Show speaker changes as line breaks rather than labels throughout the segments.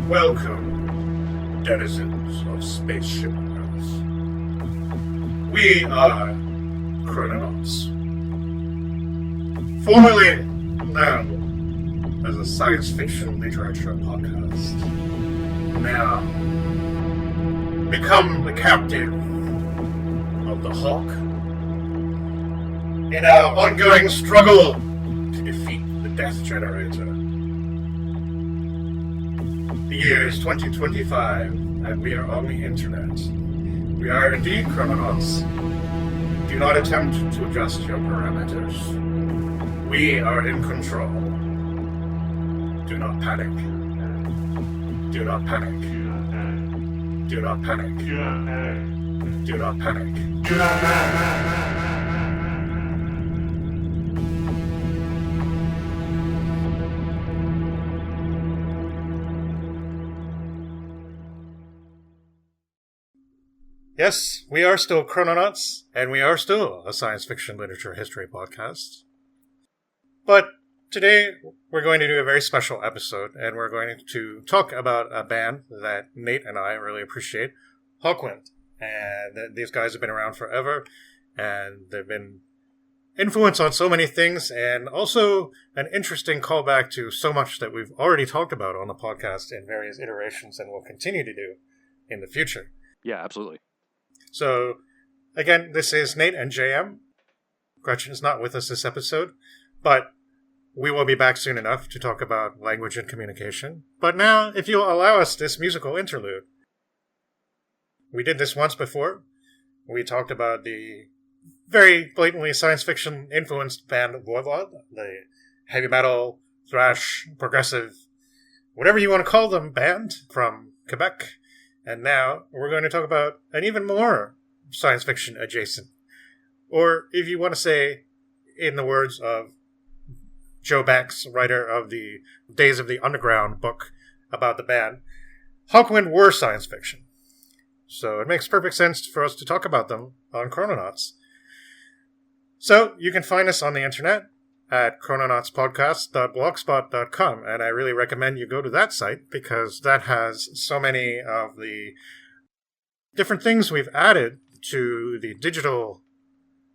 Welcome, denizens of Spaceship Earth. We are Chrononauts, formerly known as a science fiction literature podcast. Now, become the captain of the Hawk in our ongoing struggle to defeat the Death Generator. The year is 2025, and we are on the internet. We are indeed Chrononauts. Do not attempt to adjust your parameters. We are in control. Do not panic. Do not panic. Do not panic. Do not panic. Do not panic. Yes, we are still Chrononauts, and we are still a science fiction literature history podcast. But today, we're going to do a very special episode, and we're going to talk about a band that Nate and I really appreciate, Hawkwind. And these guys have been around forever, and they've been influenced on so many things, and also an interesting callback to so much that we've already talked about on the podcast in various iterations and will continue to do in the future.
Yeah, absolutely.
So, again, this is Nate and JM. Gretchen's not with us this episode, but we will be back soon enough to talk about language and communication. But now, if you'll allow us this musical interlude. We did this once before. We talked about the very blatantly science fiction influenced band Voivod, the heavy metal, thrash, progressive, whatever you want to call them, band from Quebec. And now we're going to talk about an even more science fiction adjacent. Or if you want to say, in the words of Joe Banks, writer of the Days of the Underground book about the band, Hawkwind were science fiction. So it makes perfect sense for us to talk about them on Chrononauts. So you can find us on the internet at chrononautspodcast.blogspot.com, and I really recommend you go to that site because that has so many of the different things we've added to the digital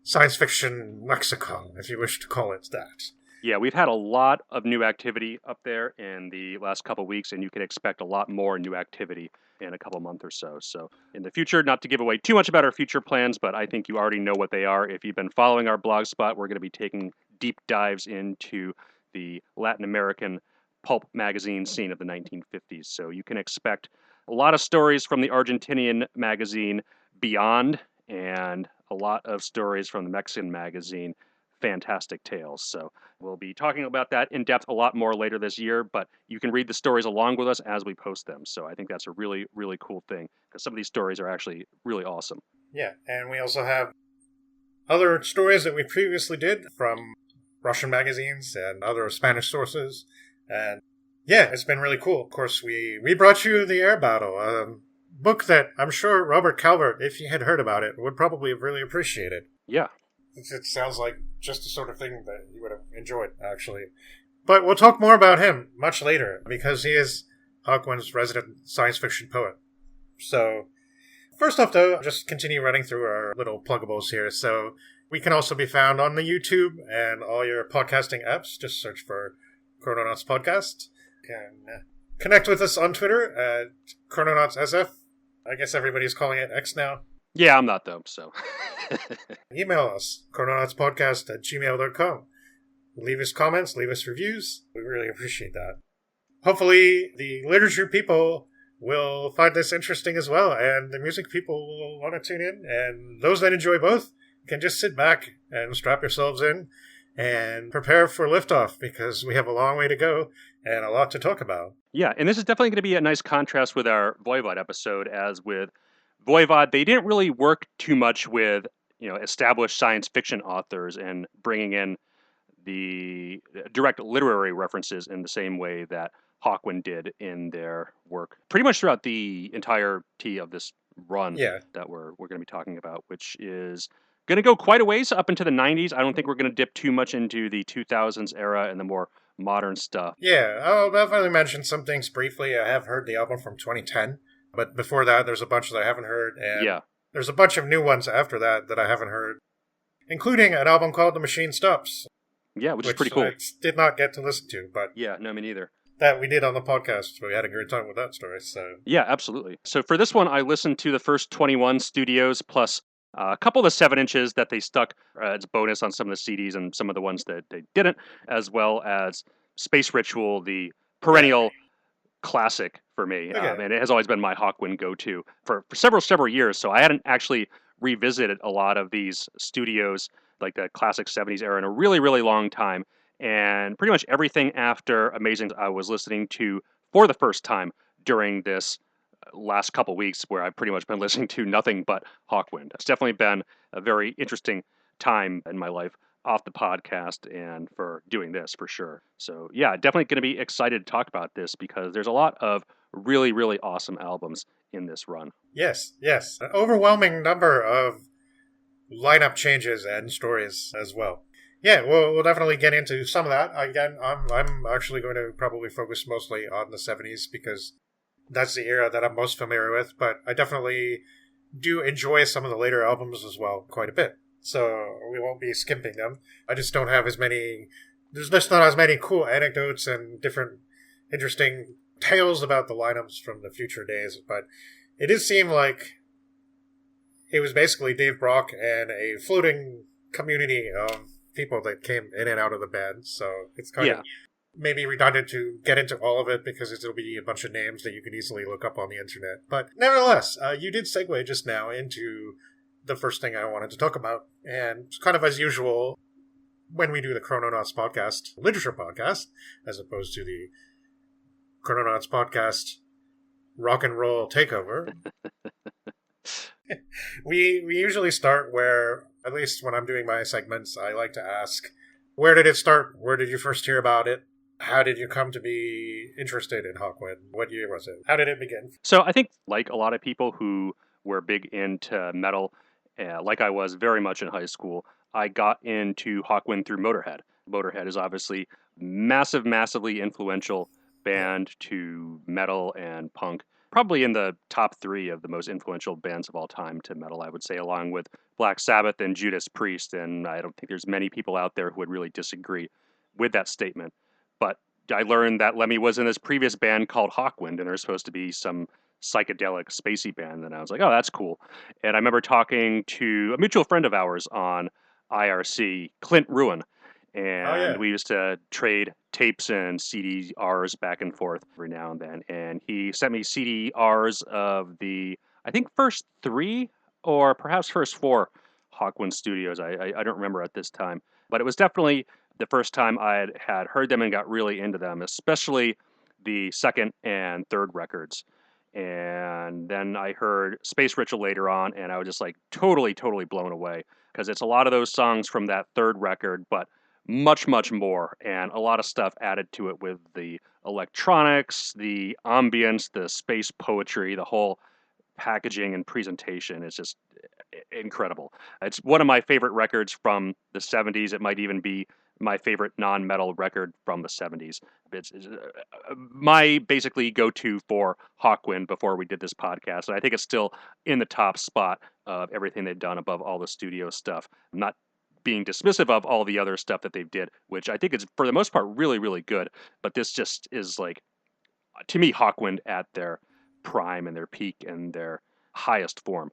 science fiction lexicon, if you wish to call it that.
Yeah, we've had a lot of new activity up there in the last couple of weeks, and you can expect a lot more new activity in a couple months or so. So in the future, not to give away too much about our future plans, but I think you already know what they are. If you've been following our blog spot, we're going to be taking deep dives into the Latin American pulp magazine scene of the 1950s. So you can expect a lot of stories from the Argentinian magazine Beyond and a lot of stories from the Mexican magazine Fantastic Tales. So we'll be talking about that in depth a lot more later this year, but you can read the stories along with us as we post them. So I think that's a really, really cool thing because some of these stories are actually really awesome.
Yeah, and we also have other stories that we previously did from Russian magazines and other Spanish sources. And yeah, it's been really cool. Of course, we brought you The Air Battle, a book that I'm sure Robert Calvert, if he had heard about it, would probably have really appreciated.
Yeah.
It sounds like just the sort of thing that you would have enjoyed, actually. But we'll talk more about him much later, because he is Hawkwind's resident science fiction poet. So, first off, though, I'll just continue running through our little pluggables here. So, we can also be found on the YouTube and all your podcasting apps. Just search for Chrononauts Podcast. You can connect with us on Twitter at ChrononautsSF. I guess everybody's calling it X now.
Yeah, I'm not, though, so.
Email us, chrononautspodcast@gmail.com. Leave us comments, leave us reviews. We really appreciate that. Hopefully, the literature people will find this interesting as well, and the music people will want to tune in, and those that enjoy both can just sit back and strap yourselves in and prepare for liftoff, because we have a long way to go and a lot to talk about.
Yeah, and this is definitely going to be a nice contrast with our Voivod episode, as with Voivod, they didn't really work too much with, established science fiction authors and bringing in the direct literary references in the same way that Hawkwind did in their work, pretty much throughout the entirety of this run that we're going to be talking about, which is Going to go quite a ways up into the 90s. I don't think we're going to dip too much into the 2000s era and the more modern stuff.
Yeah, I'll definitely mention some things briefly. I have heard the album from 2010, but before that, there's a bunch that I haven't heard, and there's a bunch of new ones after that that I haven't heard, including an album called The Machine Stops.
Yeah, which is pretty cool.
I did not get to listen to, but...
Yeah, no, me neither.
That we did on the podcast. We had a great time with that story, so...
Yeah, absolutely. So for this one, I listened to the first 21 studios, plus a couple of the 7-inches that they stuck as bonus on some of the CDs and some of the ones that they didn't, as well as Space Ritual, the perennial classic for me.
Okay.
And it has always been my Hawkwind go-to for several years, so I hadn't actually revisited a lot of these studios, like the classic 70s era, in a really, really long time. And pretty much everything after Amazing I was listening to for the first time during this last couple weeks, where I've pretty much been listening to nothing but Hawkwind. It's definitely been a very interesting time in my life off the podcast and for doing this for sure. So yeah, definitely going to be excited to talk about this because there's a lot of really, really awesome albums in this run.
Yes. An overwhelming number of lineup changes and stories as well. Yeah, we'll definitely get into some of that. Again, I'm actually going to probably focus mostly on the 70s because that's the era that I'm most familiar with, but I definitely do enjoy some of the later albums as well quite a bit. So we won't be skimping them. I just don't have as many... There's just not as many cool anecdotes and different interesting tales about the lineups from the future days, but it did seem like it was basically Dave Brock and a floating community of people that came in and out of the band, so it's kind of maybe redundant to get into all of it because it'll be a bunch of names that you can easily look up on the internet. But nevertheless, you did segue just now into the first thing I wanted to talk about, and kind of as usual, when we do the Chrononauts podcast, literature podcast, as opposed to the Chrononauts podcast rock and roll takeover, we usually start where, at least when I'm doing my segments, I like to ask, where did it start? Where did you first hear about it? How did you come to be interested in Hawkwind? What year was it? How did it begin?
So I think, like a lot of people who were big into metal, like I was very much in high school, I got into Hawkwind through Motorhead. Motorhead is obviously massively influential band to metal and punk. Probably in the top 3 of the most influential bands of all time to metal, I would say, along with Black Sabbath and Judas Priest. And I don't think there's many people out there who would really disagree with that statement. But I learned that Lemmy was in this previous band called Hawkwind, and there's supposed to be some psychedelic spacey band. And I was like, oh, that's cool. And I remember talking to a mutual friend of ours on IRC, Clint Ruin. And we used to trade tapes and CDRs back and forth every now and then. And he sent me CDRs of the, I think, first 3 or perhaps first 4 Hawkwind studios. I don't remember at this time. But it was definitely the first time I had heard them and got really into them, especially the second and third records. And then I heard Space Ritual later on, and I was just like totally blown away because it's a lot of those songs from that third record, but much more, and a lot of stuff added to it with the electronics, the ambience, the space poetry, the whole packaging and presentation. It's just incredible. It's one of my favorite records from the 70s. It might even be my favorite non-metal record from the 70s. It's my basically go-to for Hawkwind before we did this podcast, and I think it's still in the top spot of everything they've done above all the studio stuff. I'm not being dismissive of all the other stuff that they've did, which I think is for the most part really good, but this just is like, to me, Hawkwind at their prime and their peak and their highest form.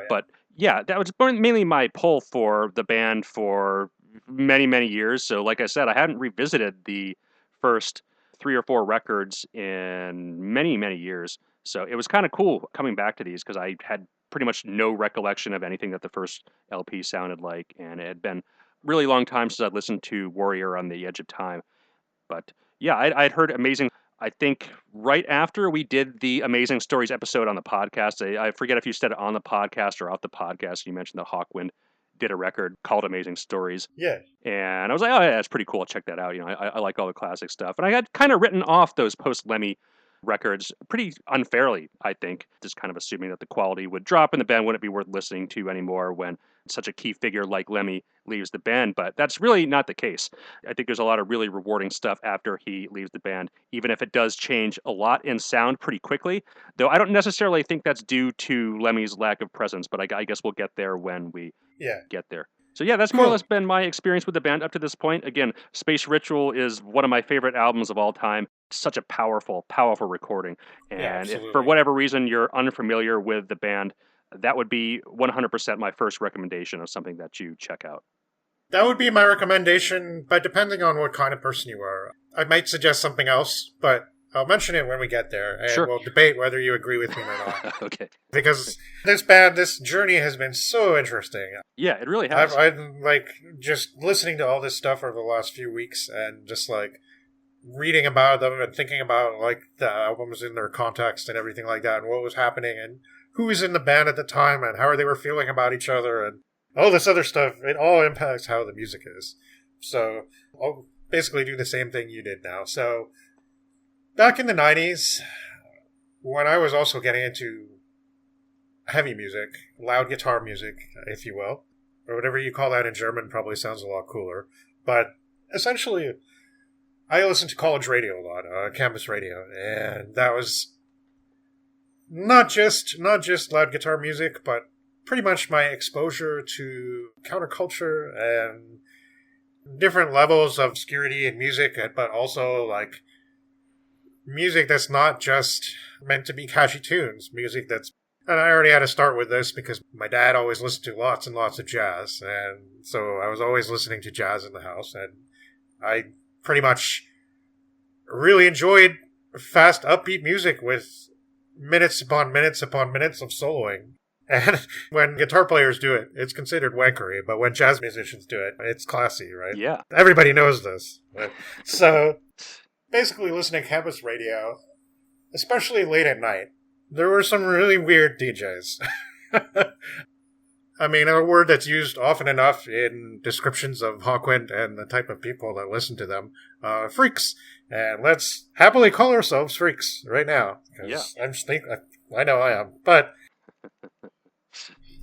But yeah, that was mainly my pull for the band for many years. So like I said, I hadn't revisited the first 3 or 4 records in many years, so it was kind of cool coming back to these because I had pretty much no recollection of anything that the first LP sounded like, and it had been a really long time since I'd listened to Warrior on the Edge of Time. But yeah, I'd heard Amazing, I think, right after we did the Amazing Stories episode on the podcast. I forget if you said it on the podcast or off the podcast. You mentioned that Hawkwind did a record called Amazing Stories.
Yeah.
And I was like, oh, yeah, that's pretty cool. I'll check that out. You know, I like all the classic stuff. And I had kind of written off those post-Lemmy records pretty unfairly, I think, just kind of assuming that the quality would drop and the band wouldn't be worth listening to anymore when such a key figure like Lemmy leaves the band, but that's really not the case. I think there's a lot of really rewarding stuff after he leaves the band, even if it does change a lot in sound pretty quickly, though I don't necessarily think that's due to Lemmy's lack of presence, but I guess we'll get there when we get there. So yeah, that's more or less been my experience with the band up to this point. Again, Space Ritual is one of my favorite albums of all time. Such a powerful, powerful recording. And if for whatever reason you're unfamiliar with the band, that would be 100% my first recommendation of something that you check out.
That would be my recommendation, but depending on what kind of person you are, I might suggest something else, but I'll mention it when we get there, and we'll debate whether you agree with me or not.
Okay.
Because this journey has been so interesting.
Yeah, it really has.
I'm like, just listening to all this stuff over the last few weeks, and just like, reading about them and thinking about like the albums in their context and everything like that, and what was happening, and who was in the band at the time, and how they were feeling about each other, and all this other stuff. It all impacts how the music is. So I'll basically do the same thing you did now. So back in the 90s, when I was also getting into heavy music, loud guitar music, if you will, or whatever you call that in German, probably sounds a lot cooler. But essentially, I listened to college radio a lot, campus radio, and that was not just loud guitar music, but pretty much my exposure to counterculture and different levels of obscurity in music, but also like music that's not just meant to be catchy tunes, music that's... And I already had to start with this because my dad always listened to lots and lots of jazz, and so I was always listening to jazz in the house, and I pretty much really enjoyed fast, upbeat music with minutes upon minutes upon minutes of soloing. And when guitar players do it, it's considered wankery, but when jazz musicians do it, it's classy, right?
Yeah.
Everybody knows this. Right? So, basically listening to campus radio, especially late at night, there were some really weird DJs. I mean, a word that's used often enough in descriptions of Hawkwind and the type of people that listen to them, freaks. And let's happily call ourselves freaks right now.
Yeah.
I know I am. But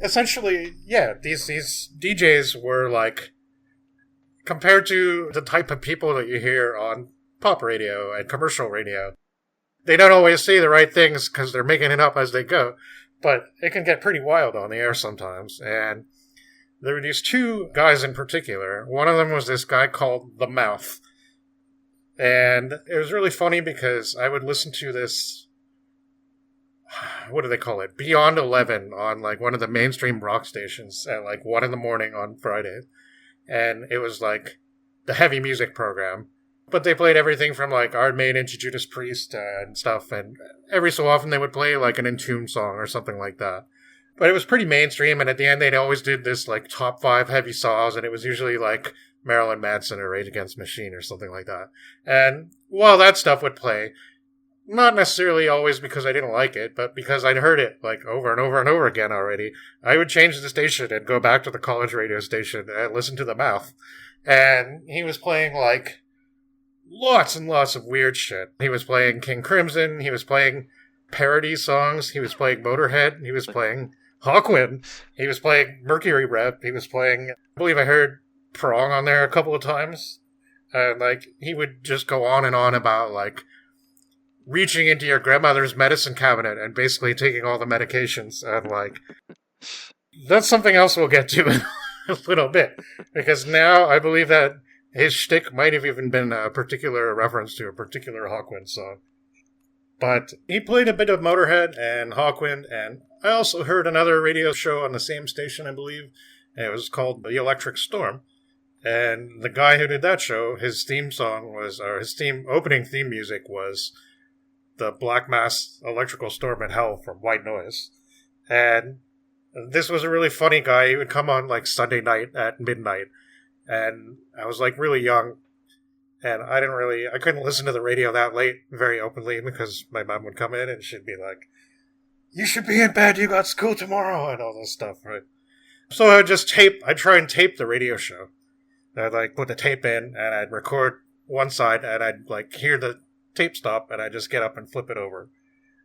essentially, yeah, these DJs were like, compared to the type of people that you hear on pop radio and commercial radio, they don't always say the right things because they're making it up as they go. But it can get pretty wild on the air sometimes. And there were these two guys in particular. One of them was this guy called The Mouth. And it was really funny because I would listen to this, what do they call it? Beyond 11 on like one of the mainstream rock stations at like 1 a.m. on Friday. And it was like the heavy music program. But they played everything from like Iron Maiden to Judas Priest and stuff. And every so often they would play like an Entombed song or something like that. But it was pretty mainstream. And at the end they'd always did this like top 5 heavy songs. And it was usually like Marilyn Manson or Rage Against the Machine or something like that. And while that stuff would play, not necessarily always because I didn't like it, but because I'd heard it like over and over and over again already, I would change the station and go back to the college radio station and listen to The Mouth. And he was playing like lots and lots of weird shit. He was playing King Crimson, he was playing parody songs, he was playing Motorhead, he was playing Hawkwind, he was playing Mercury Rev, he was playing, I believe I heard Prong on there a couple of times. And like, he would just go on and on about like reaching into your grandmother's medicine cabinet and basically taking all the medications. And like, that's something else we'll get to in a little bit. Because now I believe that his shtick might have even been a particular reference to a particular Hawkwind song. But he played a bit of Motorhead and Hawkwind, and I also heard another radio show on the same station, I believe, and it was called The Electric Storm. And the guy who did that show, his theme song was, or his opening theme music was the Black Mass Electrical Storm in Hell from White Noise. And this was a really funny guy. He would come on like Sunday night at midnight. And I was like really young. And I couldn't listen to the radio that late very openly because my mom would come in and she'd be like, "You should be in bed, you got school tomorrow," and all this stuff, right? So I'd try and tape the radio show. I'd like put the tape in and I'd record one side and I'd like hear the tape stop and I'd just get up and flip it over.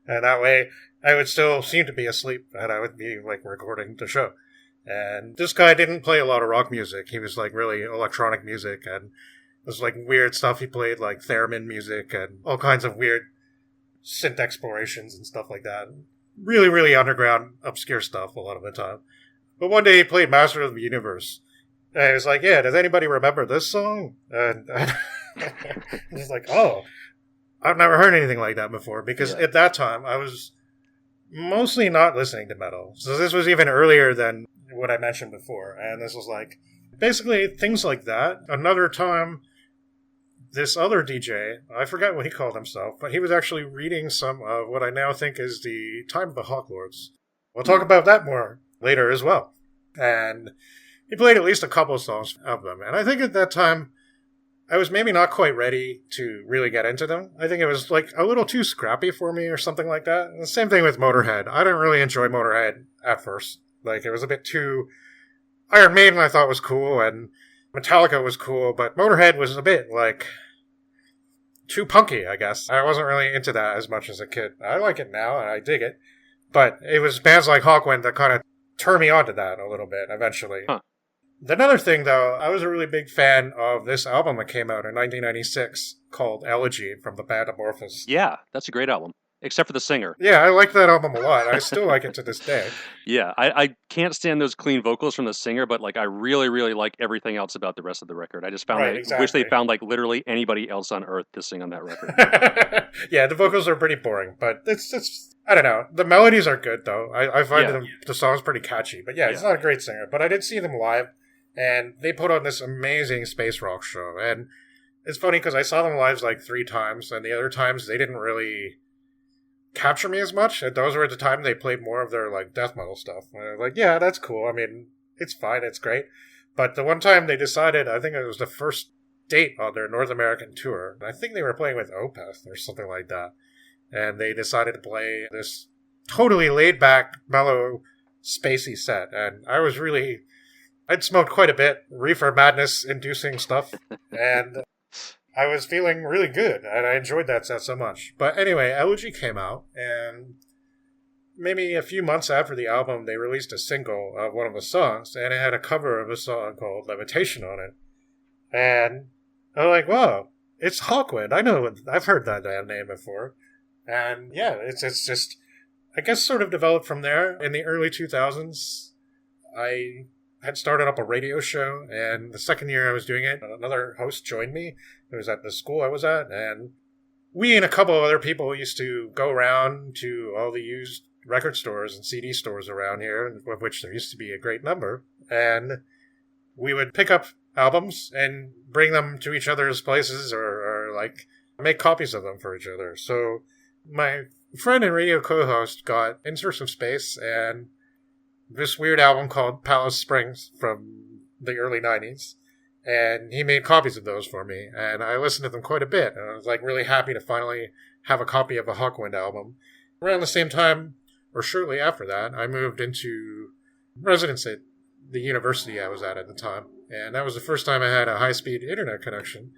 And that way I would still seem to be asleep and I would be like recording the show. And this guy didn't play a lot of rock music. He was like really electronic music, and it was like weird stuff he played, like theremin music and all kinds of weird synth explorations and stuff like that. Really, really underground, obscure stuff a lot of the time. But one day he played Master of the Universe. And I was like, yeah, does anybody remember this song? And I was like, oh, I've never heard anything like that before. Because at that time, I was mostly not listening to metal. So this was even earlier than what I mentioned before. And this was like, basically things like that. Another time, this other DJ, I forgot what he called himself, but he was actually reading some of what I now think is the Time of the Hawk Lords. We'll talk about that more later as well. And he played at least a couple songs of them. And I think at that time, I was maybe not quite ready to really get into them. I think it was like a little too scrappy for me or something like that. And the same thing with Motorhead. I didn't really enjoy Motorhead at first. Like, it was a bit too... Iron Maiden I thought was cool, and Metallica was cool, but Motorhead was a bit, like, too punky, I guess. I wasn't really into that as much as a kid. I like it now, and I dig it. But it was bands like Hawkwind that kind of turned me onto that a little bit, eventually.
Huh.
Another thing, though, I was a really big fan of this album that came out in 1996 called Elegy from the band Amorphous.
Yeah, that's a great album. Except for the singer.
Yeah, I like that album a lot. I still like it to this day.
Yeah, I can't stand those clean vocals from the singer, but like I really, really like everything else about the rest of the record. I just found wish they found like literally anybody else on earth to sing on that record.
Yeah, the vocals are pretty boring, but it's I don't know. The melodies are good though. I find the song's pretty catchy. But yeah, he's not a great singer. But I did see them live, and they put on this amazing space rock show. And it's funny because I saw them live like 3 times, and the other times they didn't really capture me as much. And those were at the time they played more of their like death metal stuff. And I was like, yeah, that's cool. I mean, it's fine, it's great. But the one time they decided, I think it was the first date on their North American tour. I think they were playing with Opeth or something like that. And they decided to play this totally laid back, mellow, spacey set. And I'd smoked quite a bit, reefer madness inducing stuff. And I was feeling really good, and I enjoyed that set so much. But anyway, Elegy came out, and maybe a few months after the album, they released a single of one of the songs, and it had a cover of a song called Levitation on it. And I'm like, whoa, it's Hawkwind. I've heard that name before. And yeah, it's just, I guess, sort of developed from there. In the early 2000s, I had started up a radio show, and the second year I was doing it, another host joined me. It was at the school I was at, and we and a couple of other people used to go around to all the used record stores and CD stores around here, of which there used to be a great number, and we would pick up albums and bring them to each other's places or like make copies of them for each other. So my friend and radio co-host got In Search of Space and this weird album called Palace Springs from the early 90s. And he made copies of those for me. And I listened to them quite a bit. And I was like really happy to finally have a copy of a Hawkwind album. Around the same time, or shortly after that, I moved into residence at the university I was at the time. And that was the first time I had a high-speed internet connection.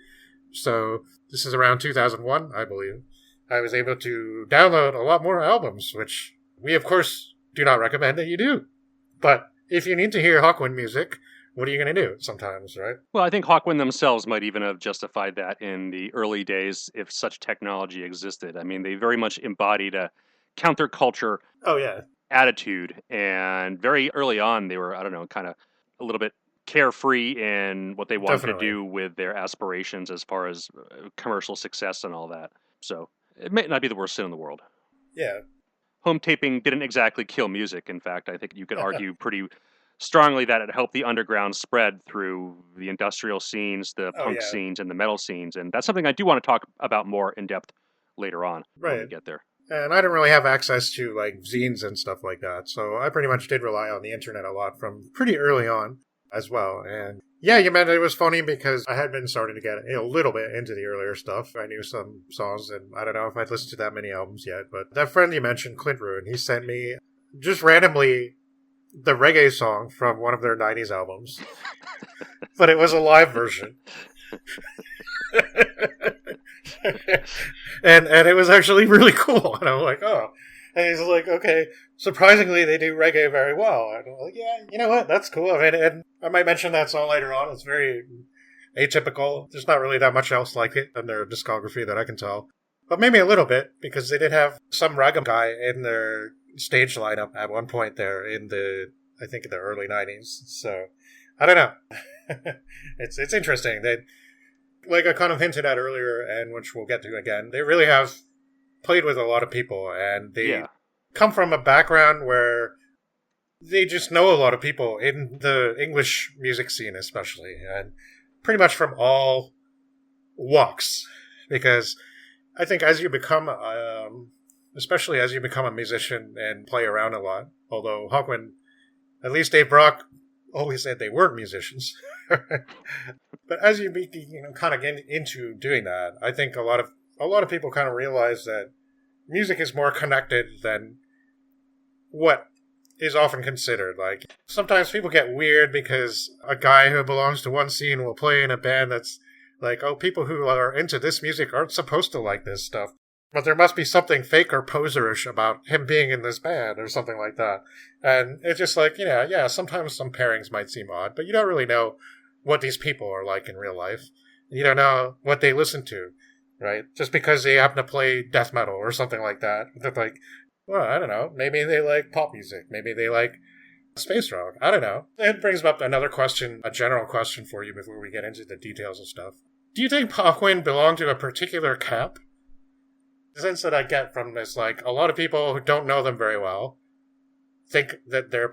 So this is around 2001, I believe. I was able to download a lot more albums, which we, of course, do not recommend that you do. But if you need to hear Hawkwind music, what are you going to do sometimes, right?
Well, I think Hawkwind themselves might even have justified that in the early days if such technology existed. I mean, they very much embodied a counterculture attitude. And very early on, they were, kind of a little bit carefree in what they wanted to do with their aspirations as far as commercial success and all that. So it may not be the worst sin in the world.
Yeah.
Home taping didn't exactly kill music. In fact, I think you could argue pretty strongly that it helped the underground spread through the industrial scenes, the punk scenes, and the metal scenes. And that's something I do want to talk about more in depth later on when we get there. And
I didn't really have access to like zines and stuff like that. So I pretty much did rely on the internet a lot from pretty early on as well. And yeah, you meant it was funny because I had been starting to get a little bit into the earlier stuff. I knew some songs, and I don't know if I'd listened to that many albums yet. But that friend you mentioned, Clint Ruin, he sent me just randomly the reggae song from one of their 90s albums. But it was a live version. and it was actually really cool. And I'm like, oh, And he's like, okay, surprisingly, they do reggae very well. And I'm like, yeah, you know what? That's cool. I mean, and I might mention that song later on. It's very atypical. There's not really that much else like it in their discography that I can tell. But maybe a little bit, because they did have some ragam guy in their stage lineup at one point there in I think in the early 90s. So, I don't know. It's interesting. They, like I kind of hinted at earlier, and which we'll get to again, they really have played with a lot of people, and they come from a background where they just know a lot of people in the English music scene especially, and pretty much from all walks, because I think as you become, especially as you become a musician and play around a lot, although Hawkwind, at least Dave Brock always said they weren't musicians, but as you kind of get into doing that, I think a lot of people kind of realize that music is more connected than what is often considered. Like, sometimes people get weird because a guy who belongs to one scene will play in a band that's like, oh, people who are into this music aren't supposed to like this stuff. But there must be something fake or poserish about him being in this band or something like that. And it's just like, yeah, sometimes some pairings might seem odd, but you don't really know what these people are like in real life. You don't know what they listen to, right? Just because they happen to play death metal or something like that. They're like, well, I don't know. Maybe they like pop music. Maybe they like space rock. I don't know. It brings up another question, a general question for you before we get into the details of stuff. Do you think Hawkwind belonged to a particular camp? The sense that I get from this, like, a lot of people who don't know them very well think that they're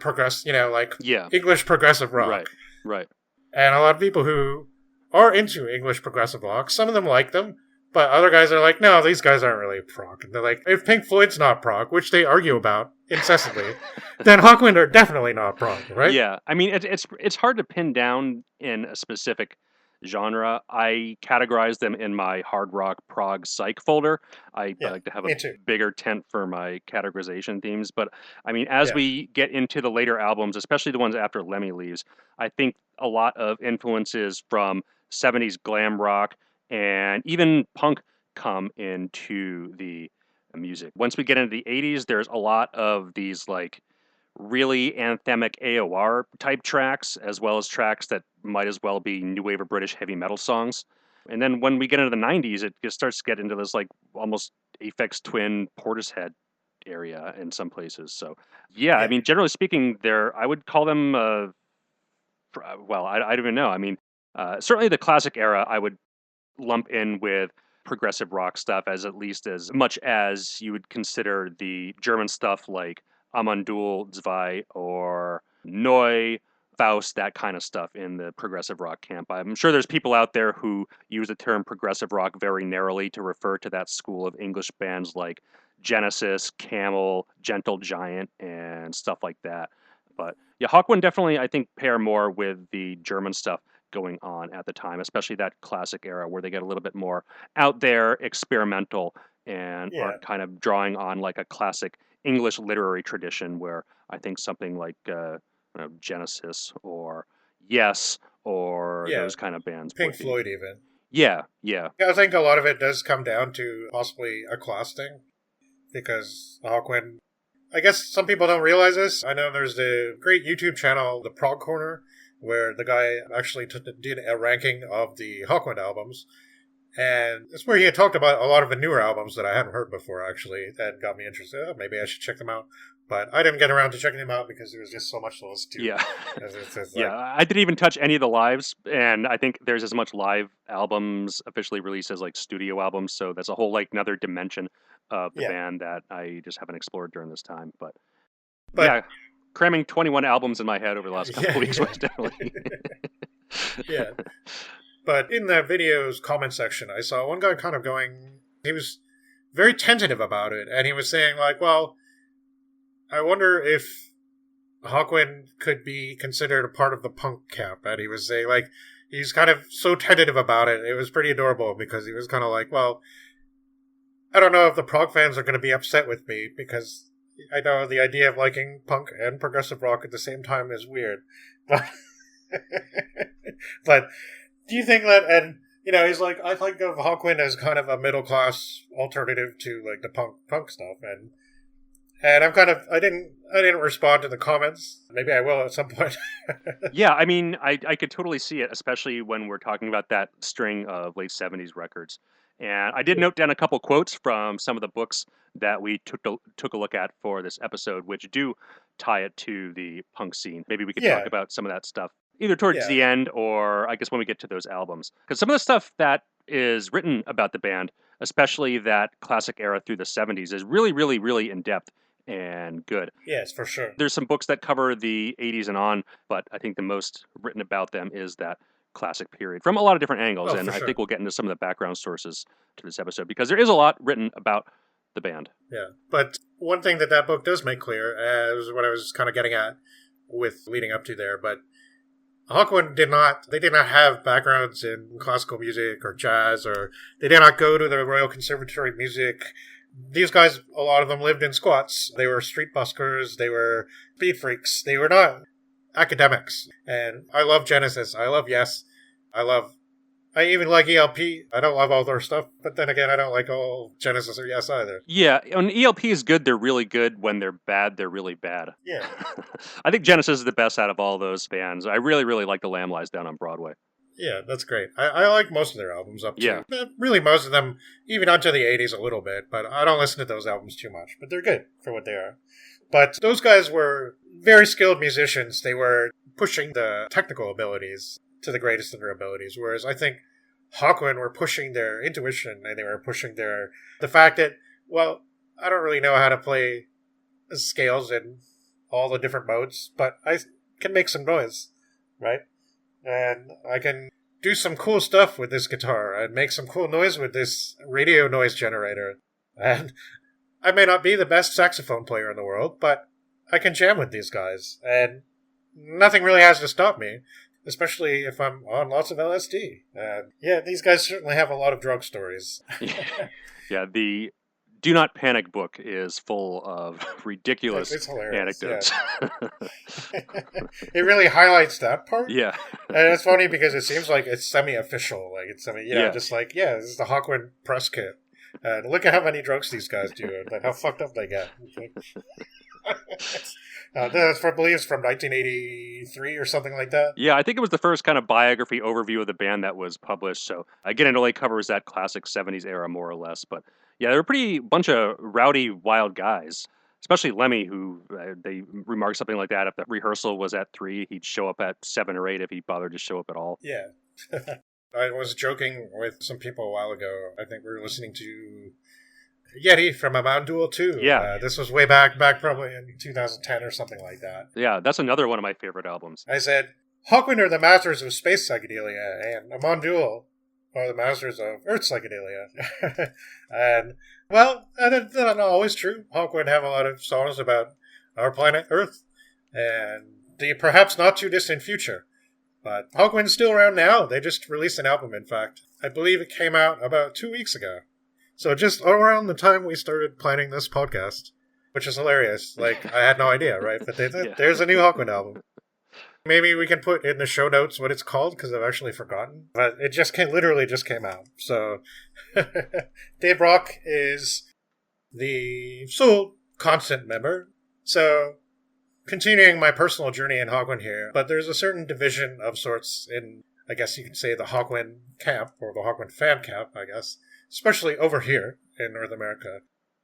English progressive rock.
Right.
And a lot of people who are into English progressive rock, some of them like them, but other guys are like, no, these guys aren't really prog. And they're like, if Pink Floyd's not prog, which they argue about incessantly, then Hawkwind are definitely not prog, right?
Yeah, I mean, it's hard to pin down in a specific genre. I categorize them in my hard rock prog psych folder. I like to have a bigger tent for my categorization themes. But I mean, as we get into the later albums, especially the ones after Lemmy leaves, I think a lot of influences from 70s glam rock and even punk come into the music. Once we get into the 80s, there's a lot of these like really anthemic AOR type tracks, as well as tracks that might as well be new wave or British heavy metal songs. And then when we get into the 90s, it just starts to get into this like almost Aphex Twin Portishead area in some places. So yeah, I mean, generally speaking, I would call them, I don't even know. I mean, certainly the classic era, I would lump in with progressive rock stuff as at least as much as you would consider the German stuff like Amandul, Zwei, or Neu, Faust, that kind of stuff in the progressive rock camp. I'm sure there's people out there who use the term progressive rock very narrowly to refer to that school of English bands like Genesis, Camel, Gentle Giant, and stuff like that. But yeah, Hawkwind definitely, I think, pair more with the German stuff going on at the time, especially that classic era where they get a little bit more out there, experimental, and are kind of drawing on like a classic English literary tradition where I think something like Genesis or Yes or those kind of bands.
Pink Floyd even.
Yeah.
I think a lot of it does come down to possibly accosting, because Hawkwind, I guess some people don't realize this. I know there's the great YouTube channel, The Prog Corner, where the guy actually did a ranking of the Hawkwind albums. And it's where he had talked about a lot of the newer albums that I hadn't heard before, actually, that got me interested. Oh, maybe I should check them out. But I didn't get around to checking them out because there was just so much to listen to.
Yeah. I didn't even touch any of the lives, and I think there's as much live albums officially released as like studio albums, so that's a whole like another dimension of the band that I just haven't explored during this time. But yeah, cramming 21 albums in my head over the last couple of weeks was definitely...
Yeah. But in that video's comment section, I saw one guy kind of going, he was very tentative about it, and he was saying, like, well, I wonder if Hawkwind could be considered a part of the punk camp. And he was saying, like, he's kind of so tentative about it. It was pretty adorable because he was kind of like, well, I don't know if the prog fans are going to be upset with me because I know the idea of liking punk and progressive rock at the same time is weird. But do you think that, and, you know, he's like, I think of Hawkwind as kind of a middle-class alternative to, like, the punk stuff, and And I didn't respond to the comments. Maybe I will at some point.
Yeah, I mean, I could totally see it, especially when we're talking about that string of late 70s records. And I did note down a couple quotes from some of the books that we took a look at for this episode, which do tie it to the punk scene. Maybe we could
Yeah.
talk about some of that stuff either towards
Yeah.
the end or I guess when we get to those albums. Because some of the stuff that is written about the band, especially that classic era through the 70s, is really, really, really in-depth and good.
Yes, for sure.
There's some books that cover the 80s and on, but I think the most written about them is that classic period from a lot of different angles.
Oh,
And
for
I
sure.
think we'll get into some of the background sources to this episode because there is a lot written about the band.
Yeah. But one thing that book does make clear, as what I was kind of getting at with leading up to there, but Hawkwind did not have backgrounds in classical music or jazz, or they did not go to the Royal Conservatory of Music. These guys, a lot of them lived in squats. They were street buskers. They were speed freaks. They were not academics. And I love Genesis. I love Yes. I even like ELP. I don't love all their stuff, but then again, I don't like all Genesis or Yes either.
Yeah, when ELP is good, they're really good. When they're bad, they're really bad.
Yeah.
I think Genesis is the best out of all those bands. I really, really like The Lamb Lies Down on Broadway.
Yeah, that's great. I like most of their albums up to,
Yeah.
really most of them, even onto the 80s a little bit, but I don't listen to those albums too much, but they're good for what they are. But those guys were very skilled musicians. They were pushing the technical abilities to the greatest of their abilities, whereas I think Hawkwind were pushing their intuition, and they were pushing the fact that, well, I don't really know how to play scales in all the different modes, but I can make some noise, right? And I can do some cool stuff with this guitar and make some cool noise with this radio noise generator. And I may not be the best saxophone player in the world, but I can jam with these guys. And nothing really has to stop me, especially if I'm on lots of LSD. And yeah, these guys certainly have a lot of drug stories.
Yeah, the Do Not Panic book is full of ridiculous
It's hilarious,
anecdotes.
It really highlights that part.
Yeah.
And it's funny because it seems like it's semi-official. Like it's just like, yeah, this is the Hawkwind press kit. And look at how many drugs these guys do and how fucked up they get. That's I believe it's from 1983 or something like that.
Yeah, I think it was the first kind of biography overview of the band that was published. So again, it only covers that classic 70s era more or less. But yeah, they were a pretty bunch of rowdy, wild guys. Especially Lemmy, who they remarked something like that. If the rehearsal was at 3, he'd show up at 7 or 8 if he bothered to show up at all.
Yeah. I was joking with some people a while ago. I think we were listening to Yeti from A Mountain Duel 2.
Yeah.
This was way back probably in 2010 or something like that.
Yeah, that's another one of my favorite albums.
I said, Hawkwind are the masters of space psychedelia, and A Mountain Duel are the masters of Earth psychedelia. And, well, that's not always true. Hawkwind have a lot of songs about our planet Earth, and the perhaps not too distant future. But Hawkwind's still around now. They just released an album, in fact. I believe it came out about 2 weeks ago. So just around the time we started planning this podcast, which is hilarious. Like, I had no idea, right? But there's a new Hawkwind album. Maybe we can put in the show notes what it's called, because I've actually forgotten. But it literally just came out. So Dave Brock is the sole constant member. So continuing my personal journey in Hawkwind here, but there's a certain division of sorts in, I guess you could say, the Hawkwind camp, or the Hawkwind fan camp, I guess, especially over here in North America,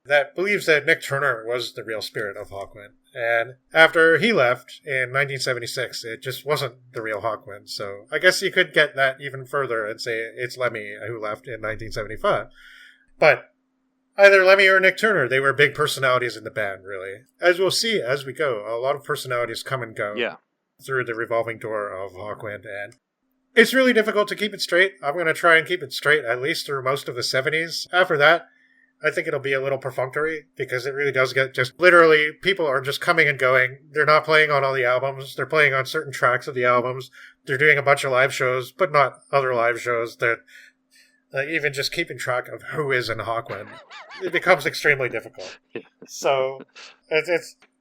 that believes that Nick Turner was the real spirit of Hawkwind. And after he left in 1976, it just wasn't the real Hawkwind. So I guess you could get that even further and say it's Lemmy who left in 1975. But either Lemmy or Nick Turner, they were big personalities in the band, really. As we'll see as we go, a lot of personalities come and go through the revolving door of Hawkwind, and it's really difficult to keep it straight. I'm going to try and keep it straight at least through most of the 70s. After that, I think it'll be a little perfunctory, because it really does get just literally, people are just coming and going. They're not playing on all the albums. They're playing on certain tracks of the albums. They're doing a bunch of live shows, but not other live shows. That even just keeping track of who is in Hawkwind, it becomes extremely difficult. So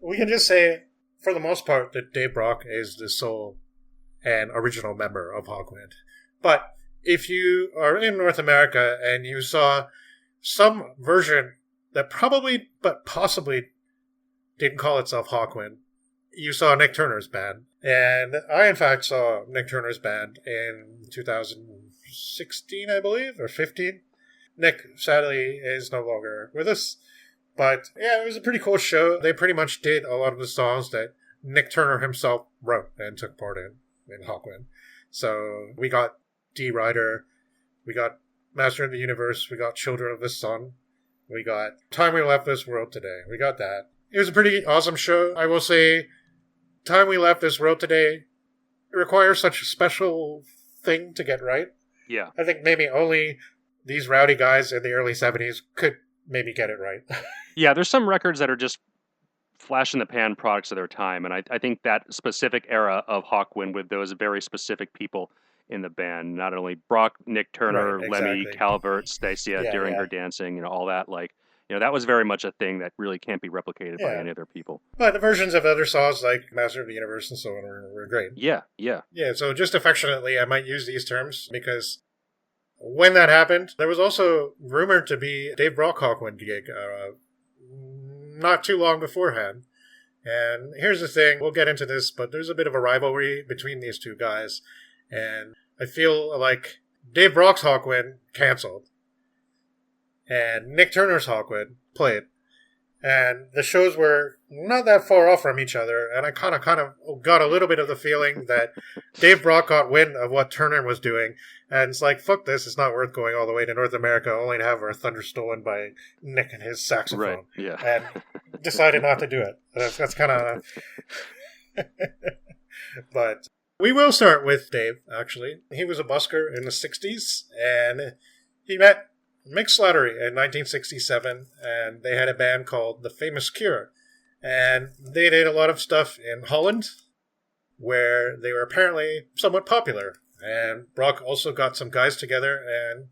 we can just say, for the most part, that Dave Brock is the sole and original member of Hawkwind. But if you are in North America and you saw some version that probably, but possibly, didn't call itself Hawkwind, you saw Nick Turner's band. And I, in fact, saw Nick Turner's band in 2016, I believe, or 15. Nick, sadly, is no longer with us. But, yeah, it was a pretty cool show. They pretty much did a lot of the songs that Nick Turner himself wrote and took part in Hawkwind. So we got D-Rider, we got Master of the Universe, we got Children of the Sun, we got Time We Left This World Today. We got that. It was a pretty awesome show. I will say, Time We Left This World Today requires such a special thing to get right.
Yeah.
I think maybe only these rowdy guys in the early 70s could maybe get it right.
Yeah, there's some records that are just flash-in-the-pan products of their time, and I think that specific era of Hawkwind with those very specific people in the band, not only Brock, Nick Turner,
Right,
Lemmy,
exactly.
Calvert, Stacia during her dancing, all that, that was very much a thing that really can't be replicated by any other people.
But the versions of other songs like Master of the Universe and so on were great.
Yeah.
Yeah, so just affectionately, I might use these terms because when that happened, there was also rumored to be a Dave Brock Hawkwind gig not too long beforehand. And here's the thing, we'll get into this, but there's a bit of a rivalry between these two guys. And I feel like Dave Brock's Hawkwind canceled. And Nick Turner's Hawkwind played. And the shows were not that far off from each other. And I kind of got a little bit of the feeling that Dave Brock got wind of what Turner was doing. And it's like, fuck this, it's not worth going all the way to North America only to have our thunder stolen by Nick and his saxophone.
Right, yeah.
And decided not to do it. That's kind of... But we will start with Dave, actually. He was a busker in the 60s, and he met Mick Slattery in 1967, and they had a band called The Famous Cure. And they did a lot of stuff in Holland, where they were apparently somewhat popular. And Brock also got some guys together, and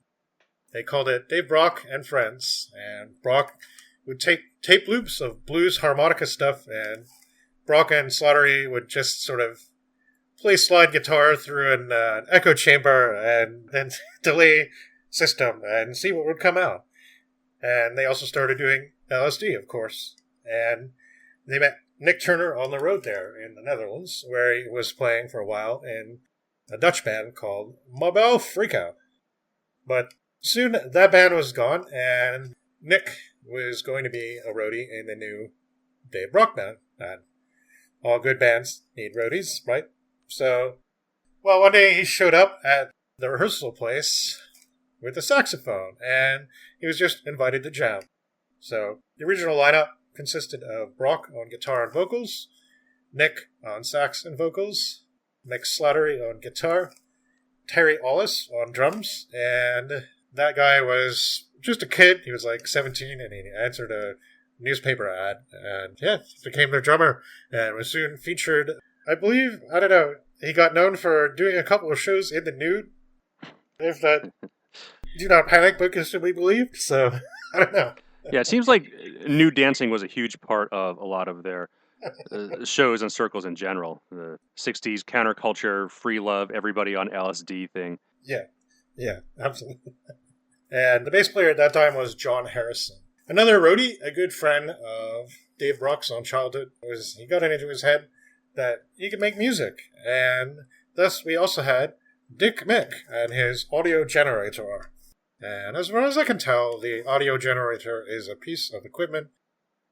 they called it Dave Brock and Friends. And Brock would take tape loops of blues harmonica stuff, and Brock and Slattery would just sort of play slide guitar through an echo chamber and then delay system and see what would come out. And they also started doing LSD, of course. And they met Nick Turner on the road there in the Netherlands, where he was playing for a while in a Dutch band called Mabel Freakout. But soon that band was gone, and Nick was going to be a roadie in the new Dave Brock band. And all good bands need roadies, right? So, well, one day he showed up at the rehearsal place with a saxophone, and he was just invited to jam. So, the original lineup consisted of Brock on guitar and vocals, Nick on sax and vocals, Mick Slattery on guitar, Terry Ollis on drums, and that guy was just a kid. He was like 17, and he answered a newspaper ad, and became their drummer, and was soon featured. I believe, I don't know, he got known for doing a couple of shows in the nude. If that Do Not Panic book is to be believed, so I don't know.
Yeah, it seems like nude dancing was a huge part of a lot of their shows and circles in general. The 60s counterculture, free love, everybody on LSD thing.
Yeah, absolutely. And the bass player at that time was John Harrison. Another roadie, a good friend of Dave Brock's own childhood, he got it into his head that he could make music. And thus we also had Dick Mick and his audio generator. And as far as I can tell, the audio generator is a piece of equipment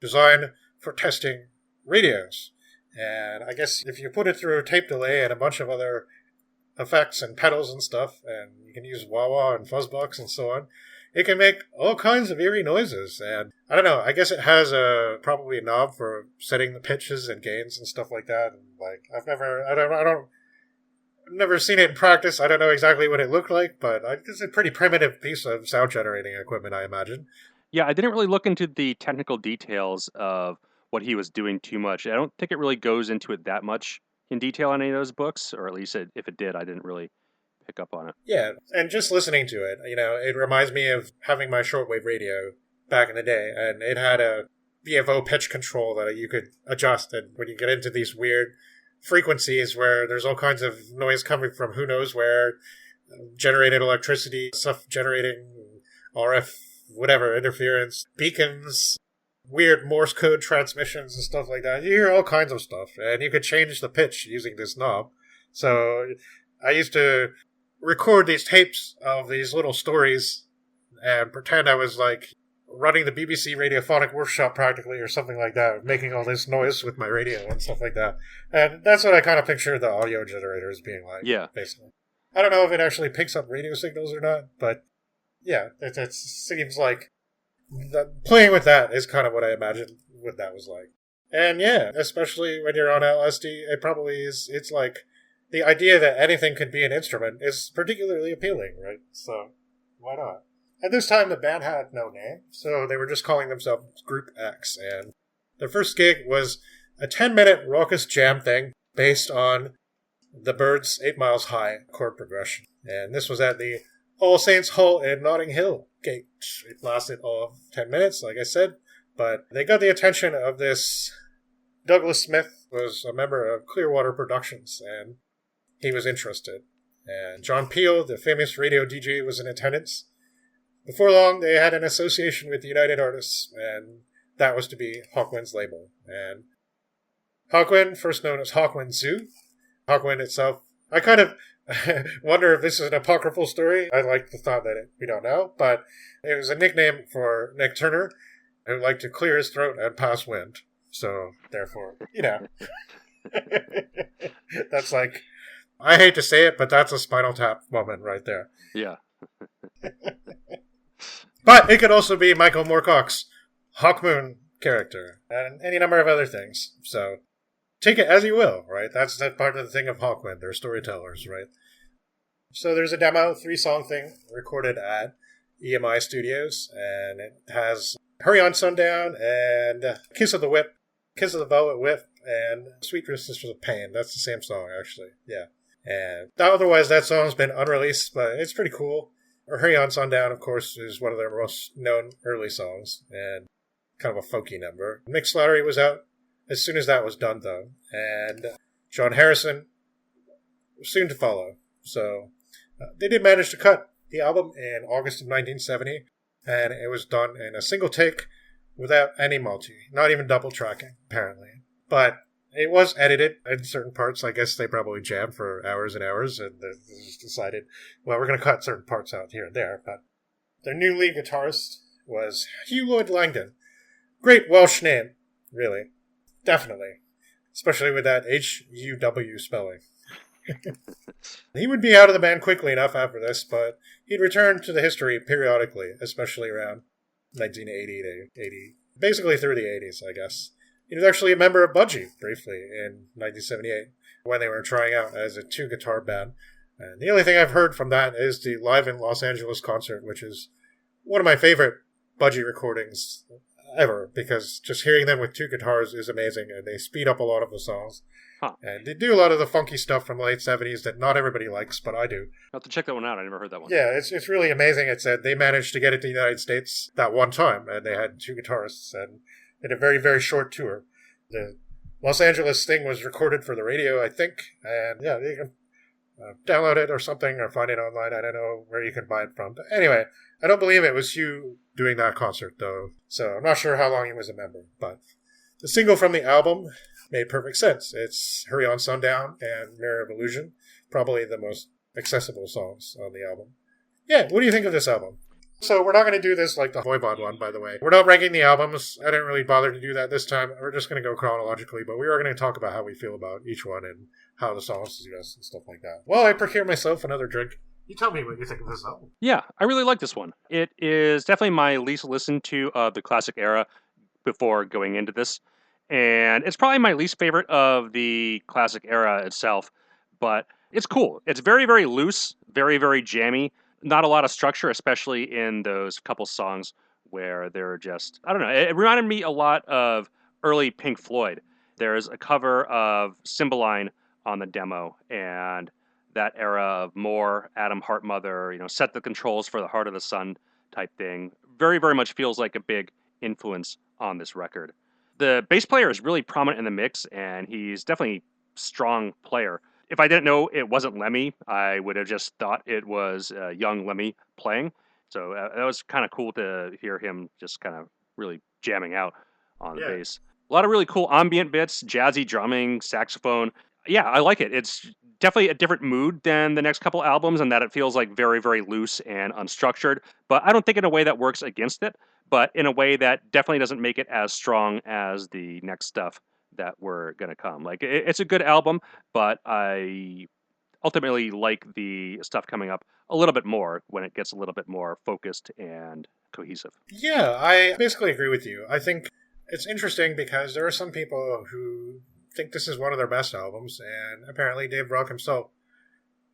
designed for testing radios. And I guess if you put it through a tape delay and a bunch of other effects and pedals and stuff, and you can use wah-wah and fuzzbox and so on, it can make all kinds of eerie noises. And I don't know, I guess it has probably a knob for setting the pitches and gains and stuff like that. And I've never seen it in practice. I don't know exactly what it looked like, but it's a pretty primitive piece of sound generating equipment, I imagine.
Yeah, I didn't really look into the technical details of what he was doing too much. I don't think it really goes into it that much in detail in any of those books, or at least if it did, I didn't really pick up on it.
Yeah, and just listening to it, it reminds me of having my shortwave radio back in the day, and it had a VFO pitch control that you could adjust, and when you get into these weird frequencies where there's all kinds of noise coming from who knows where, generated electricity, stuff generating RF, whatever, interference, beacons, weird Morse code transmissions and stuff like that. You hear all kinds of stuff, and you could change the pitch using this knob. So I used to record these tapes of these little stories and pretend I was like running the BBC Radiophonic Workshop practically, or something like that, making all this noise with my radio and stuff like that. And that's what I kind of picture the audio generator as being like, basically. I don't know if it actually picks up radio signals or not, but yeah, it seems like playing with that is kind of what I imagined what that was like. And yeah, especially when you're on LSD, it probably is, it's like, the idea that anything could be an instrument is particularly appealing, right? So, why not? At this time, the band had no name, so they were just calling themselves Group X, and their first gig was a 10-minute raucous jam thing based on the Byrds' 8 Miles High chord progression. And this was at the All Saints Hall in Notting Hill gate. It lasted all 10 minutes, like I said, but they got the attention of this Douglas Smith, was a member of Clearwater Productions, and he was interested. And John Peel, the famous radio DJ, was in attendance. Before long, they had an association with United Artists, and that was to be Hawkwind's label. And Hawkwind, first known as Hawkwind Zoo. Hawkwind itself, I kind of wonder if this is an apocryphal story. I like the thought that we don't know, but it was a nickname for Nick Turner, who liked to clear his throat and pass wind. So, therefore, that's like, I hate to say it, but that's a Spinal Tap moment right there.
Yeah.
But it could also be Michael Moorcock's Hawkmoon character, and any number of other things. So, take it as you will, right? That's part of the thing of Hawkwind. They're storytellers, right? So there's a demo, 3-song thing, recorded at EMI Studios, and it has Hurry on Sundown, and Kiss of the Whip, Kiss of the Velvet Whip, and Sweet Sisters of Pain. That's the same song, actually, yeah. And otherwise, that song's been unreleased, but it's pretty cool. Hurry on Sundown, of course, is one of their most known early songs, and kind of a folky number. Mick Slattery was out as soon as that was done, though, and John Harrison was soon to follow. So they did manage to cut the album in August of 1970, and it was done in a single take without any multi, not even double tracking, apparently. But it was edited in certain parts. I guess they probably jammed for hours and hours, and they just decided, well, we're going to cut certain parts out here and there. But their new lead guitarist was Hugh Lloyd Langdon. Great Welsh name, really. Definitely. Especially with that H-U-W spelling. He would be out of the band quickly enough after this, but he'd return to the history periodically, especially around 1980 to 80, basically through the 80s, I guess. He was actually a member of Budgie, briefly, in 1978, when they were trying out as a 2-guitar band. And the only thing I've heard from that is the Live in Los Angeles concert, which is one of my favorite Budgie recordings ever, because just hearing them with 2 guitars is amazing, and they speed up a lot of the songs.
Huh.
And they do a lot of the funky stuff from the late 70s that not everybody likes, but I do.
I'll have to check that one out. I never heard that one.
Yeah, it's really amazing. It's they managed to get it to the United States that one time, and they had 2 guitarists, and did a very, very short tour. The Los Angeles thing was recorded for the radio, I think, and yeah, you can download it or something, or find it online. I don't know where you can buy it from. But anyway, I don't believe it was Hugh doing that concert, though, so I'm not sure how long he was a member. But the single from the album made perfect sense. It's Hurry on Sundown and Mirror of Illusion, probably the most accessible songs on the album. Yeah, what do you think of this album? So we're not going to do this like the Voivod one, by the way. We're not ranking the albums. I didn't really bother to do that this time. We're just going to go chronologically, but we are going to talk about how we feel about each one and how the songs suit us and stuff like that. Well, I procure myself another drink. You tell me what you think of this album.
Yeah, I really like this one. It is definitely my least listened to of the classic era before going into this. And it's probably my least favorite of the classic era itself, but it's cool. It's very, very loose, very, very jammy. Not a lot of structure, especially in those couple songs where they're just, I don't know. It reminded me a lot of early Pink Floyd. There's a cover of Cymbeline on the demo, and that era of more Adam Hartmother, set the controls for the Heart of the Sun type thing. Very, very much feels like a big influence on this record. The bass player is really prominent in the mix, and he's definitely a strong player. If I didn't know it wasn't Lemmy, I would have just thought it was young Lemmy playing. So that was kind of cool to hear him just kind of really jamming out. on the bass. A lot of really cool ambient bits, jazzy drumming, saxophone. Yeah, I like it. It's definitely a different mood than the next couple albums, and that it feels like very, very loose and unstructured. But I don't think in a way that works against it, but in a way that definitely doesn't make it as strong as the next stuff that we're gonna come. Like it's a good album, but I ultimately like the stuff coming up a little bit more when it gets a little bit more focused and cohesive.
Yeah, I basically agree with you. I think it's interesting because there are some people who think this is one of their best albums, and apparently Dave Rock himself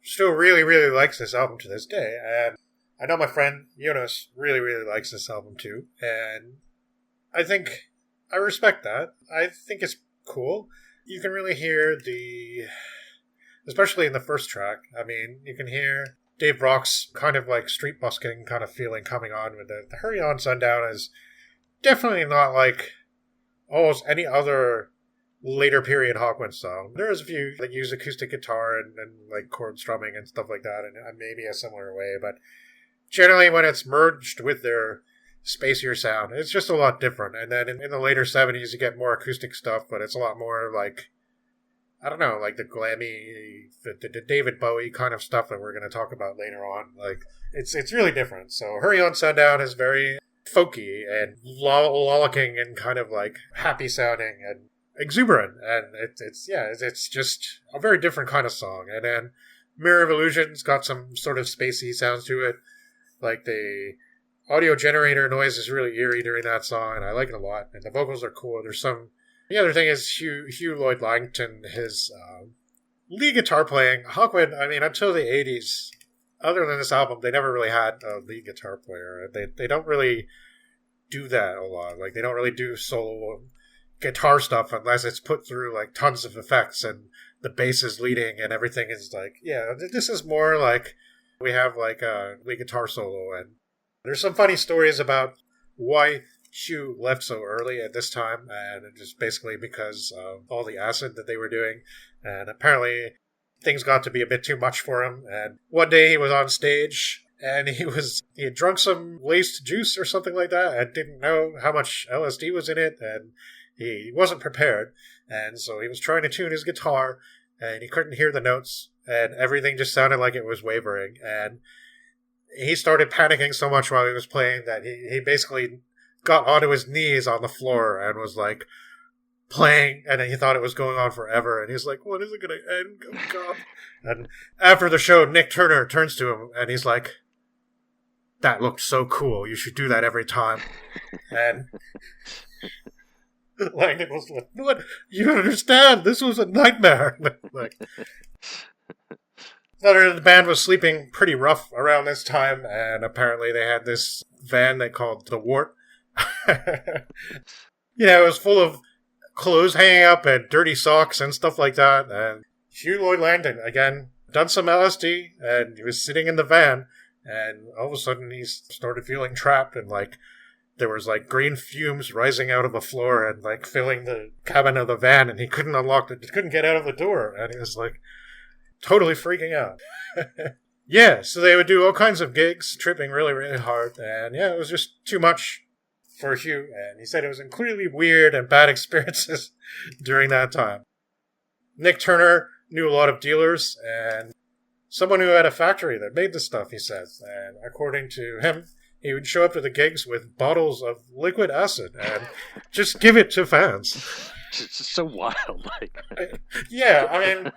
still really, really likes this album to this day. And I know my friend Jonas really, really likes this album too, and I think I respect that. I think it's cool. You can really hear especially in the first track, I mean, you can hear Dave Rock's kind of like street busking kind of feeling coming on with the Hurry On Sundown is definitely not like almost any other later period Hawkwind song. There's a few that use acoustic guitar and like chord strumming and stuff like that, and maybe a similar way, but generally when it's merged with their spacier sound, it's just a lot different. And then in the later 70s, you get more acoustic stuff, but it's a lot more like, I don't know, like the glammy, the David Bowie kind of stuff that we're going to talk about later on. Like, it's really different. So Hurry On Sundown is very folky and lollocking and kind of like happy sounding and exuberant. And it's just a very different kind of song. And then Mirror of Illusion's got some sort of spacey sounds to it. Like the audio generator noise is really eerie during that song, and I like it a lot. And the vocals are cool. The other thing is Hugh Lloyd Langton, his lead guitar playing. Hawkwind, I mean, until the 80s, other than this album, they never really had a lead guitar player. They don't really do that a lot. Like, they don't really do solo guitar stuff unless it's put through, like, tons of effects and the bass is leading and everything is like, yeah, this is more like we have, like, a lead guitar solo. And there's some funny stories about why Hugh left so early at this time, and just basically because of all the acid that they were doing, and apparently things got to be a bit too much for him, and one day he was on stage, and he had drunk some laced juice or something like that, and didn't know how much LSD was in it, and he wasn't prepared, and so he was trying to tune his guitar, and he couldn't hear the notes, and everything just sounded like it was wavering, and he started panicking so much while he was playing that he basically got onto his knees on the floor and was like playing, and he thought it was going on forever, and he's like, when is it going to end? Oh, God. And after the show, Nick Turner turns to him and he's like, that looked so cool, you should do that every time. And Langdon was like, what? You understand, this was a nightmare. Like, the band was sleeping pretty rough around this time, and apparently they had this van they called the Wart. It was full of clothes hanging up and dirty socks and stuff like that. And Hugh Lloyd Langdon, again, done some LSD, and he was sitting in the van, and all of a sudden he started feeling trapped, and like there was like green fumes rising out of the floor and like filling the cabin of the van, and he couldn't get out of the door, and he was like totally freaking out. Yeah, so they would do all kinds of gigs, tripping really, really hard, and yeah, it was just too much for Hugh, and he said it was incredibly weird and bad experiences during that time. Nick Turner knew a lot of dealers and someone who had a factory that made the stuff, he says, and according to him, he would show up to the gigs with bottles of liquid acid and just give it to fans.
It's so wild.
Yeah, I mean,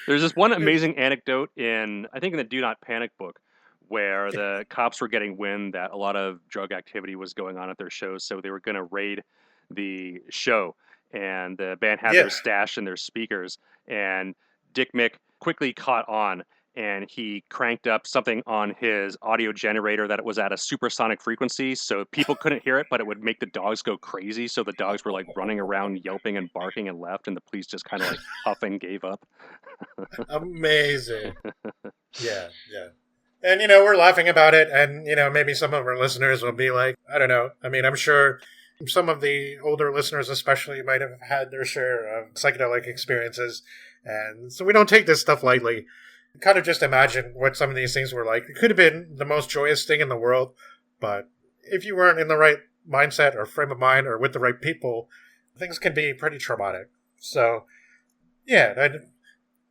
there's this one amazing anecdote in the Do Not Panic book, where the cops were getting wind that a lot of drug activity was going on at their shows, so they were going to raid the show, and the band had their stash and their speakers, and Dick Mick quickly caught on, and he cranked up something on his audio generator that it was at a supersonic frequency, so people couldn't hear it, but it would make the dogs go crazy, so the dogs were like running around yelping and barking and left, and the police just kind of like huffing gave up.
Amazing. Yeah. And, we're laughing about it, and, maybe some of our listeners will be like, I don't know. I mean, I'm sure some of the older listeners especially might have had their share of psychedelic experiences, and so we don't take this stuff lightly. Kind of just imagine what some of these things were like. It could have been the most joyous thing in the world, but if you weren't in the right mindset or frame of mind or with the right people, things can be pretty traumatic. So, yeah,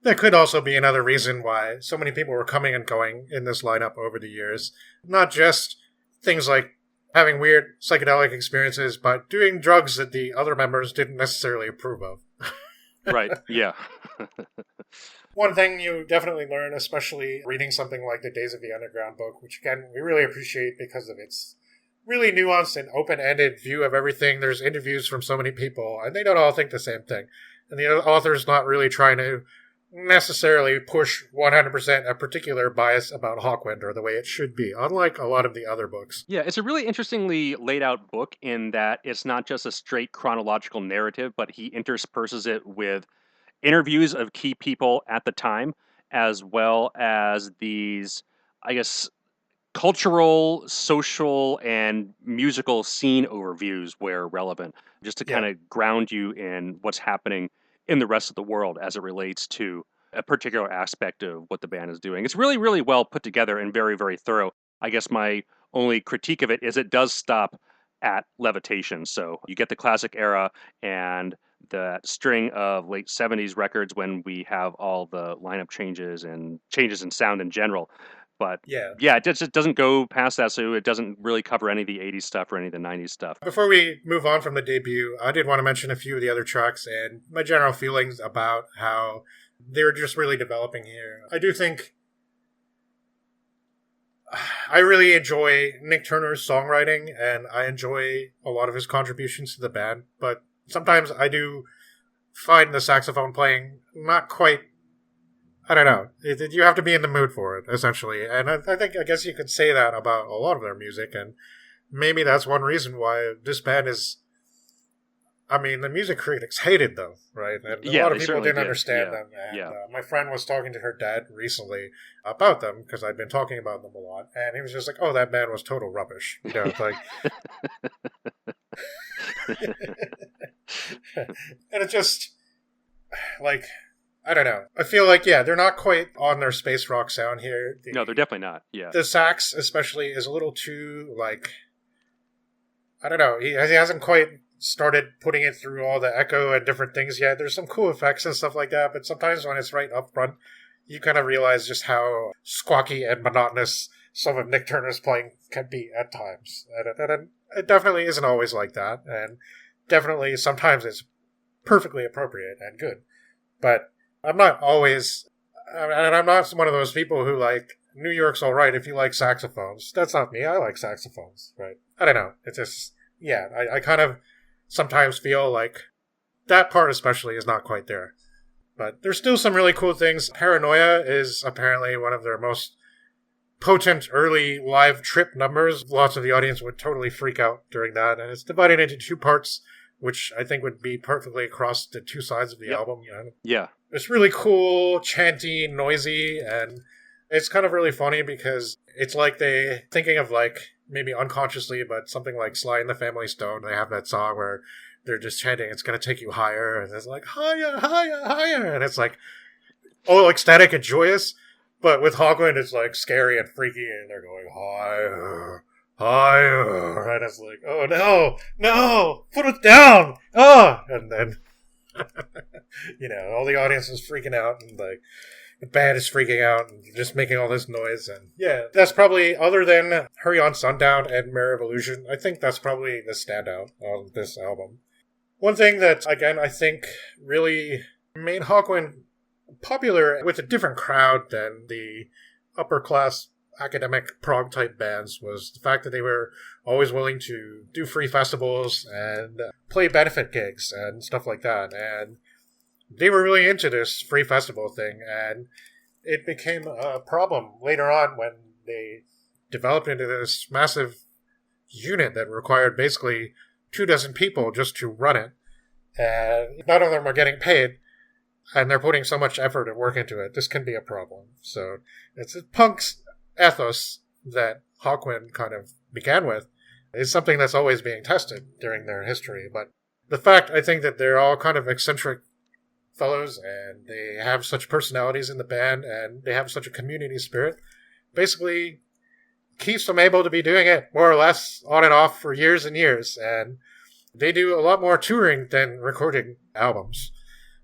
that could also be another reason why so many people were coming and going in this lineup over the years. Not just things like having weird psychedelic experiences, but doing drugs that the other members didn't necessarily approve of.
Right, yeah.
One thing you definitely learn, especially reading something like the Days of the Underground book, which again, we really appreciate because of its really nuanced and open-ended view of everything. There's interviews from so many people, and they don't all think the same thing. And the author's not really trying to necessarily push 100% a particular bias about Hawkwind or the way it should be, unlike a lot of the other books.
Yeah, it's a really interestingly laid out book in that it's not just a straight chronological narrative, but he intersperses it with interviews of key people at the time, as well as these, I guess, cultural, social, and musical scene overviews where relevant, just to kind of ground you in what's happening in the rest of the world as it relates to a particular aspect of what the band is doing. It's really, really well put together and very, very thorough. I guess my only critique of it is it does stop at Levitation. So you get the classic era and the string of late 70s records when we have all the lineup changes and changes in sound in general. But yeah, it just doesn't go past that, so it doesn't really cover any of the 80s stuff or any of the 90s stuff.
Before we move on from the debut, I did want to mention a few of the other tracks and my general feelings about how they were just really developing here. I do think I really enjoy Nick Turner's songwriting, and I enjoy a lot of his contributions to the band, but sometimes I do find the saxophone playing not quite, I don't know. You have to be in the mood for it, essentially. And I guess you could say that about a lot of their music, and maybe that's one reason why this band is, I mean, the music critics hated them, right? And a lot of people didn't understand them. And my friend was talking to her dad recently about them, because I'd been talking about them a lot, and he was just like, oh, that band was total rubbish. You know, it's like... And it's just, like... I don't know. I feel like, they're not quite on their space rock sound here.
No, they're definitely not. Yeah.
The sax, especially, is a little too, like... I don't know. He hasn't quite started putting it through all the echo and different things yet. There's some cool effects and stuff like that, but sometimes when it's right up front, you kind of realize just how squawky and monotonous some of Nick Turner's playing can be at times. And it definitely isn't always like that, and definitely sometimes it's perfectly appropriate and good. But I'm not always, and I'm not one of those people who like, New York's all right if you like saxophones. That's not me. I like saxophones, right? I don't know. It's just, I kind of sometimes feel like that part especially is not quite there. But there's still some really cool things. Paranoia is apparently one of their most potent early live trip numbers. Lots of the audience would totally freak out during that. And it's divided into two parts, which I think would be perfectly across the two sides of the album.
Yeah.
It's really cool, chanty, noisy, and it's kind of really funny because it's like they thinking of like maybe unconsciously, but something like Sly and the Family Stone. They have that song where they're just chanting, "It's going to take you higher," and it's like higher, higher, higher, and it's like all ecstatic and joyous. But with Hawkwind, it's like scary and freaky, and they're going higher, higher, and it's like, oh no, put it down, and then all the audience is freaking out, and like the band is freaking out and just making all this noise. And that's probably, other than Hurry on Sundown and Mirror of Illusion, I think that's probably the standout on this album. One thing that, again, I think really made Hawkwind popular with a different crowd than the upper class academic prog type bands was the fact that they were always willing to do free festivals and play benefit gigs and stuff like that. And they were really into this free festival thing, and it became a problem later on when they developed into this massive unit that required basically 24 people just to run it. And none of them are getting paid, and they're putting so much effort and work into it. This can be a problem. So it's a punk's ethos that Hawkwind kind of began with. It's something that's always being tested during their history. But the fact, I think, that they're all kind of eccentric fellows, and they have such personalities in the band, and they have such a community spirit, basically keeps them able to be doing it more or less on and off for years and years. And they do a lot more touring than recording albums.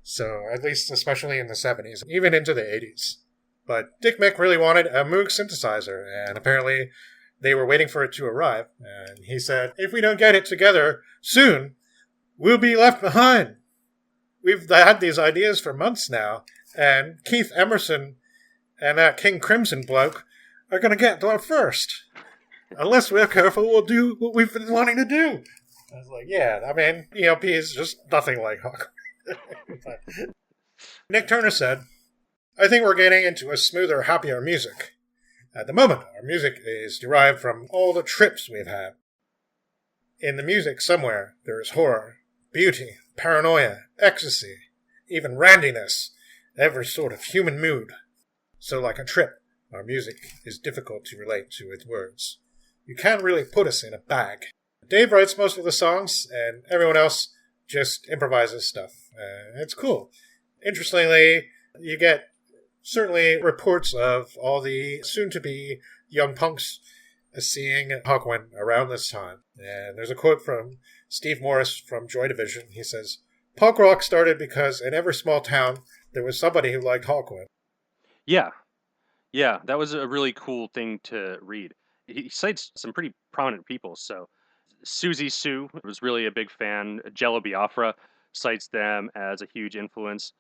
So, at least especially in the 70s, even into the 80s. But Dick Mick really wanted a Moog synthesizer, and apparently they were waiting for it to arrive. And he said, if we don't get it together soon, we'll be left behind. We've had these ideas for months now, and Keith Emerson and that King Crimson bloke are going to get there first. Unless we're careful, we'll do what we've been wanting to do. I was like, yeah, I mean, ELP is just nothing like Hawkwind. Nick Turner said, I think we're getting into a smoother, happier music. At the moment, our music is derived from all the trips we've had. In the music somewhere, there is horror, beauty, paranoia, ecstasy, even randiness, every sort of human mood. So like a trip, our music is difficult to relate to with words. You can't really put us in a bag. Dave writes most of the songs, and everyone else just improvises stuff. It's cool. Interestingly, you get certainly reports of all the soon-to-be young punks seeing Hawkwind around this time. And there's a quote from Steve Morris from Joy Division. He says, punk rock started because in every small town there was somebody who liked Hawkwind.
Yeah. Yeah, that was a really cool thing to read. He cites some pretty prominent people. So Susie Sue was really a big fan. Jello Biafra cites them as a huge influence.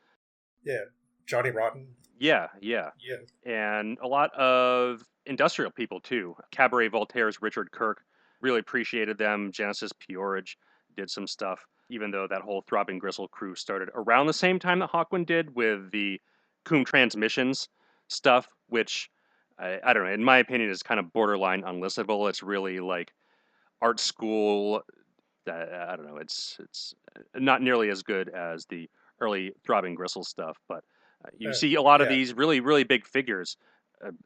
Yeah, Johnny Rotten.
Yeah. And a lot of industrial people, too. Cabaret Voltaire's Richard Kirk really appreciated them. Genesis Peorage did some stuff, even though that whole Throbbing Gristle crew started around the same time that Hawkwind did with the Coombe Transmissions stuff, which, I don't know, in my opinion, is kind of borderline unlistenable. It's really like art school. I don't know, it's not nearly as good as the early Throbbing Gristle stuff, but you see a lot of these really, really big figures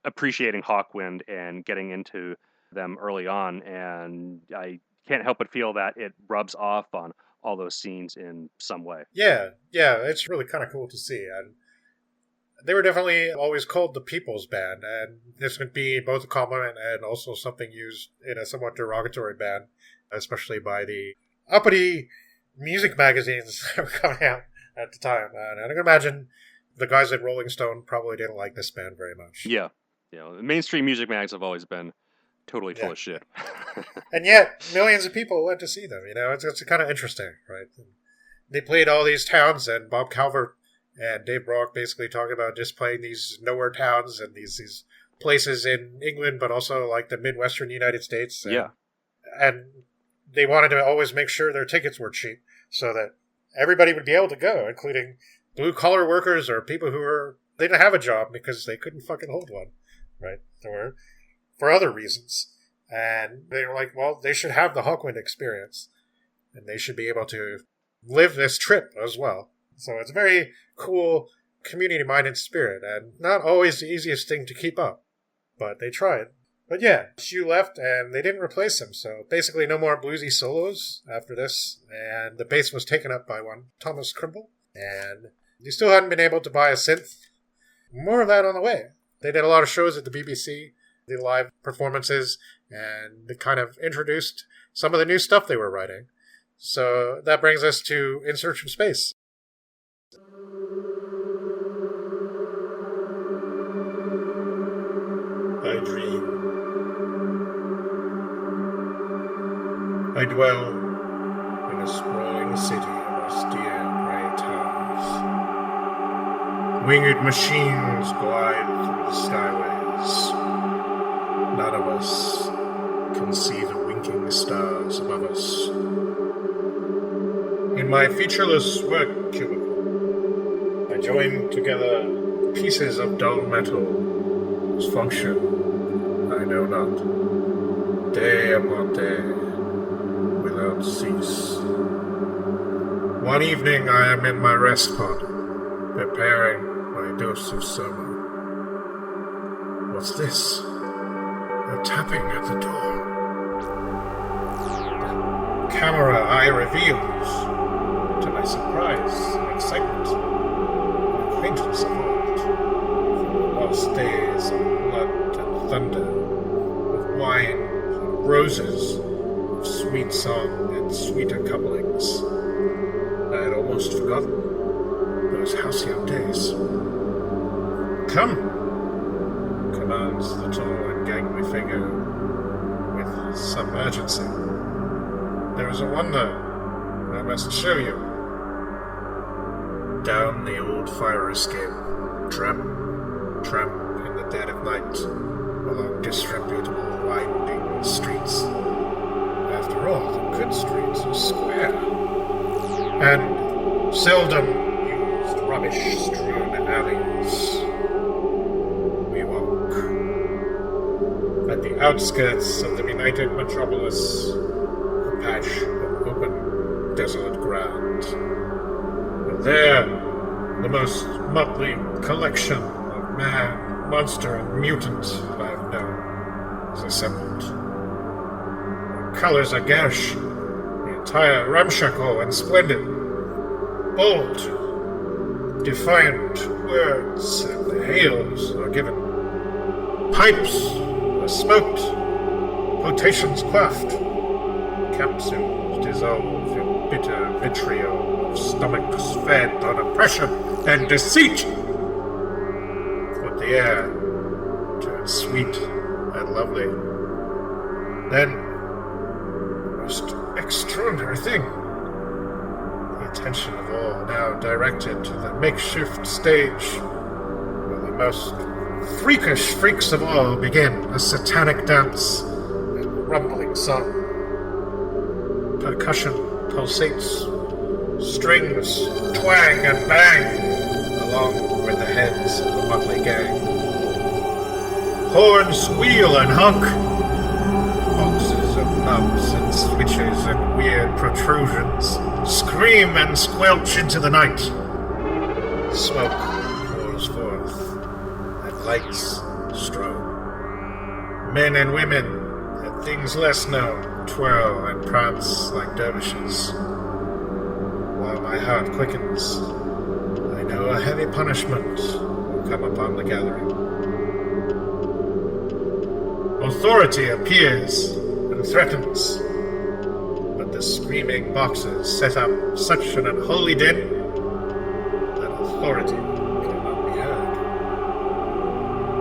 appreciating Hawkwind and getting into them early on, and I can't help but feel that it rubs off on all those scenes in some way.
Yeah, it's really kind of cool to see. And they were definitely always called the People's Band, and this would be both a compliment and also something used in a somewhat derogatory band, especially by the uppity music magazines that were coming out at the time. And I can imagine the guys at Rolling Stone probably didn't like this band very much.
Yeah. The mainstream music mags have always been totally full of shit.
And yet, millions of people went to see them. It's kind of interesting, right? They played all these towns, and Bob Calvert and Dave Brock basically talking about just playing these nowhere towns and these places in England, but also like the Midwestern United States. And they wanted to always make sure their tickets were cheap so that everybody would be able to go, including blue-collar workers or people they didn't have a job because they couldn't fucking hold one, right? Or for other reasons. And they were like, well, they should have the Hawkwind experience. And they should be able to live this trip as well. So it's a very cool, community-minded spirit, and not always the easiest thing to keep up. But they tried. But yeah, Hugh left, and they didn't replace him, so basically no more bluesy solos after this, and the bass was taken up by one Thomas Crimble, and you still hadn't been able to buy a synth. More of that on the way. They did a lot of shows at the BBC, the live performances, and they kind of introduced some of the new stuff they were writing. So that brings us to In Search of Space. I dream. I dwell in a sprawling city of austere grey towers. Winged machines glide through the skyways. None of us can see the winking stars above us. In my featureless work cubicle, I join together pieces of dull metal whose function I know not. Day upon day, without cease. One evening I am in my rest pod, preparing my dose of sermon. What's this? A tapping at the door. The camera eye reveals, to my surprise and excitement, an acquaintance of old, from the lost days of blood and thunder, with wine, roses, of sweet song and sweeter couplings. I had almost forgotten those halcyon days. Come, commands the tall and gangly figure with some urgency. There is a wonder I must show you. Down the old fire escape, tramp, tramp in the dead of night, along disreputable winding streets. After all, the good streets are square, and seldom used rubbish-strewn alleys. We walk. At the outskirts of the benighted metropolis, a patch of open, desolate ground. And there, the most motley collection of man, monster, and mutant I've known is assembled. The colors are garish, the entire ramshackle and splendid, bold, defiant words and hails are given. Pipes are smoked, potations quaffed, capsules dissolve in bitter vitriol of stomachs fed on oppression and deceit. But the air turns sweet and lovely. Then, the most extraordinary thing, the attention of all now directed to the makeshift stage, where the most freakish freaks of all begin a satanic dance and rumbling song. Percussion pulsates, strings twang and bang, along with the heads of the motley gang. Horns wheel and honk, boxes of knobs and switches and weird protrusions scream and squelch into the night. Smoke pours forth, and lights strobe. Men and women, and things less known, twirl and prance like dervishes. While my heart quickens, I know a heavy punishment will come upon the gathering. Authority appears and threatens, but the screaming boxers set up such an unholy din that authority cannot be heard.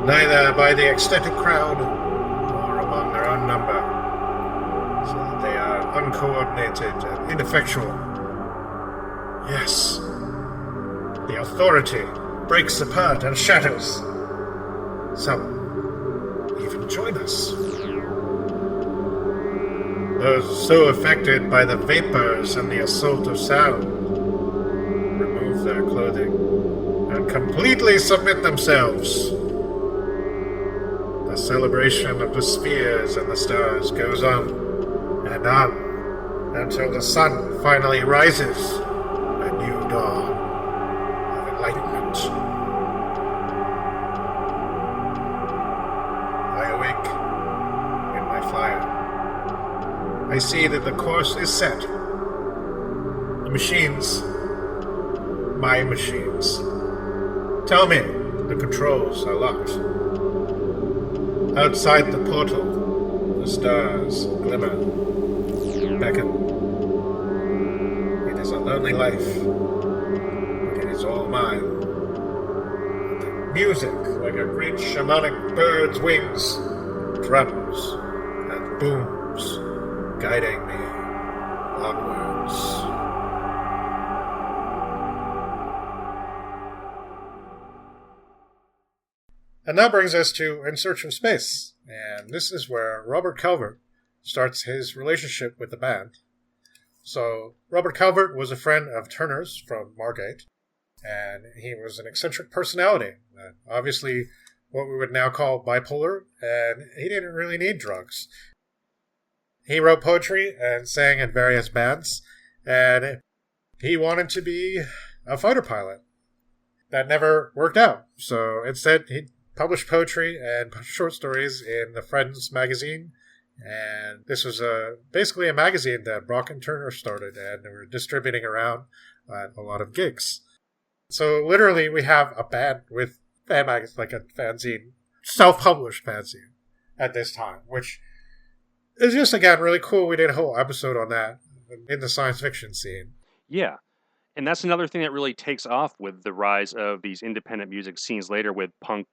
Neither by the ecstatic crowd nor among their own number, so that they are uncoordinated and ineffectual. Yes, the authority breaks apart and shatters. Some even join us. Those so affected by the vapors and the assault of sound remove their clothing and completely submit themselves. The celebration of the spheres and the stars goes on and on until the sun finally rises, a new dawn of enlightenment. I awake in my flyer. I see that the course is set. The machines, my machines, tell me the controls are locked. Outside the portal, the stars glimmer, beckon. It is a lonely life, but it is all mine. The music, like a great shamanic bird's wings, drums and booms, guiding me onwards. And that brings us to In Search of Space. And this is where Robert Calvert starts his relationship with the band. So, Robert Calvert was a friend of Turner's from Margate, and he was an eccentric personality. Obviously, what we would now call bipolar, and he didn't really need drugs. He wrote poetry and sang in various bands, and he wanted to be a fighter pilot. That never worked out, so instead he published poetry and short stories in the Friends magazine, and this was basically a magazine that Brock and Turner started, and they were distributing around at a lot of gigs. So literally we have a band with fan magazine, like a fanzine, self-published fanzine at this time, which It's just, again, really cool. We did a whole episode on that in the science fiction scene.
Yeah. And that's another thing that really takes off with the rise of these independent music scenes later with punk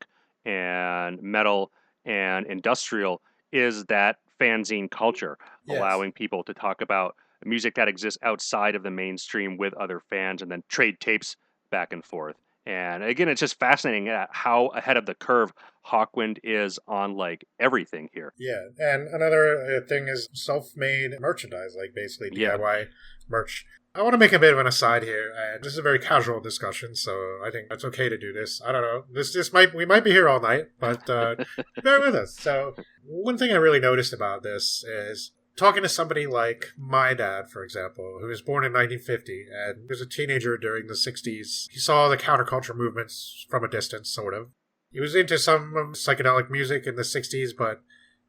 and metal and industrial is that fanzine culture,
Yes.
allowing people to talk about music that exists outside of the mainstream with other fans and then trade tapes back and forth. And again, it's just fascinating at how ahead of the curve Hawkwind is on like everything here.
Yeah, and another thing is self-made merchandise, like basically DIY merch. I want to make a bit of an aside here, and this is a very casual discussion, so I think it's okay to do this. I don't know. We might be here all night, but bear with us. So one thing I really noticed about this is talking to somebody like my dad, for example, who was born in 1950 and was a teenager during the 60s. He saw the counterculture movements from a distance, sort of. He was into some psychedelic music in the 60s, but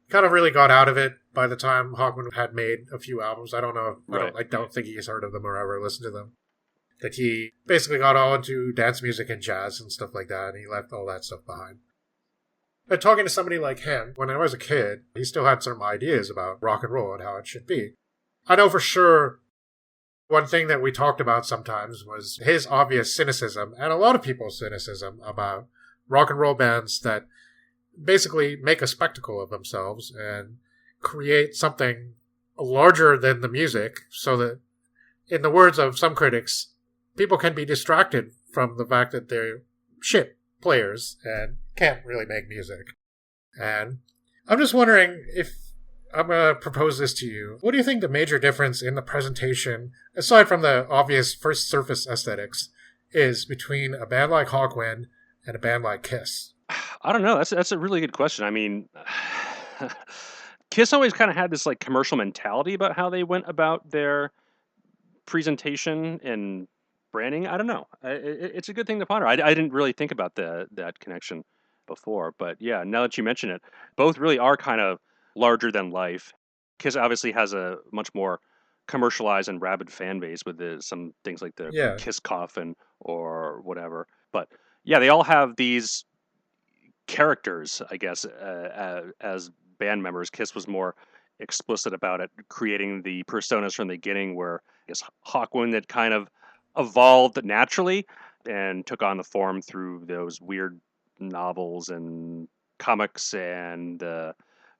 kind of really got out of it by the time Hawkwind had made a few albums. I don't know. I don't think he's heard of them or ever listened to them. That he basically got all into dance music and jazz and stuff like that, and he left all that stuff behind. But talking to somebody like him, when I was a kid, he still had some ideas about rock and roll and how it should be. I know for sure one thing that we talked about sometimes was his obvious cynicism, and a lot of people's cynicism about rock and roll bands that basically make a spectacle of themselves and create something larger than the music so that, in the words of some critics, people can be distracted from the fact that they're shit players and can't really make music. And I'm just wondering if I'm going to propose this to you. What do you think the major difference in the presentation, aside from the obvious first surface aesthetics, is between a band like Hawkwind and a band like Kiss?
I don't know. That's a really good question. I mean, Kiss always kind of had this like commercial mentality about how they went about their presentation and branding. I don't know. It's a good thing to ponder. I didn't really think about that connection before, but yeah, now that you mention it, both really are kind of larger than life. Kiss obviously has a much more commercialized and rabid fan base with some things like the Kiss coffin or whatever. But yeah, they all have these characters, I guess, as band members. Kiss was more explicit about it, creating the personas from the beginning, where I guess Hawkwind had kind of evolved naturally and took on the form through those weird novels and comics and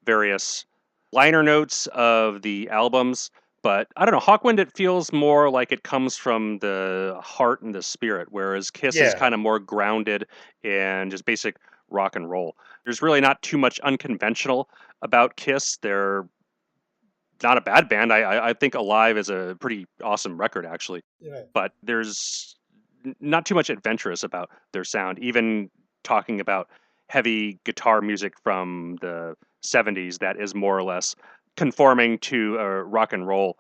various liner notes of the albums. But I don't know, Hawkwind, it feels more like it comes from the heart and the spirit, whereas Kiss is kind of more grounded in just basic rock and roll. There's really not too much unconventional about Kiss. They're not a bad band. I think Alive is a pretty awesome record, actually. Yeah. But there's not too much adventurous about their sound, even talking about heavy guitar music from the 70s that is more or less conforming to a rock and roll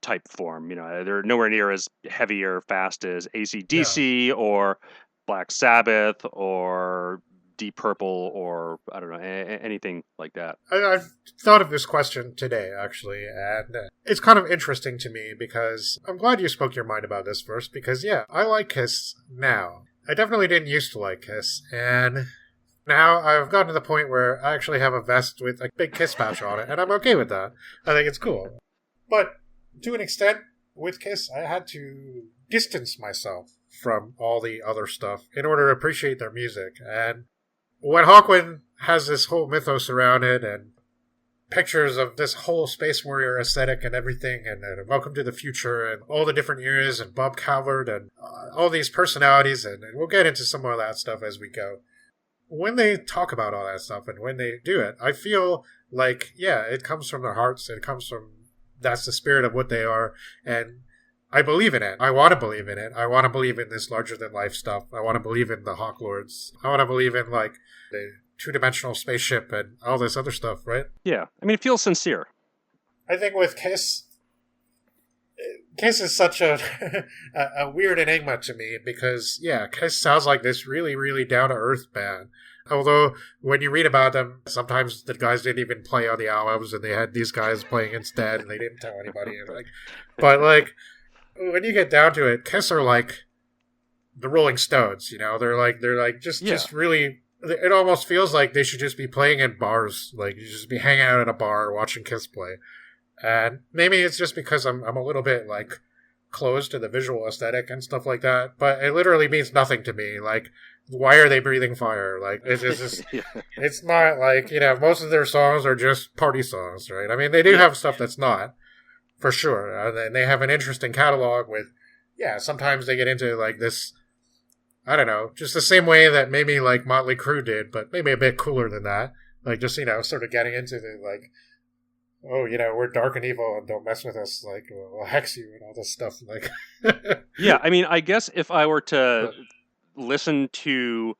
type form. You know, they're nowhere near as heavy or fast as AC/DC or Black Sabbath or Deep Purple or I don't know, anything like that.
I've thought of this question today, actually, and it's kind of interesting to me because I'm glad you spoke your mind about this first, because yeah, I like Kiss now. I definitely didn't used to like Kiss, and now I've gotten to the point where I actually have a vest with a big Kiss patch on it, and I'm okay with that. I think it's cool. But to an extent, with Kiss, I had to distance myself from all the other stuff in order to appreciate their music. And when Hawkwind has this whole mythos around it and pictures of this whole Space Warrior aesthetic and everything, and Welcome to the Future and all the different eras and Bob Calvert and all these personalities, and we'll get into some of that stuff as we go. When they talk about all that stuff and when they do it, I feel like, yeah, it comes from their hearts. It comes from, that's the spirit of what they are. And I believe in it. I want to believe in it. I want to believe in this larger than life stuff. I want to believe in the Hawk Lords. I want to believe in like the two-dimensional spaceship and all this other stuff, right?
Yeah. I mean, it feels sincere.
I think with Kiss is such a weird enigma to me because, yeah, Kiss sounds like this really, really down-to-earth band. Although, when you read about them, sometimes the guys didn't even play on the albums and they had these guys playing instead and they didn't tell anybody. But, when you get down to it, Kiss are like the Rolling Stones, you know? They're like just really it almost feels like they should just be playing in bars. Like, you just be hanging out at a bar watching Kiss play. And maybe it's just because I'm a little bit, like, closed to the visual aesthetic and stuff like that, but it literally means nothing to me. Like, why are they breathing fire? Like, it's just
Yeah.
it's not like, most of their songs are just party songs, right? I mean, they do have stuff that's not, for sure. And they have an interesting catalog with, sometimes they get into, like, this, I don't know, just the same way that maybe, like, Motley Crue did, but maybe a bit cooler than that. Like, just, sort of getting into the, like, oh, we're dark and evil and don't mess with us, like, we'll hex you and all this stuff. Like,
Yeah, I mean, I guess if I were to listen to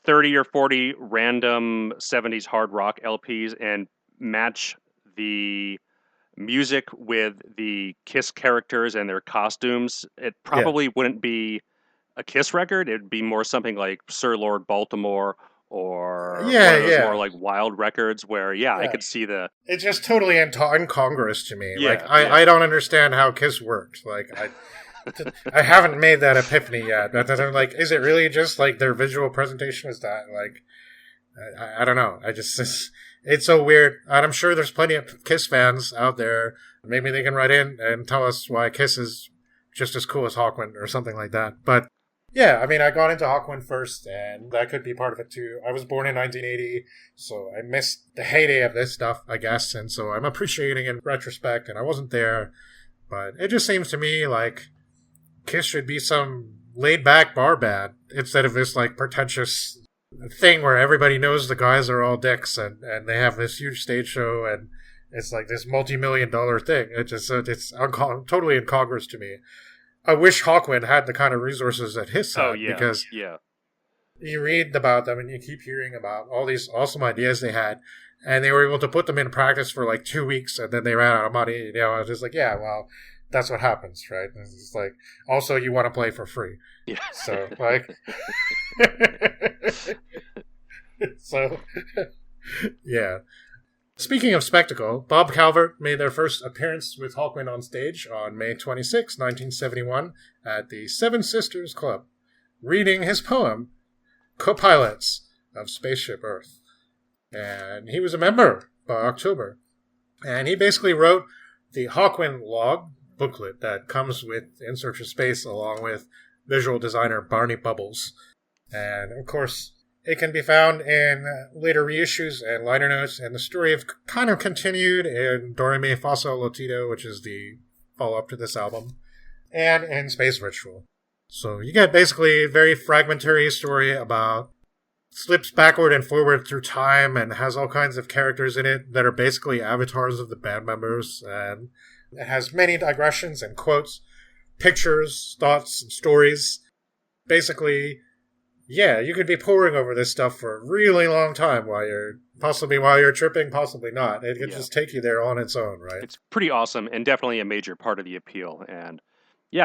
30 or 40 random 70s hard rock LPs and match the music with the Kiss characters and their costumes, it probably wouldn't be a Kiss record. It'd be more something like Sir Lord Baltimore or one of those more like Wild records where, I could see the...
It's just totally incongruous to me.
Yeah,
like, I don't understand how Kiss worked. Like, I haven't made that epiphany yet. But I'm like, is it really just, like, their visual presentation is that? Like, I don't know. It's so weird. And I'm sure there's plenty of Kiss fans out there. Maybe they can write in and tell us why Kiss is just as cool as Hawkwind or something like that. But yeah, I mean, I got into Hawkwind first, and that could be part of it too. I was born in 1980, so I missed the heyday of this stuff, I guess, and so I'm appreciating it in retrospect, and I wasn't there. But it just seems to me like Kiss should be some laid-back bar band instead of this, like, pretentious thing where everybody knows the guys are all dicks, and they have this huge stage show, and it's like this multi-million-dollar thing. It's totally incongruous to me. I wish Hawkwind had the kind of resources that Hiss had, because you read about them and you keep hearing about all these awesome ideas they had, and they were able to put them in practice for like 2 weeks, and then they ran out of money. I was just like, well, that's what happens, right? And it's like, also, you want to play for free.
Yeah.
So, like... so, yeah. Speaking of spectacle, Bob Calvert made their first appearance with Hawkwind on stage on May 26, 1971, at the Seven Sisters Club, reading his poem, Co-Pilots of Spaceship Earth. And he was a member by October. And he basically wrote the Hawkwind log booklet that comes with In Search of Space, along with visual designer Barney Bubbles. And, of course, it can be found in later reissues and liner notes, and the story kind of continued in Doremi, Fasol, Latido, which is the follow-up to this album, and in Space Ritual. So you get basically a very fragmentary story about slips backward and forward through time and has all kinds of characters in it that are basically avatars of the band members, and it has many digressions and quotes, pictures, thoughts, and stories. Basically... you could be poring over this stuff for a really long time while you're tripping, possibly not. It could just take you there on its own, right?
It's pretty awesome and definitely a major part of the appeal. And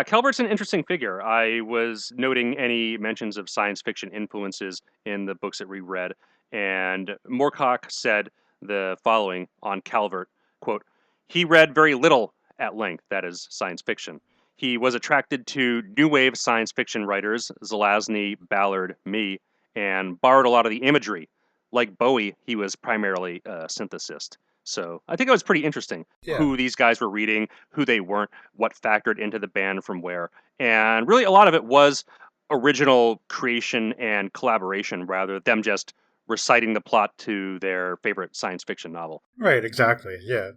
Calvert's an interesting figure. I was noting any mentions of science fiction influences in the books that we read, and Moorcock said the following on Calvert, quote, "He read very little at length, that is science fiction. He was attracted to new wave science fiction writers, Zelazny, Ballard, me, and borrowed a lot of the imagery. Like Bowie, he was primarily a synthesist." So I think it was pretty interesting who these guys were reading, who they weren't, what factored into the band from where. And really a lot of it was original creation and collaboration rather than them just reciting the plot to their favorite science fiction novel.
Right, exactly, yeah.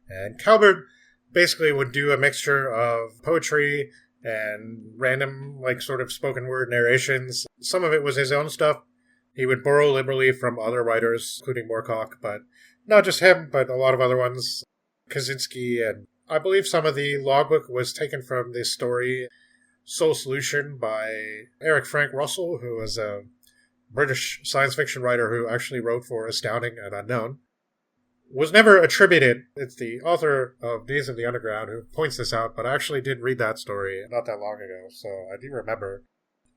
And Calvert basically would do a mixture of poetry and random, like, sort of spoken word narrations. Some of it was his own stuff. He would borrow liberally from other writers, including Moorcock, but not just him, but a lot of other ones. Kaczynski, and I believe some of the logbook was taken from this story, Soul Solution, by Eric Frank Russell, who was a British science fiction writer who actually wrote for Astounding and Unknown. Was never attributed. It's the author of Days of the Underground who points this out, but I actually did read that story not that long ago, so I do remember.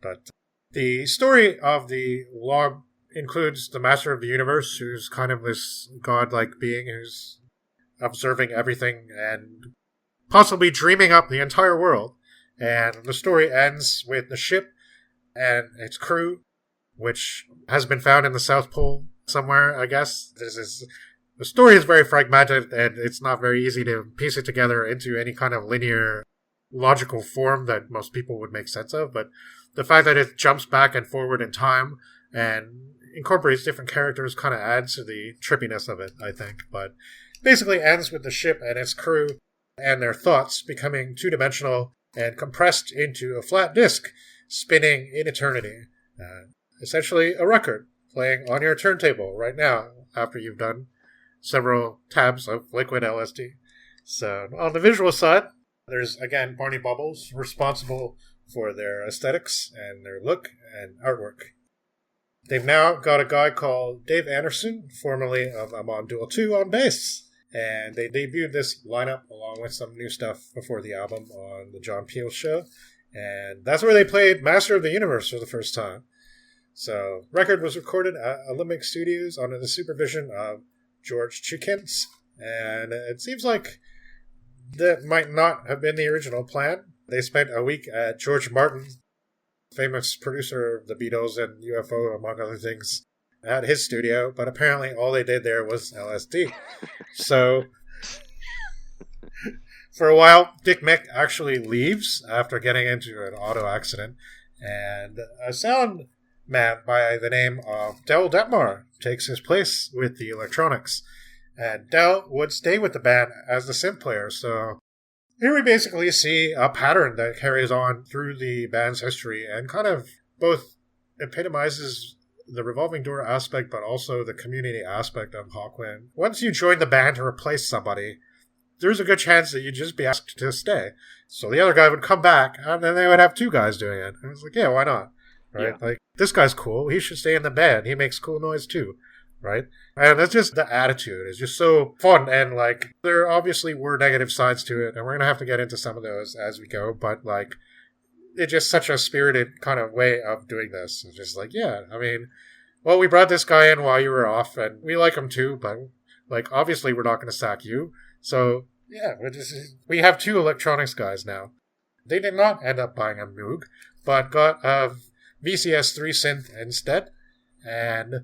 But the story of the log includes the Master of the Universe, who's kind of this godlike being who's observing everything and possibly dreaming up the entire world. And the story ends with the ship and its crew which has been found in the South Pole somewhere, I guess. The story is very fragmented, and it's not very easy to piece it together into any kind of linear, logical form that most people would make sense of. But the fact that it jumps back and forward in time and incorporates different characters kind of adds to the trippiness of it, I think. But basically ends with the ship and its crew and their thoughts becoming two-dimensional and compressed into a flat disk, spinning in eternity. Essentially a record playing on your turntable right now after you've done several tabs of liquid LSD. So on the visual side, there's, again, Barney Bubbles, responsible for their aesthetics and their look and artwork. They've now got a guy called Dave Anderson, formerly of Amon Duel 2, on bass. And they debuted this lineup along with some new stuff before the album on the John Peel show. And that's where they played Master of the Universe for the first time. So, record was recorded at Olympic Studios under the supervision of George Chukins. And it seems like that might not have been the original plan. They spent a week at George Martin, famous producer of the Beatles and UFO, among other things, at his studio, but apparently all they did there was LSD. So, for a while, Dick Mick actually leaves after getting into an auto accident, and a sound man by the name of Del Detmar takes his place with the electronics. And Del would stay with the band as the synth player, so here we basically see a pattern that carries on through the band's history and kind of both epitomizes the revolving door aspect, but also the community aspect of Hawkwind. Once you join the band to replace somebody, there's a good chance that you'd just be asked to stay. So the other guy would come back, and then they would have two guys doing it. And it's like, yeah, why not? Right? Yeah. Like, this guy's cool. He should stay in the band. He makes cool noise too. Right? And that's just the attitude. It's just so fun. And, like, there obviously were negative sides to it, and we're going to have to get into some of those as we go. But, like, it's just such a spirited kind of way of doing this. It's just like, yeah, I mean, well, we brought this guy in while you were off, and we like him too, but, like, obviously we're not going to sack you. So, yeah, we have two electronics guys now. They did not end up buying a Moog, but got a VCS3 synth instead. And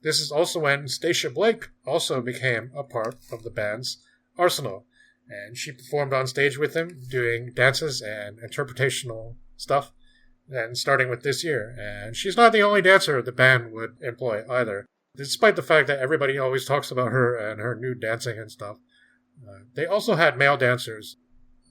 this is also when Stacia Blake also became a part of the band's arsenal. And she performed on stage with them, doing dances and interpretational stuff, and starting with this year. And she's not the only dancer the band would employ either, despite the fact that everybody always talks about her and her nude dancing and stuff. They also had male dancers.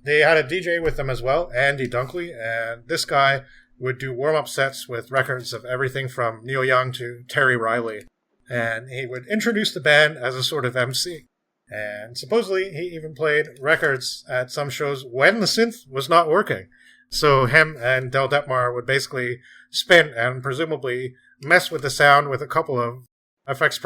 They had a DJ with them as well, Andy Dunkley, and this guy would do warm-up sets with records of everything from Neil Young to Terry Riley. And he would introduce the band as a sort of MC. And supposedly he even played records at some shows when the synth was not working. So him and Del Detmar would basically spin and presumably mess with the sound with a couple of effects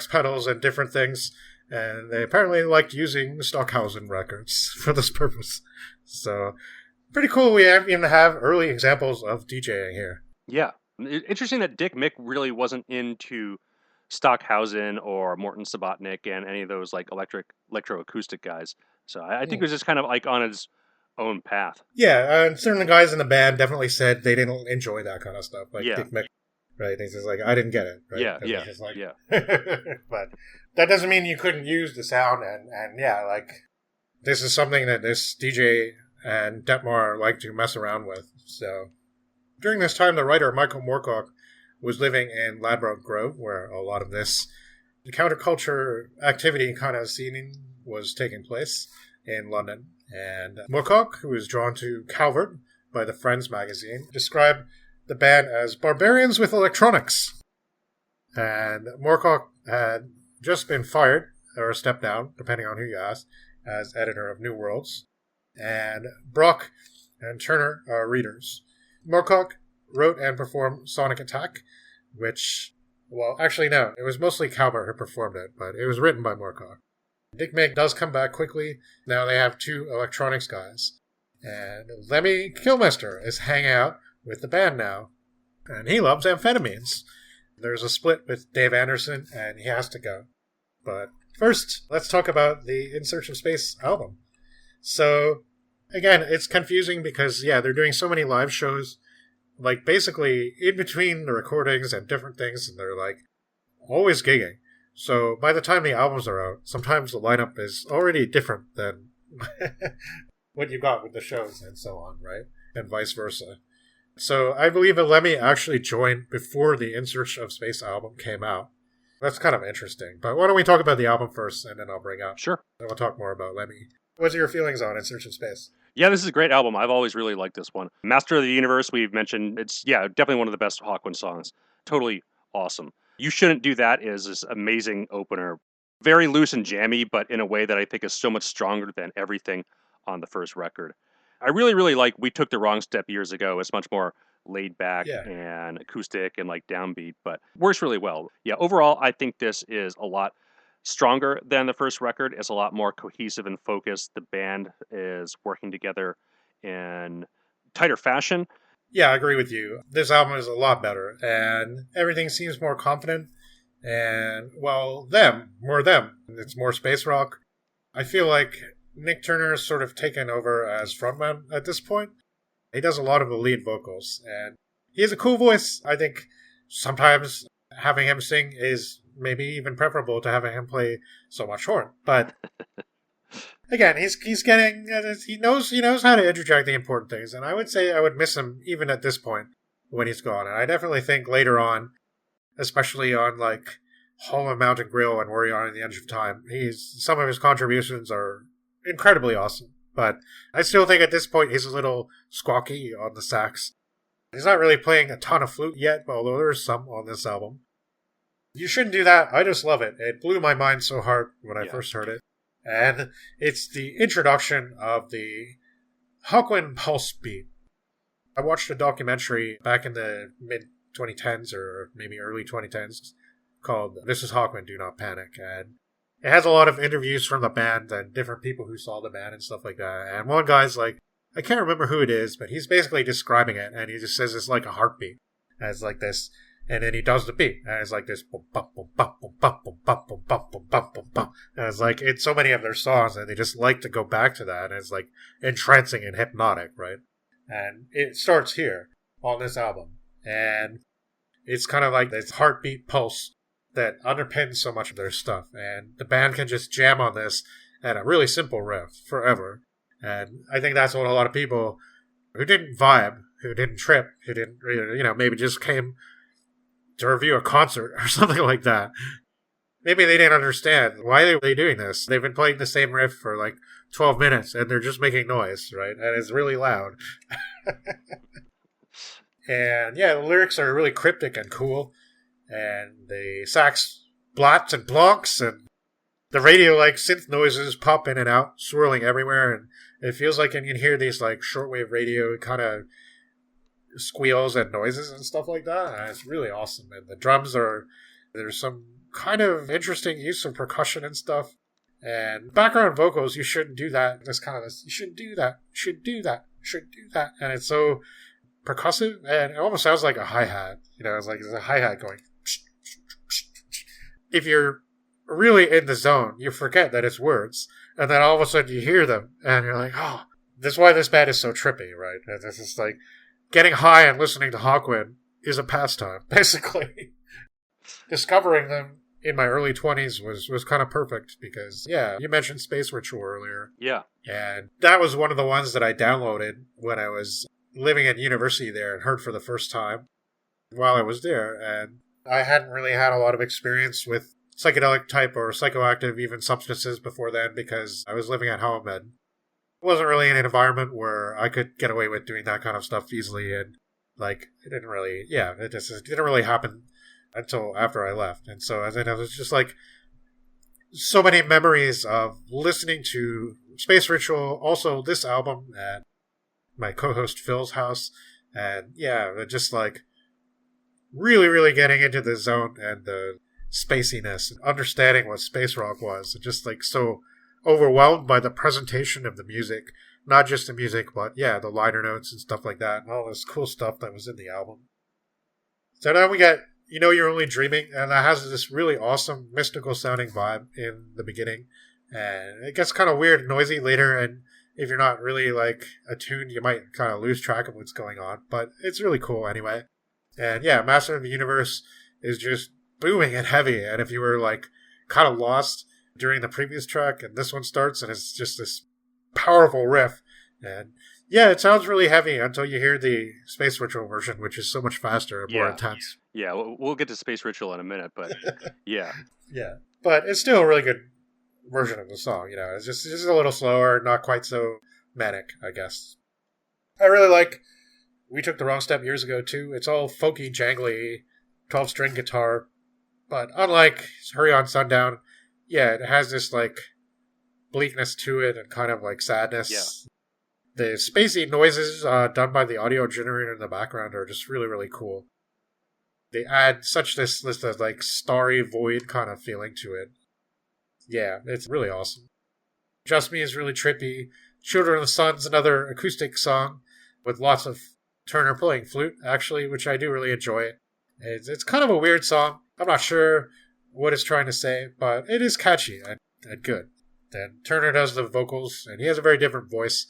pedals and different things. And they apparently liked using Stockhausen records for this purpose. So pretty cool we even have early examples of DJing here.
Yeah. Interesting that Dick Mick really wasn't into Stockhausen or Morton Subotnick and any of those like electroacoustic guys. So I think it was just kind of like on his own path.
Yeah, and certain guys in the band definitely said they didn't enjoy that kind of stuff. Like Dick Mick, right? He's just like, I didn't get it. Right?
Yeah.
But that doesn't mean you couldn't use the sound, and yeah, like, this is something that this DJ and Detmar like to mess around with. So during this time, the writer Michael Moorcock was living in Ladbroke Grove, where a lot of this counterculture activity kind of scene was taking place in London. And Moorcock, who was drawn to Calvert by the Friends magazine, described the band as barbarians with electronics. And Moorcock had just been fired, or stepped down, depending on who you ask, as editor of New Worlds. And Brock and Turner are readers. Moorcock wrote and performed Sonic Attack, which, well, actually no, it was mostly Calvert who performed it, but it was written by Moorcock. Dick Mick does come back quickly. Now they have two electronics guys. And Lemmy Kilmister is hanging out with the band now. And he loves amphetamines. There's a split with Dave Anderson, and he has to go. But first, let's talk about the In Search of Space album. So, again, it's confusing because, yeah, they're doing so many live shows. like basically in between the recordings and different things, and they're like always gigging. So by the time the albums are out, sometimes the lineup is already different than what you got with the shows and so on, right? And vice versa. So I believe Lemmy actually joined before the In Search of Space album came out. That's kind of interesting. But why don't we talk about the album first, and then I'll bring up.
Sure.
Then we'll talk more about Lemmy. What's your feelings on In Search of Space?
Yeah, this is a great album. I've always really liked this one. Master of the Universe, we've mentioned. It's, definitely one of the best Hawkwind songs. Totally awesome. You Shouldn't Do That is this amazing opener. Very loose and jammy, but in a way that I think is so much stronger than everything on the first record. I really, really like We Took the Wrong Step years ago. It's much more laid back and acoustic and like downbeat, but works really well. Yeah, overall, I think this is a lot stronger than the first record. It's a lot more cohesive and focused. The band is working together in tighter fashion.
Yeah, I agree with you. This album is a lot better, and everything seems more confident. And, well, more them. It's more space rock. I feel like Nick Turner has sort of taken over as frontman at this point. He does a lot of the lead vocals, and he has a cool voice. I think sometimes having him sing is maybe even preferable to having him play so much horn. But again, he's getting he knows how to interject the important things, and I would say I would miss him even at this point when he's gone. And I definitely think later on, especially on like Hollow Mountain Grill and Worry on the Edge of Time, some of his contributions are incredibly awesome. But I still think at this point he's a little squawky on the sax. He's not really playing a ton of flute yet, although there's some on this album. You Shouldn't Do That. I just love it. It blew my mind so hard when I first heard it. And it's the introduction of the Hawkwind pulse beat. I watched a documentary back in the mid-2010s or maybe early 2010s called This Is Hawkwind, Do Not Panic. And it has a lot of interviews from the band and different people who saw the band and stuff like that. And one guy's like, I can't remember who it is, but he's basically describing it, and he just says it's like a heartbeat. And it's like this, and then he does the beat, and it's like this, boom, bum, boom, bum, boom, bum, boom, bum, boom, bum, boom, bum, boom, bum. And it's like in so many of their songs, and they just like to go back to that, and it's like entrancing and hypnotic, right? And it starts here on this album, and it's kind of like this heartbeat pulse that underpins so much of their stuff, and the band can just jam on this at a really simple riff forever. And I think that's what a lot of people who didn't vibe, who didn't trip, who didn't, maybe just came to review a concert or something like that. Maybe they didn't understand why are they doing this. They've been playing the same riff for like 12 minutes and they're just making noise, right? And it's really loud. And yeah, the lyrics are really cryptic and cool. And the sax blots and blonks and the radio like synth noises pop in and out, swirling everywhere, and it feels like you can hear these like shortwave radio kind of squeals and noises and stuff like that. And it's really awesome. And the drums there's some kind of interesting use of percussion and stuff. And background vocals, you shouldn't do that. This kind of this, you shouldn't do that, should do that, should do that. And it's so percussive, and it almost sounds like a hi-hat. It's like there's a hi-hat going. If you're really in the zone, you forget that it's words, and then all of a sudden you hear them, and you're like, oh, this is why this band is so trippy, right? And this is like, getting high and listening to Hawkwind is a pastime, basically. Discovering them in my early 20s was kind of perfect, because, you mentioned Space Ritual earlier.
Yeah.
And that was one of the ones that I downloaded when I was living at university there and heard for the first time while I was there, and I hadn't really had a lot of experience with psychedelic type or psychoactive even substances before then, because I was living at home and wasn't really in an environment where I could get away with doing that kind of stuff easily. And like, it didn't really happen until after I left. And so as it was just like so many memories of listening to Space Ritual, also this album at my co-host Phil's house, and just like really, really getting into the zone and the spaciness and understanding what space rock was, and just like so overwhelmed by the presentation of the music, not just the music, but the liner notes and stuff like that, and all this cool stuff that was in the album. So then we get You're Only Dreaming, and that has this really awesome mystical sounding vibe in the beginning, and it gets kind of weird and noisy later, and if you're not really like attuned, you might kind of lose track of what's going on. But it's really cool anyway. And yeah, Master of the Universe is just booming and heavy. And if you were like kind of lost during the previous track, and this one starts, and it's just this powerful riff. And yeah, it sounds really heavy until you hear the Space Ritual version, which is so much faster and more intense.
Yeah, we'll get to Space Ritual in a minute, but yeah.
Yeah, but it's still a really good version of the song. You know, it's just a little slower, not quite so manic, I guess. I really like We Took the Wrong Step years ago, too. It's all folky, jangly, 12-string guitar. But unlike Hurry on Sundown, yeah, it has this, like, bleakness to it and kind of, like, sadness.
Yeah.
The spacey noises done by the audio generator in the background are just really, really cool. They add such this like, starry void kind of feeling to it. Yeah, it's really awesome. Just Me is really trippy. Children of the Sun's another acoustic song with lots of Turner playing flute, actually, which I do really enjoy. It's kind of a weird song. I'm not sure what it's trying to say, but it is catchy and good. Then Turner does the vocals, and he has a very different voice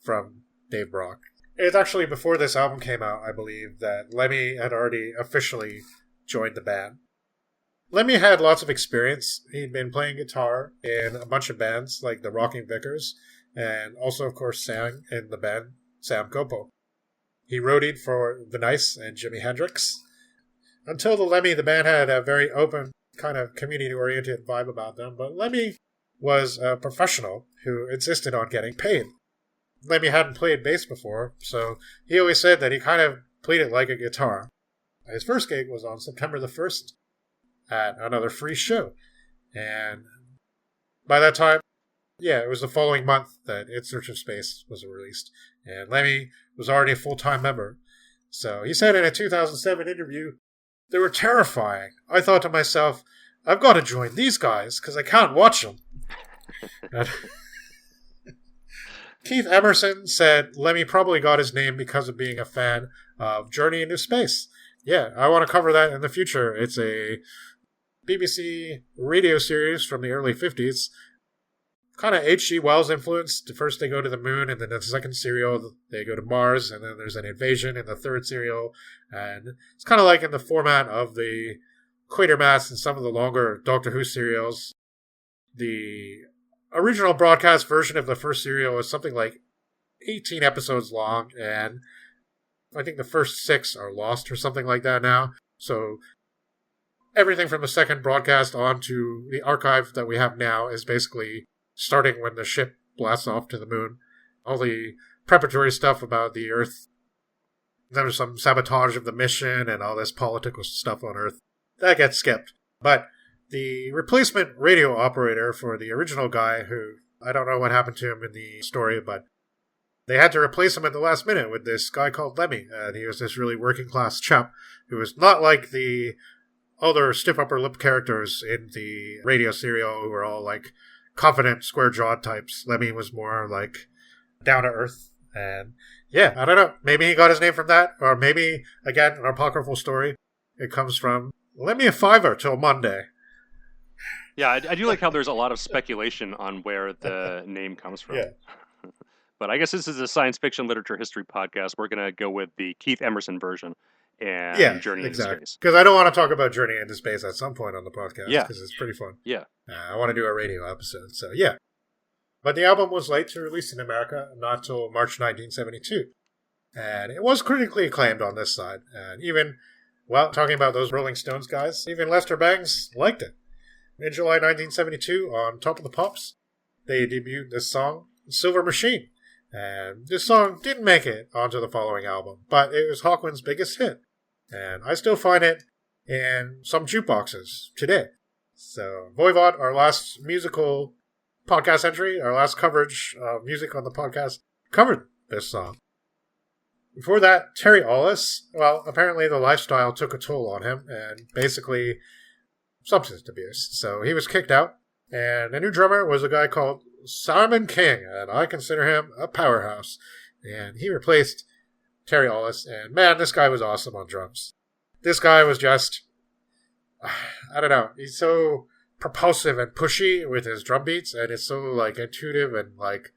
from Dave Brock. It's actually before this album came out, I believe, that Lemmy had already officially joined the band. Lemmy had lots of experience. He'd been playing guitar in a bunch of bands like the Rocking Vickers, and also, of course, sang in the band Sam Copo. He roadied for The Nice and Jimi Hendrix. Until the Lemmy, the band had a very open, kind of community-oriented vibe about them, but Lemmy was a professional who insisted on getting paid. Lemmy hadn't played bass before, so he always said that he kind of played it like a guitar. His first gig was on September the 1st at another free show. And by that time, yeah, it was the following month that In Search of Space was released. And Lemmy was already a full-time member. So he said in a 2007 interview, "They were terrifying. I thought to myself, I've got to join these guys because I can't watch them." Keith Emerson said Lemmy probably got his name because of being a fan of Journey into Space. Yeah, I want to cover that in the future. It's a BBC radio series from the early 50s. Kind of H.G. Wells influenced. First they go to the moon, and then the second serial they go to Mars, and then there's an invasion in the third serial. And it's kind of like in the format of the Quatermass and some of the longer Doctor Who serials. The original broadcast version of the first serial was something like 18 episodes long, and I think the first 6 are lost or something like that now. So everything from the second broadcast on to the archive that we have now is basically starting when the ship blasts off to the moon. All the preparatory stuff about the Earth. There's some sabotage of the mission and all this political stuff on Earth. That gets skipped. But the replacement radio operator for the original guy, who I don't know what happened to him in the story, but they had to replace him at the last minute with this guy called Lemmy. And he was this really working class chap who was not like the other stiff upper lip characters in the radio serial who were all like confident, square-jawed types. Lemmy was more like down to earth. And yeah, I don't know. Maybe he got his name from that, or maybe, again, an apocryphal story. It comes from, "Lend me a $5 till Monday."
Yeah, I do like how there's a lot of speculation on where the name comes from.
Yeah.
But I guess this is a science fiction literature history podcast. We're going to go with the Keith Emerson version and Journey into Space.
Because I don't want to talk about Journey into Space at some point on the podcast, because it's pretty fun.
Yeah.
I want to do a radio episode, so yeah. But the album was late to release in America, not till March 1972. And it was critically acclaimed on this side. And even, well, talking about those Rolling Stones guys, even Lester Bangs liked it. In July 1972, on Top of the Pops, they debuted this song, Silver Machine. And this song didn't make it onto the following album, but it was Hawkwind's biggest hit. And I still find it in some jukeboxes today. So, Voivod, our last musical podcast entry, our last coverage of music on the podcast, covered this song. Before that, Terry Ollis, well, apparently the lifestyle took a toll on him, and basically substance abuse. So he was kicked out, and the new drummer was a guy called Simon King, and I consider him a powerhouse. And he replaced Terry Ollis, and man, this guy was awesome on drums. This guy was just, I don't know, he's so propulsive and pushy with his drum beats, and it's so like intuitive and like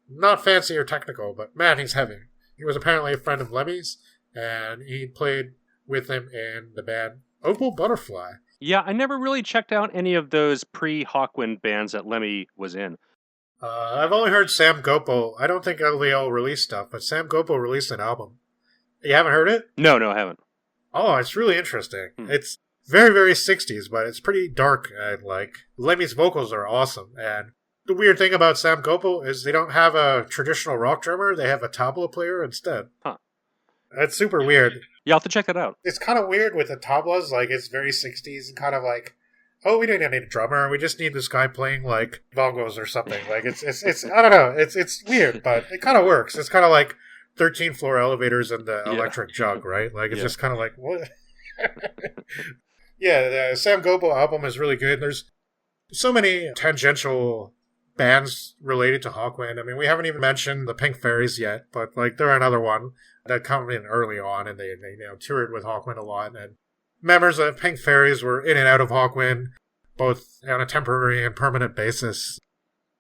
Not fancy or technical, but man, he's heavy. He was apparently a friend of Lemmy's, and he played with him in the band Opal Butterfly.
Yeah, I never really checked out any of those pre-Hawkwind bands that Lemmy was in.
I've only heard Sam Gopal. I don't think they all released stuff, but Sam Gopal released an album. You haven't heard it?
No, I haven't.
Oh, it's really interesting. It's very, very 60s, but it's pretty dark, and Lemmy's vocals are awesome. And the weird thing about Sam Gopal is they don't have a traditional rock drummer, they have a tabla player instead.
Huh.
It's super weird.
Yeah, I'll have to check that out.
It's kind of weird with the tablas, it's very 60s and kind of oh, we don't need a drummer, we just need this guy playing bongos or something. It's I don't know, it's weird, but it kind of works. It's kind of like 13th floor elevators and the electric jug, right? It's just kind of what? Yeah, the Sam Gopal album is really good. There's so many tangential bands related to Hawkwind. I mean, we haven't even mentioned the Pink Fairies yet, but they're another one that come in early on, and they toured with Hawkwind a lot. And members of Pink Fairies were in and out of Hawkwind, both on a temporary and permanent basis.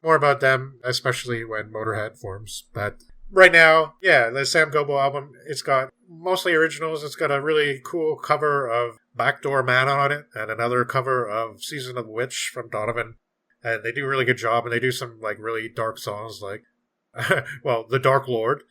More about them, especially when Motorhead forms. But right now, the Sam Gopal album, it's got mostly originals. It's got a really cool cover of Backdoor Man on it, and another cover of Season of the Witch from Donovan. And they do a really good job, and they do some really dark songs The Dark Lord.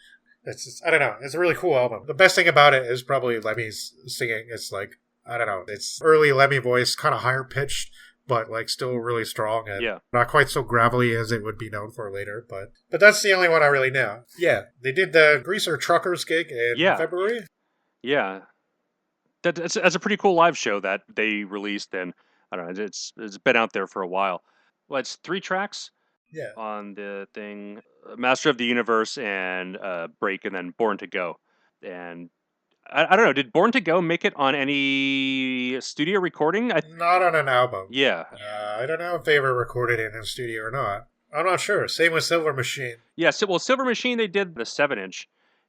It's just, I don't know, it's a really cool album. The best thing about it is probably Lemmy's singing. It's I don't know, it's early Lemmy voice, kind of higher pitched, but still really strong and not quite so gravelly as it would be known for later. But that's the only one I really know. Yeah, they did the Greaser Truckers gig in February.
Yeah, that's a pretty cool live show that they released, and I don't know, it's been out there for a while. Well, it's 3 tracks on the thing, Master of the Universe and Break, and then Born to Go. And I don't know, did Born to Go make it on any studio recording?
Not on an album.
Yeah.
I don't know if they ever recorded it in a studio or not. I'm not sure. Same with Silver Machine.
Yeah, Silver Machine, they did the 7-inch,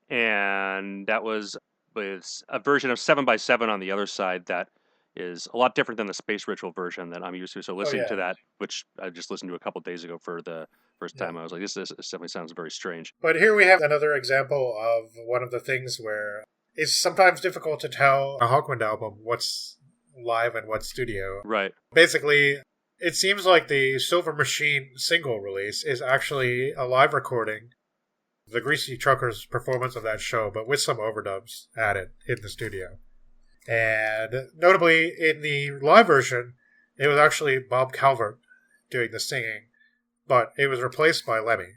and that was with a version of 7x7 on the other side that is a lot different than the Space Ritual version that I'm used to. So listening to that, which I just listened to a couple days ago for the first time, I was like, this definitely sounds very strange.
But here we have another example of one of the things where it's sometimes difficult to tell a Hawkwind album what's live and what's studio.
Right.
Basically, it seems like the Silver Machine single release is actually a live recording, the Greasy Truckers performance of that show, but with some overdubs added in the studio. And notably, in the live version, it was actually Bob Calvert doing the singing, but it was replaced by Lemmy.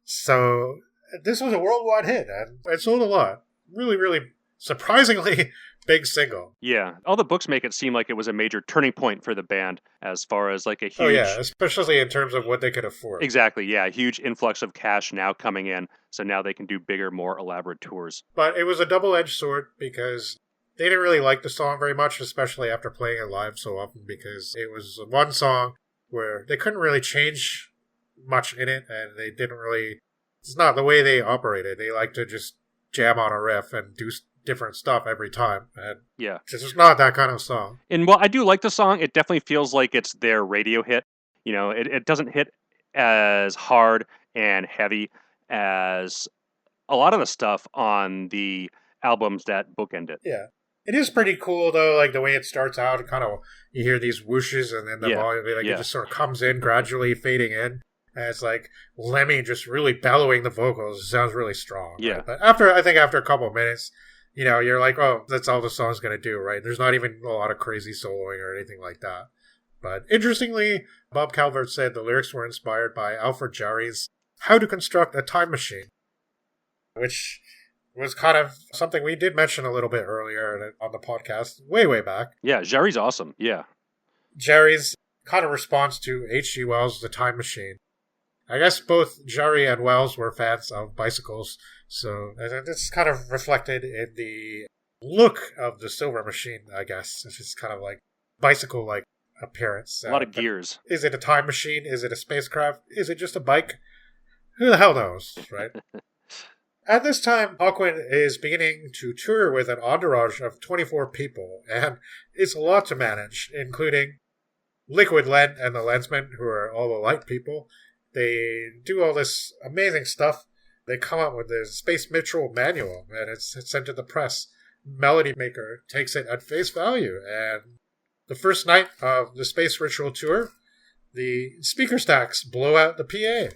So this was a worldwide hit, and it sold a lot. Really, really surprisingly big single.
Yeah, all the books make it seem like it was a major turning point for the band as far as a huge...
Oh yeah, especially in terms of what they could afford.
Exactly, yeah, a huge influx of cash now coming in, so now they can do bigger, more elaborate tours.
But it was a double-edged sword because they didn't really like the song very much, especially after playing it live so often, because it was one song where they couldn't really change much in it, and they didn't really... It's not the way they operated. They like to just jam on a riff and do different stuff every time. And it's just not that kind of song.
And while I do like the song, it definitely feels like it's their radio hit. It doesn't hit as hard and heavy as a lot of the stuff on the albums that bookend it.
Yeah. It is pretty cool, though, the way it starts out, it kind of, you hear these whooshes, and then the volume, it just sort of comes in, gradually fading in. And it's Lemmy just really bellowing the vocals. It sounds really strong.
Yeah.
Right? But after a couple of minutes, you're like, oh, that's all the song's going to do, right? There's not even a lot of crazy soloing or anything like that. But interestingly, Bob Calvert said the lyrics were inspired by Alfred Jarry's How to Construct a Time Machine, which was kind of something we did mention a little bit earlier on the podcast, way back.
Yeah, Jarry's awesome. Yeah.
Jarry's kind of response to H.G. Wells' The Time Machine. I guess both Jarry and Wells were fans of bicycles, so it's kind of reflected in the look of the Silver Machine, I guess. It's just kind of bicycle-like appearance.
A lot of gears.
Is it a time machine? Is it a spacecraft? Is it just a bike? Who the hell knows, right? At this time, Hawkwind is beginning to tour with an entourage of 24 people, and it's a lot to manage, including Liquid Len and the Lensmen, who are all the light people, they do all this amazing stuff. They come up with the Space Ritual manual, and it's sent to the press. Melody Maker takes it at face value, and the first night of the Space Ritual tour, the speaker stacks blow out the PA.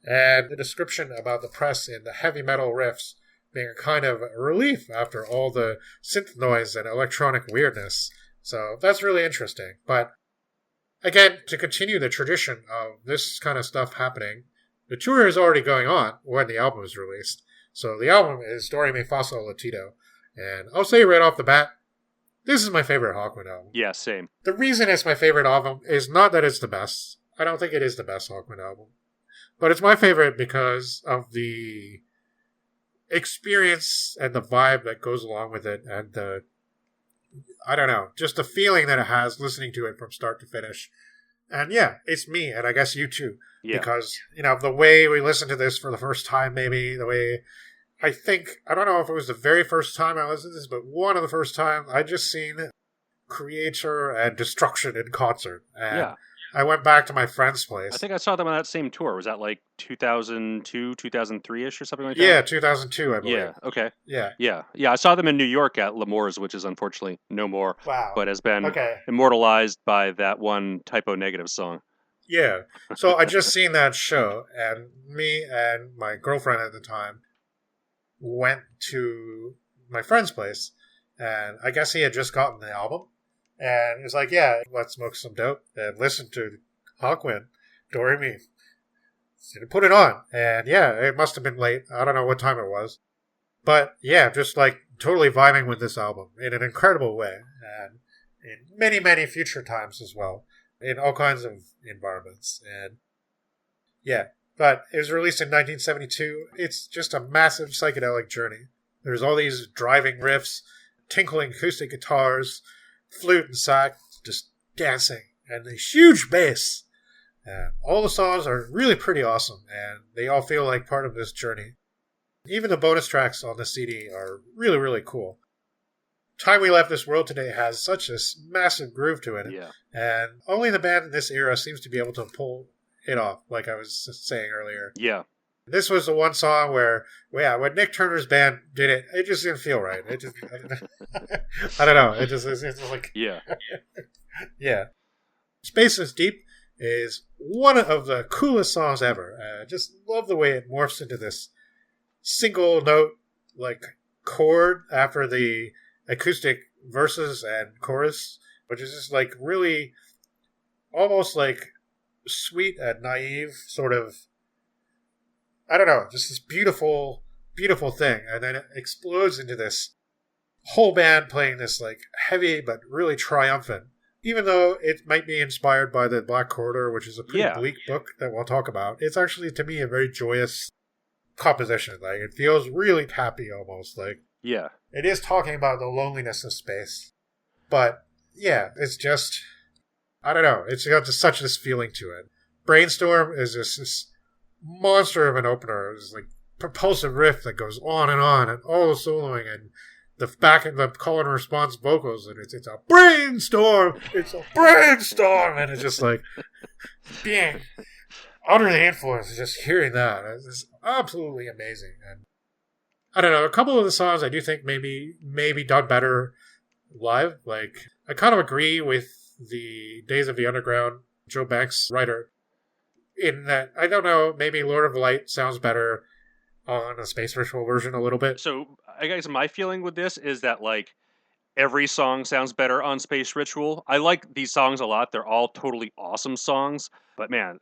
And the description about the press in the heavy metal riffs being a kind of relief after all the synth noise and electronic weirdness. So that's really interesting. But again, to continue the tradition of this kind of stuff happening, the tour is already going on when the album is released. So the album is Doremi, Fasol, Latido. And I'll say right off the bat, this is my favorite Hawkwind album.
Yeah, same.
The reason it's my favorite album is not that it's the best. I don't think it is the best Hawkwind album. But it's my favorite because of the experience and the vibe that goes along with it. And just the feeling that it has listening to it from start to finish. And yeah, it's me, and I guess you too.
Yeah.
Because, the way we listened to this for the first time, maybe, the way... I don't know if it was the very first time I listened to this, but one of the first times I just seen Creator and Destruction in concert. And I went back to my friend's place.
I think I saw them on that same tour. Was that like 2002, 2003-ish or something like that?
Yeah, 2002, I believe.
Yeah, okay.
Yeah.
Yeah, I saw them in New York at L'Amour's, which is unfortunately no more.
Wow.
But has been immortalized by that one Typo Negative song.
Yeah. So I just seen that show, and me and my girlfriend at the time went to my friend's place, and I guess he had just gotten the album, and he was like, yeah, let's smoke some dope and listen to Hawkwind, Doremi. So put it on, and yeah, it must have been late. I don't know what time it was. But yeah, just like totally vibing with this album in an incredible way, and in many, many future times as well, in all kinds of environments. And yeah, but it was released in 1972. It's just a massive psychedelic journey. There's all these driving riffs, tinkling acoustic guitars, flute and sax, just dancing, and a huge bass. And all the songs are really pretty awesome, and they all feel like part of this journey. Even the bonus tracks on the CD are really, really cool. Time We Left This World Today has such a massive groove to it, and only the band in this era seems to be able to pull it off, like I was saying earlier.
Yeah.
This was the one song where, when Nick Turner's band did it, it just didn't feel right. It just, I don't know. It's just like...
Yeah.
Yeah. Space is Deep is one of the coolest songs ever. I just love the way it morphs into this single note, like, chord after the acoustic verses and chorus, which is just, like, really almost, like, sweet and naive sort of, I don't know, just this beautiful, beautiful thing. And then it explodes into this whole band playing this like heavy but really triumphant, even though it might be inspired by the Black Corridor, which is a pretty bleak book that we'll talk about. It's actually, to me, a very joyous composition. Like, it feels really happy almost. Like,
yeah,
it is talking about the loneliness of space. But yeah, it's just, I don't know. It's got such this feeling to it. Brainstorm is this monster of an opener. It's like propulsive riff that goes on, and all the soloing, and the back and the call and response vocals, and it's a brainstorm. It's a brainstorm, and it's just like being under the influence. Just hearing that, it's absolutely amazing. And I don't know. A couple of the songs I do think maybe done better live. Like, I kind of agree with the Days of the Underground, Joe Banks writer, in that, I don't know, maybe Lord of Light sounds better on a Space Ritual version a little bit.
So I guess my feeling with this is that, like, every song sounds better on Space Ritual. I like these songs a lot. They're all totally awesome songs. But man,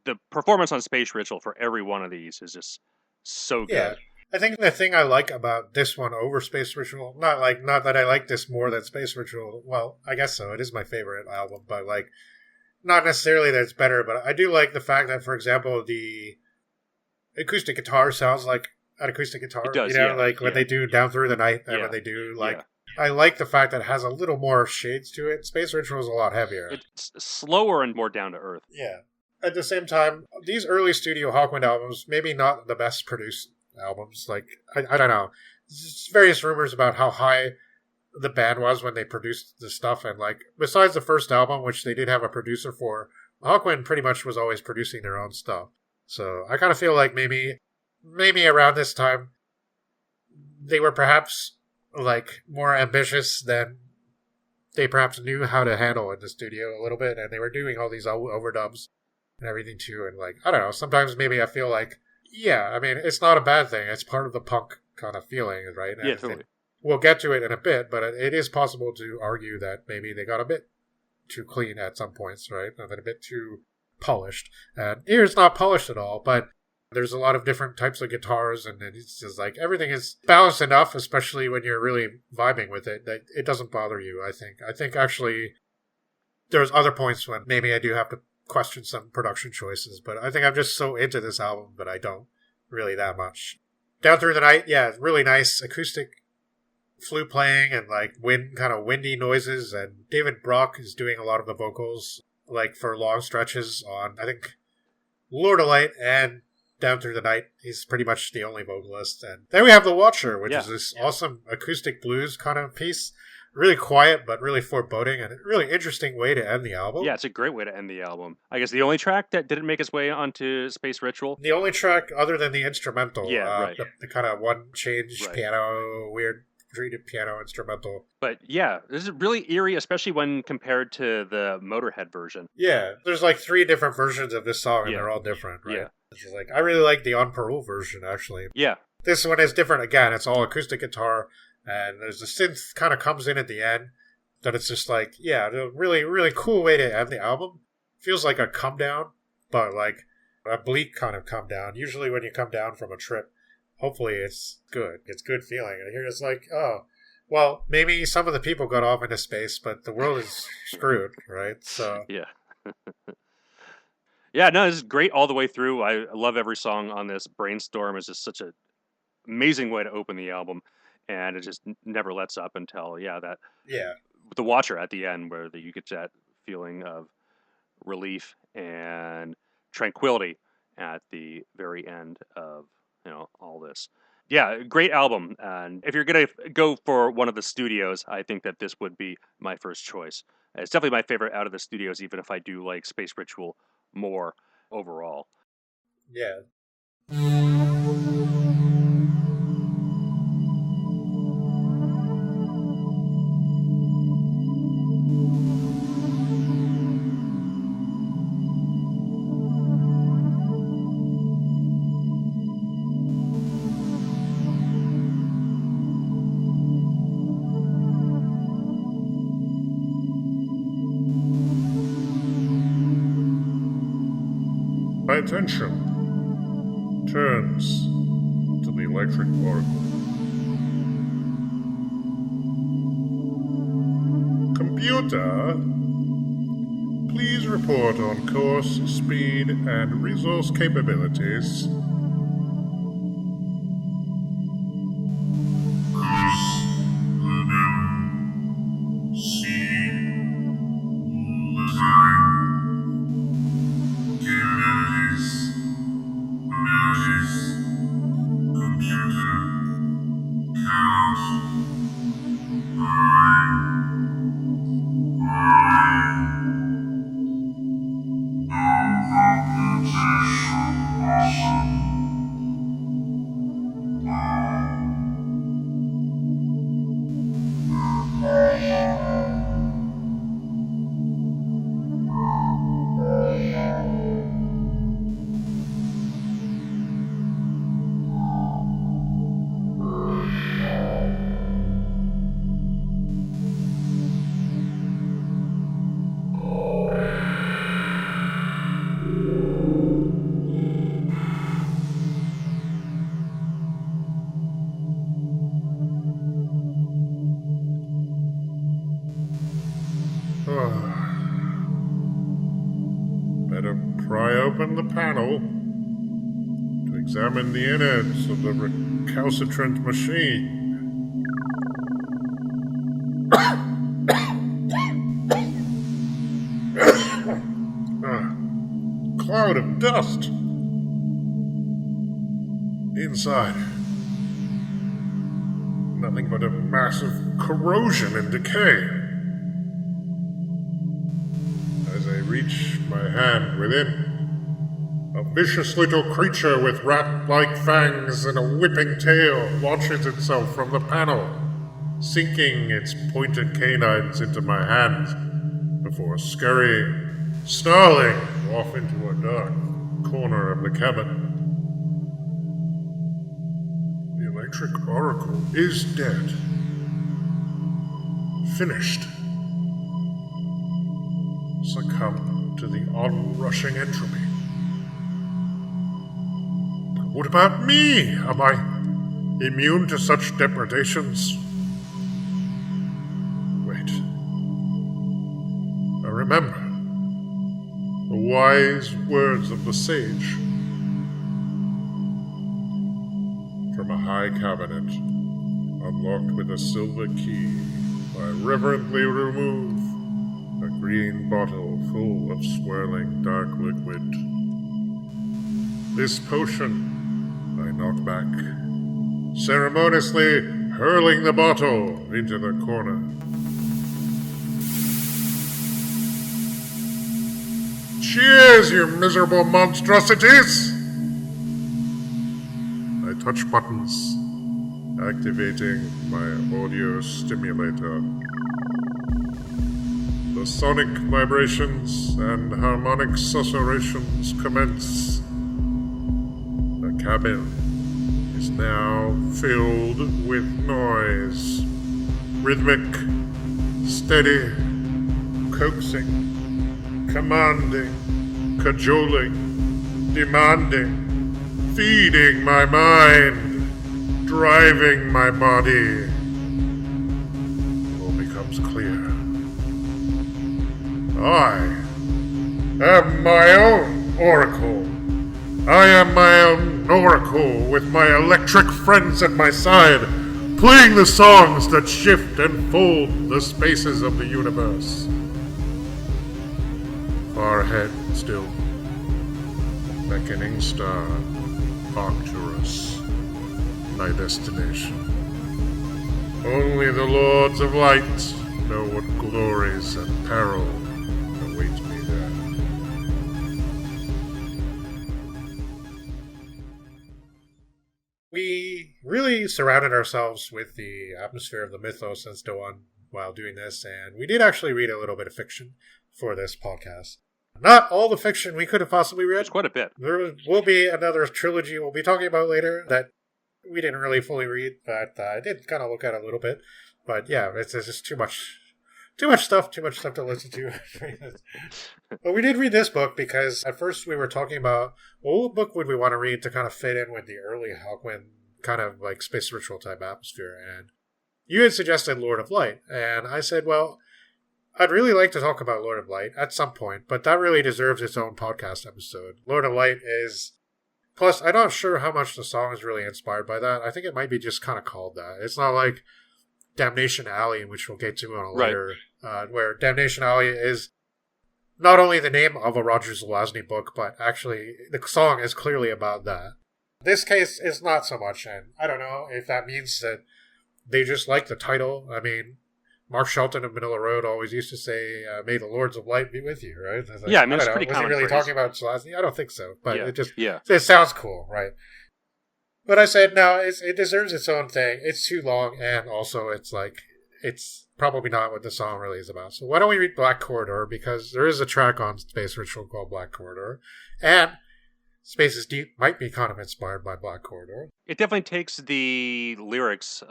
the performance on Space Ritual for every one of these is just so good.
Yeah. I think the thing I like about this one over Space Ritual, not that I like this more than Space Ritual. Well, I guess so. It is my favorite album, but like, not necessarily that it's better, but I do like the fact that, for example, the acoustic guitar sounds like an acoustic guitar.
It does,
like when they do Down Through the Night, and when they do I like the fact that it has a little more shades to it. Space Ritual is a lot heavier.
It's slower and more down to earth.
Yeah. At the same time, these early studio Hawkwind albums, maybe not the best produced albums. Like, I don't know. There's various rumors about how high the band was when they produced the stuff, and like, besides the first album, which they did have a producer for, Hawkwind pretty much was always producing their own stuff. So I kind of feel like maybe around this time, they were perhaps like more ambitious than they perhaps knew how to handle in the studio a little bit, and they were doing all these overdubs and everything too. And like, I don't know, sometimes maybe I feel like, yeah, I mean, it's not a bad thing. It's part of the punk kind of feeling, right?
Yeah, totally.
We'll get to it in a bit, but it is possible to argue that maybe they got a bit too clean at some points, right? And then a bit too polished. And here's not polished at all, but there's a lot of different types of guitars, and it's just like everything is balanced enough, especially when you're really vibing with it, that it doesn't bother you, I think. I think actually there's other points when maybe I do have to question some production choices, but I think I'm just so into this album that I don't really that much. Down Through the Night, yeah, really nice acoustic flute playing and like kind of windy noises, and David Brock is doing a lot of the vocals like for long stretches on, I think, Lord of Light and Down Through the Night. He's pretty much the only vocalist. And then we have The Watcher, which is this awesome acoustic blues kind of piece. Really quiet, but really foreboding, and a really interesting way to end the album.
Yeah, it's a great way to end the album. I guess the only track that didn't make its way onto Space Ritual.
The only track other than the instrumental.
Right.
The kind of one change piano, weird treated piano instrumental.
But yeah, this is really eerie, especially when compared to the Motorhead version.
Yeah, there's like 3 different versions of this song, and they're all different, right? Yeah. It's like, I really like the On Parole version, actually.
Yeah.
This one is different again. It's all acoustic guitar, and there's a synth kind of comes in at the end. That it's just like, yeah, a really, really cool way to end the album. Feels like a come down, but like a bleak kind of come down. Usually when you come down from a trip, hopefully it's good. It's good feeling. And here it's like, oh, well, maybe some of the people got off into space, but the world is screwed, right? So
yeah. Yeah, no, this is great all the way through. I love every song on this. Brainstorm is just such an amazing way to open the album, and it just never lets up until, the Watcher at the end, where you get that feeling of relief and tranquility at the very end of all this. Yeah, great album. And if you're gonna go for one of the studios, I think that this would be my first choice. It's definitely my favorite out of the studios, even if I do like Space Ritual more overall.
Yeah.
My attention turns to the electric oracle. Computer, please report on course, speed, and resource capabilities. Better pry open the panel to examine the innards of the recalcitrant machine. Cloud of dust. Inside, nothing but a massive corrosion and decay. As I reach reach my hand within. A vicious little creature with rat-like fangs and a whipping tail launches itself from the panel, sinking its pointed canines into my hands before scurrying, snarling off into a dark corner of the cabin. The electric oracle is dead. Finished. Succumb to the onrushing entropy. What about me? Am I immune to such depredations? Wait. I remember the wise words of the sage. From a high cabinet, unlocked with a silver key, I reverently remove a green bottle full of swirling dark liquid. This potion I knock back, ceremoniously hurling the bottle into the corner. Cheers, you miserable monstrosities! I touch buttons, activating my audio stimulator. The sonic vibrations and harmonic susurrations commence. The cabin is now filled with noise. Rhythmic, steady, coaxing, commanding, cajoling, demanding, feeding my mind, driving my body. All becomes clear. I am my own oracle. I am my own oracle with my electric friends at my side, playing the songs that shift and fold the spaces of the universe. Far ahead still, beckoning star, Arcturus, my destination. Only the Lords of Light know what glories and peril await me there.
We really surrounded ourselves with the atmosphere of the mythos and so on while doing this, and we did actually read a little bit of fiction for this podcast. Not all the fiction we could have possibly read.
It's quite a bit.
There will be another trilogy we'll be talking about later that we didn't really fully read, but I did kind of look at a little bit. But yeah, it's just too much stuff to listen to. But we did read this book because at first we were talking about, well, what book would we want to read to kind of fit in with the early Hawkwind kind of like space ritual type atmosphere. And you had suggested Lord of Light, and I said, well, I'd really like to talk about Lord of Light at some point, but that really deserves its own podcast episode. Lord of Light is... Plus, I'm not sure how much the song is really inspired by that. I think it might be just kind of called that. It's not like Damnation Alley, which we'll get to on a later... where Damnation Alley is not only the name of a Roger Zelazny book, but actually the song is clearly about that. This case is not so much, and I don't know if that means that they just like the title. I mean... Mark Shelton of Manila Road always used to say, may the Lords of Light be with you, right? Like,
yeah, I mean, it's pretty common.
Was he really
phrase.
talking about Zelazny? I don't think so, but
yeah.
It sounds cool, right? But I said, no, it deserves its own thing. It's too long, and also it's probably not what the song really is about. So why don't we read Black Corridor, because there is a track on Space Ritual called Black Corridor, and Space is Deep might be kind of inspired by Black Corridor.
It definitely takes the lyrics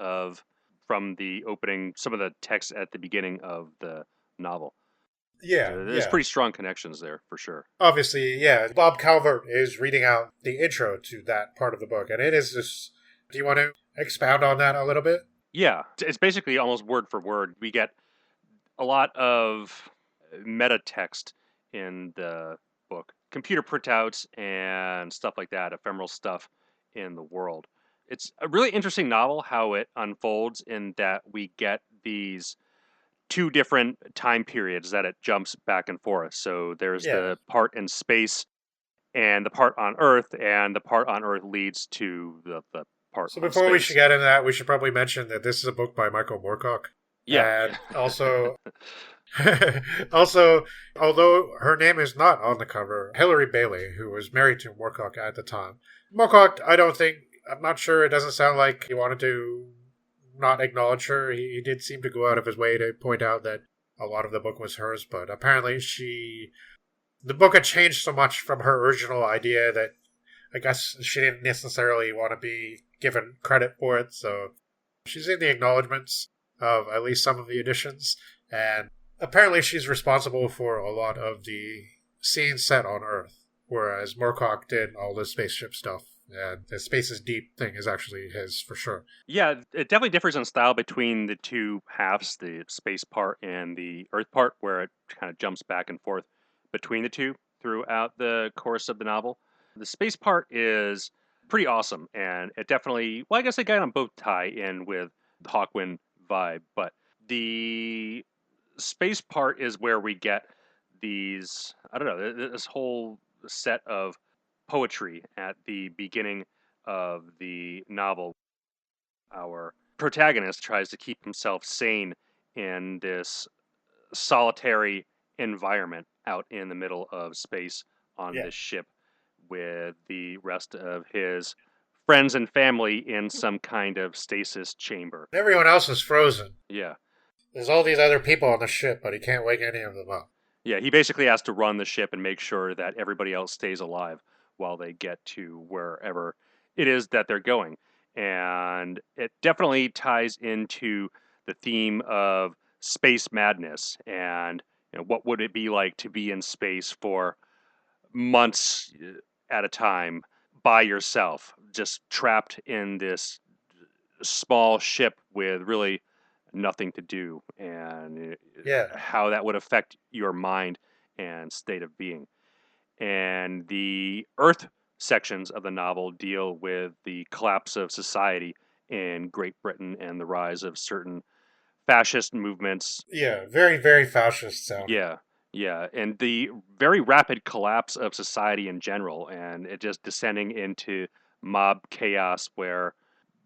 from the opening, some of the text at the beginning of the novel.
Yeah.
There's pretty strong connections there, for sure.
Obviously, yeah. Bob Calvert is reading out the intro to that part of the book, and it is just... Do you want to expound on that a little bit?
Yeah. It's basically almost word for word. We get a lot of meta text in the book. Computer printouts and stuff like that, ephemeral stuff in the world. It's a really interesting novel, how it unfolds in that we get these two different time periods that it jumps back and forth. So there's the part in space and the part on Earth, and the part on Earth leads to the part on space.
So before we should get into that, we should probably mention that this is a book by Michael Moorcock.
Yeah.
And also, also, although her name is not on the cover, Hilary Bailey, who was married to Moorcock at the time. Moorcock, I'm not sure, it doesn't sound like he wanted to not acknowledge her. He did seem to go out of his way to point out that a lot of the book was hers, but apparently the book had changed so much from her original idea that I guess she didn't necessarily want to be given credit for it, so she's in the acknowledgments of at least some of the editions, and apparently she's responsible for a lot of the scenes set on Earth, whereas Moorcock did all the spaceship stuff, and the Space is Deep thing is actually his for sure.
Yeah, it definitely differs in style between the two halves, the space part and the Earth part, where it kind of jumps back and forth between the two throughout the course of the novel. The space part is pretty awesome, and it definitely, well, I guess they got on both tie in with the Hawkwind vibe, but the space part is where we get these, I don't know, this whole set of poetry at the beginning of the novel. Our protagonist tries to keep himself sane in this solitary environment out in the middle of space on this ship with the rest of his friends and family in some kind of stasis chamber.
Everyone else is frozen.
Yeah.
There's all these other people on the ship, but he can't wake any of them up.
Yeah, he basically has to run the ship and make sure that everybody else stays alive while they get to wherever it is that they're going. And it definitely ties into the theme of space madness and what would it be like to be in space for months at a time by yourself, just trapped in this small ship with really nothing to do, and how that would affect your mind and state of being. And the Earth sections of the novel deal with the collapse of society in Great Britain and the rise of certain fascist movements.
Yeah, very, very fascist sound.
Yeah, and the very rapid collapse of society in general, and it just descending into mob chaos where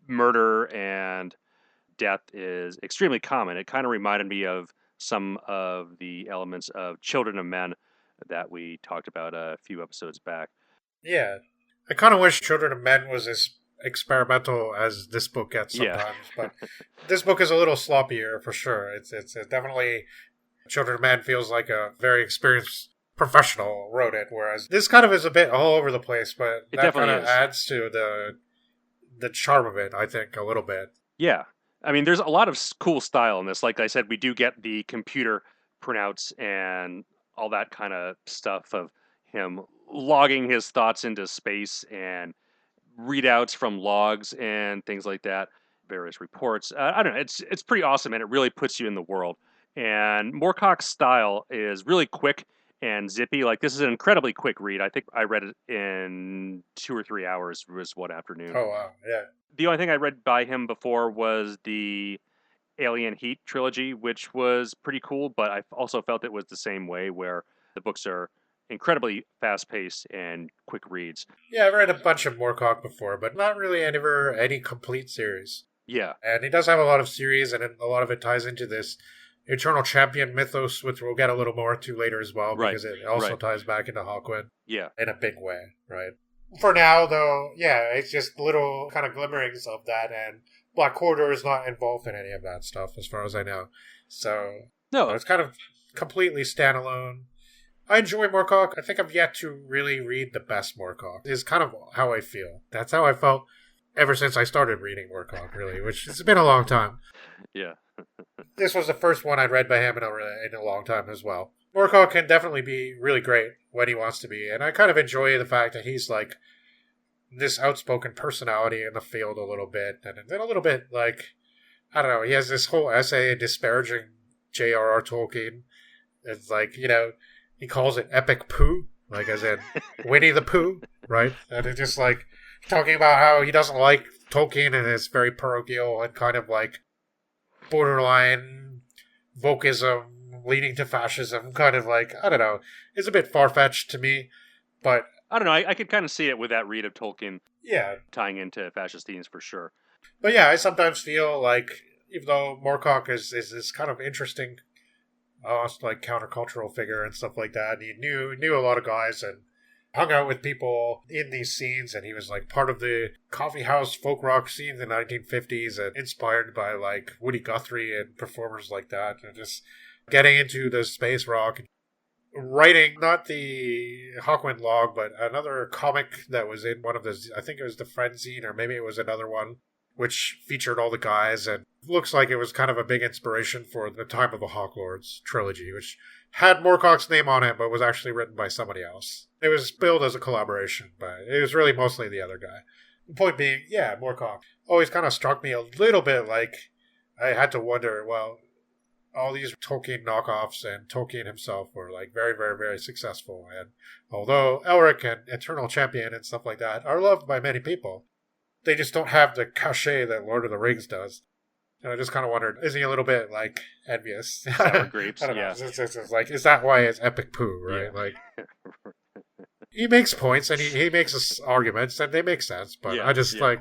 murder and death is extremely common. It kind of reminded me of some of the elements of Children of Men that we talked about a few episodes back.
Yeah. I kind of wish Children of Men was as experimental as this book gets sometimes, but this book is a little sloppier for sure. It's definitely, Children of Men feels like a very experienced professional wrote it, whereas this kind of is a bit all over the place, but that kind of adds to the charm of it, I think, a little bit.
Yeah. I mean, there's a lot of cool style in this. Like I said, we do get the computer printouts and all that kind of stuff of him logging his thoughts into space and readouts from logs and things like that, various reports. I don't know. It's pretty awesome, and it really puts you in the world. And Moorcock's style is really quick and zippy. Like, this is an incredibly quick read. I think I read it in 2 or 3 hours was one afternoon.
Oh, wow. Yeah.
The only thing I read by him before was the Alien Heat trilogy, which was pretty cool, but I also felt it was the same way, where the books are incredibly fast-paced and quick reads.
Yeah, I've read a bunch of Moorcock before, but not really any complete series.
Yeah.
And he does have a lot of series, and a lot of it ties into this Eternal Champion mythos, which we'll get a little more to later as well, because it also ties back into Hawkwind.
Yeah.
In a big way, right? For now, though, yeah, it's just little kind of glimmerings of that, and Black Corridor is not involved in any of that stuff, as far as I know. So,
no,
it's kind of completely standalone. I enjoy Moorcock. I think I've yet to really read the best Moorcock, is kind of how I feel. That's how I felt ever since I started reading Moorcock, really, which has been a long time.
Yeah.
This was the first one I'd read by him in a long time as well. Moorcock can definitely be really great when he wants to be, and I kind of enjoy the fact that he's like this outspoken personality in the field a little bit, and then a little bit like, I don't know, he has this whole essay disparaging J.R.R. Tolkien. It's like, he calls it epic poo, like as in Winnie the Pooh, right? And it's just like talking about how he doesn't like Tolkien and is very parochial and kind of like borderline wokeism leading to fascism, kind of like, I don't know, it's a bit far-fetched to me, but
I don't know, I could kind of see it with that read of Tolkien
yeah,
tying into fascist themes for sure.
But yeah, I sometimes feel like even though Moorcock is this kind of interesting, almost like countercultural figure and stuff like that. He knew a lot of guys and hung out with people in these scenes, and he was like part of the coffee house folk rock scene in the 1950s and inspired by like Woody Guthrie and performers like that, and just getting into the space rock. Writing not the Hawkwind log, but another comic that was in one of the, I think it was the Frenzine, or maybe it was another one, which featured all the guys, and looks like it was kind of a big inspiration for the Time of the Hawklords trilogy, which had Moorcock's name on it, but was actually written by somebody else. It was billed as a collaboration, but it was really mostly the other guy. The point being, yeah, Moorcock always kind of struck me a little bit like I had to wonder, well, all these Tolkien knockoffs and Tolkien himself were like very, very, very successful. And although Elric and Eternal Champion and stuff like that are loved by many people, they just don't have the cachet that Lord of the Rings does. And I just kind of wondered, is he a little bit like envious?
Sour grapes,
I don't know.
yeah.
It's like, is that why it's epic poo, right?
Yeah.
Like, he makes points and he makes his arguments and they make sense, but
Yeah,
I just
yeah.
like,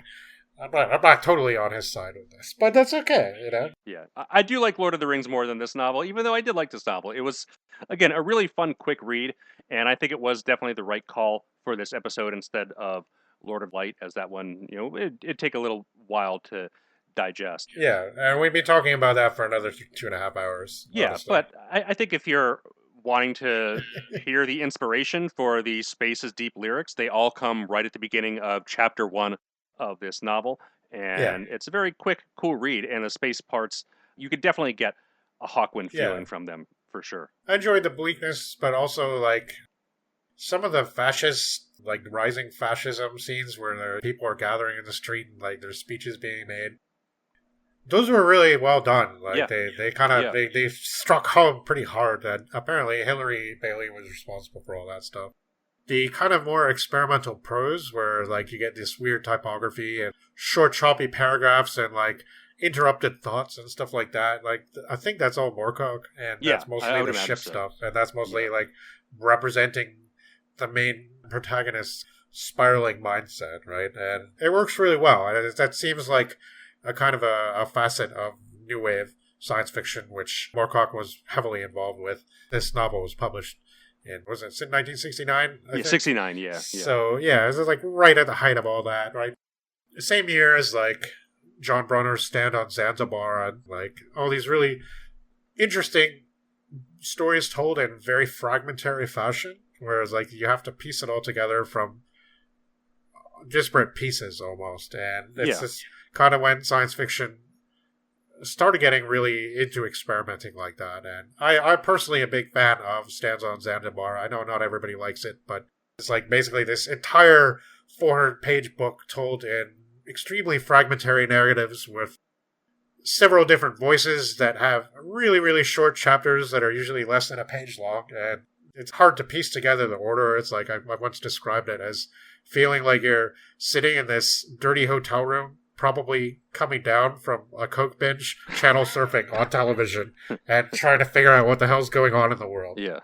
I'm not totally on his side with this, but that's okay, you know?
Yeah, I do like Lord of the Rings more than this novel, even though I did like this novel. It was, again, a really fun, quick read, and I think it was definitely the right call for this episode instead of Lord of Light, as that one, it'd take a little while to digest.
Yeah, and we'd be talking about that for another 2.5 hours.
Yeah,
honestly.
but I think if you're wanting to hear the inspiration for the Space's deep lyrics, they all come right at the beginning of chapter 1 of this novel. And it's a very quick, cool read. And the space parts, you could definitely get a Hawkwind feeling from them, for sure.
I enjoyed the bleakness, but also, like, some of the fascist, like, rising fascism scenes where people are gathering in the street and, like, there's speeches being made. Those were really well done. Like, they kind of, they struck home pretty hard that apparently Hilary Bailey was responsible for all that stuff. The kind of more experimental prose where, like, you get this weird typography and short, choppy paragraphs and, like, interrupted thoughts and stuff like that. Like, I think that's all Moorcock, and that's mostly the ship stuff. And that's mostly, like, representing the main protagonist's spiraling mindset, right? And it works really well. And that seems like a kind of a facet of New Wave science fiction, which Moorcock was heavily involved with. This novel was published in 1969?
Yeah, 69, yeah.
So, yeah, it was like right at the height of all that, right? The same year as, like, John Brunner's Stand on Zanzibar and, like, all these really interesting stories told in very fragmentary fashion, whereas, like, you have to piece it all together from disparate pieces almost. And it's just kind of when science fiction started getting really into experimenting like that. And I'm personally a big fan of Stands on Zanzibar. I know not everybody likes it, but it's like basically this entire 400-page book told in extremely fragmentary narratives with several different voices that have really, really short chapters that are usually less than a page long. And it's hard to piece together the order. It's like I once described it as feeling like you're sitting in this dirty hotel room, probably coming down from a Coke binge, channel surfing on television, and trying to figure out what the hell's going on in the world.
Yeah.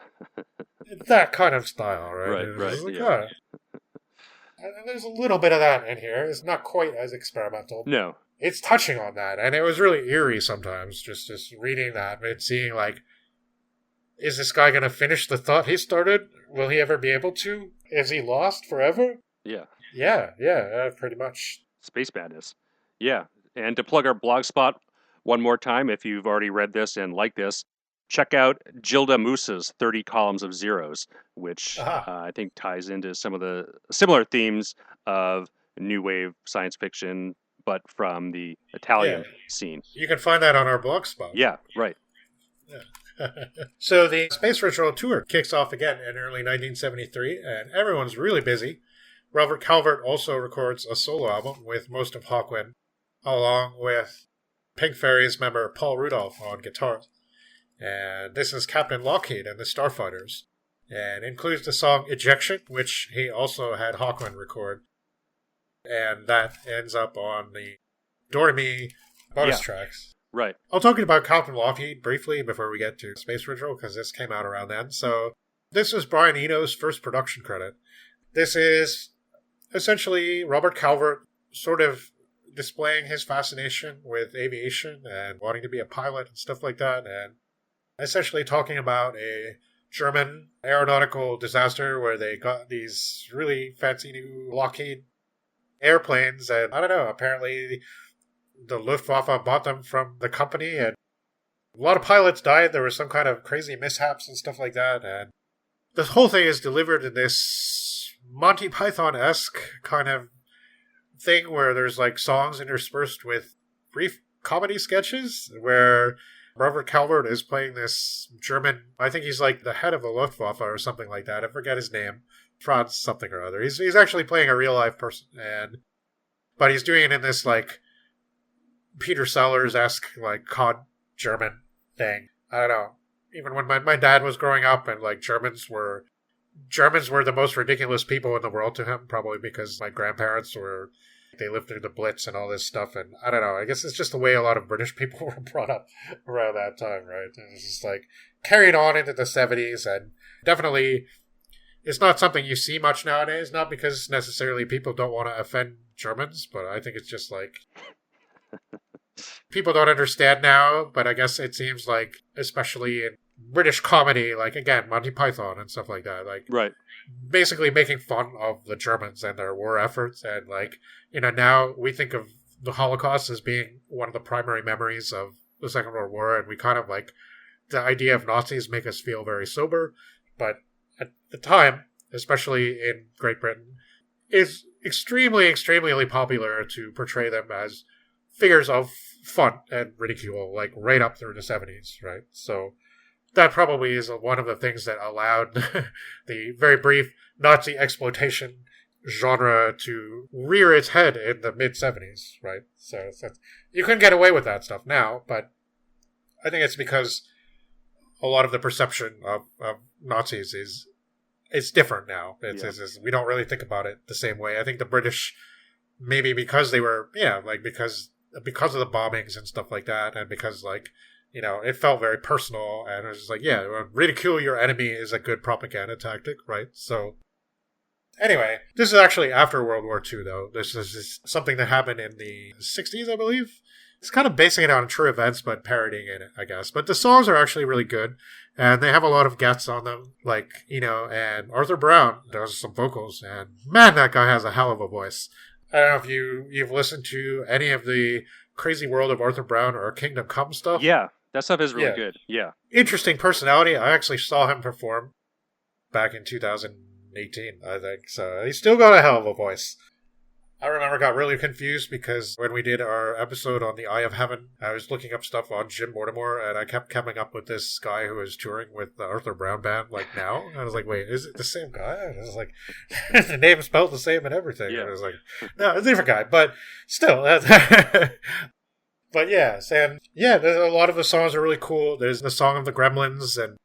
That kind of style, right?
Right,
Like,
yeah.
And there's a little bit of that in here. It's not quite as experimental.
No.
It's touching on that, and it was really eerie sometimes, just reading that and seeing, like, is this guy going to finish the thought he started? Will he ever be able to? Is he lost forever?
Yeah.
Yeah, pretty much.
Space Madness. Yeah. And to plug our blog spot one more time, if you've already read this and like this, check out Gilda Moose's 30 Columns of Zeros, which I think ties into some of the similar themes of new wave science fiction, but from the Italian scene.
You can find that on our blog spot.
Yeah, right.
So the Space Ritual Tour kicks off again in early 1973, and everyone's really busy. Robert Calvert also records a solo album with most of Hawkwind, along with Pink Fairy's member Paul Rudolph on guitar. And this is Captain Lockheed and the Starfighters, and includes the song Ejection, which he also had Hawkwind record. And that ends up on the Doremi bonus tracks.
Right.
I'll talk about Captain Lockheed briefly before we get to Space Ritual, because this came out around then. So this is Brian Eno's first production credit. This is essentially Robert Calvert sort of displaying his fascination with aviation and wanting to be a pilot and stuff like that, and essentially talking about a German aeronautical disaster where they got these really fancy new Lockheed airplanes, and I don't know, apparently the Luftwaffe bought them from the company, and a lot of pilots died. There was some kind of crazy mishaps and stuff like that, and the whole thing is delivered in this Monty Python-esque kind of thing where there's like songs interspersed with brief comedy sketches where Robert Calvert is playing this German, I think he's like the head of the Luftwaffe or something like that. I forget his name. Franz something or other. He's actually playing a real life person, but he's doing it in this like Peter Sellers-esque like cod German thing. I don't know. Even when my dad was growing up, and like Germans were the most ridiculous people in the world to him, probably because my grandparents they lived through the Blitz and all this stuff, and I don't know, I guess it's just the way a lot of British people were brought up around that time, right? It's just like carried on into the 70s, and definitely it's not something you see much nowadays, not because necessarily people don't want to offend Germans, but I think it's just like people don't understand now, but I guess it seems like, especially in British comedy, like, again, Monty Python and stuff like that, like,
right,
basically making fun of the Germans and their war efforts, and, like, you know, now we think of the Holocaust as being one of the primary memories of the Second World War, and we kind of, like, the idea of Nazis make us feel very sober, but at the time, especially in Great Britain, it's extremely, extremely popular to portray them as figures of fun and ridicule, like, right up through the 70s, right? So that probably is one of the things that allowed the very brief Nazi exploitation genre to rear its head in the mid-70s, right? So you couldn't get away with that stuff now, but I think it's because a lot of the perception of Nazis it's different now. We don't really think about it the same way. I think the British, maybe because they were, because of the bombings and stuff like that, and because, like, you know, it felt very personal, and it was just like, ridicule your enemy is a good propaganda tactic, right? So, anyway, this is actually after World War II, though. This is something that happened in the 60s, I believe. It's kind of basing it on true events, but parodying it, I guess. But the songs are actually really good, and they have a lot of guests on them, like, you know, and Arthur Brown does some vocals, and man, that guy has a hell of a voice. I don't know if you've listened to any of the Crazy World of Arthur Brown or Kingdom Come stuff.
Yeah, that stuff is really good. Yeah.
Interesting personality. I actually saw him perform back in 2018, I think. So he's still got a hell of a voice. I remember I got really confused because when we did our episode on the Eye of Heaven, I was looking up stuff on Jim Mortimer, and I kept coming up with this guy who was touring with the Arthur Brown Band, like, now. And I was like, wait, is it the same guy? And I was like, the name is spelled the same and everything. Yeah. And I was like, no, it's a different guy. But still, but yes, and yeah, a lot of the songs are really cool. There's the Song of the Gremlins and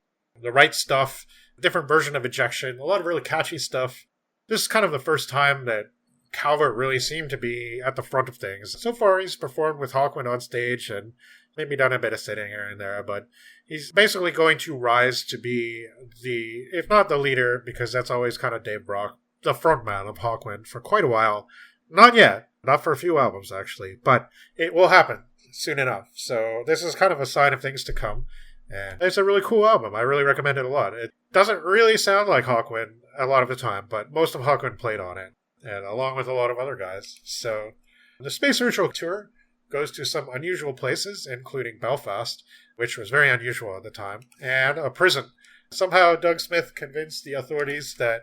The Right Stuff, a different version of Ejection, a lot of really catchy stuff. This is kind of the first time that Calvert really seemed to be at the front of things. So far, he's performed with Hawkwind on stage and maybe done a bit of sitting here and there, but he's basically going to rise to be if not the leader, because that's always kind of Dave Brock, the frontman of Hawkwind for quite a while. Not yet. Not for a few albums, actually, but it will happen soon enough. So this is kind of a sign of things to come. And it's a really cool album. I really recommend it a lot. It doesn't really sound like Hawkwind a lot of the time, but most of Hawkwind played on it, and along with a lot of other guys. So the Space Ritual Tour goes to some unusual places, including Belfast, which was very unusual at the time, and a prison. Somehow Doug Smith convinced the authorities that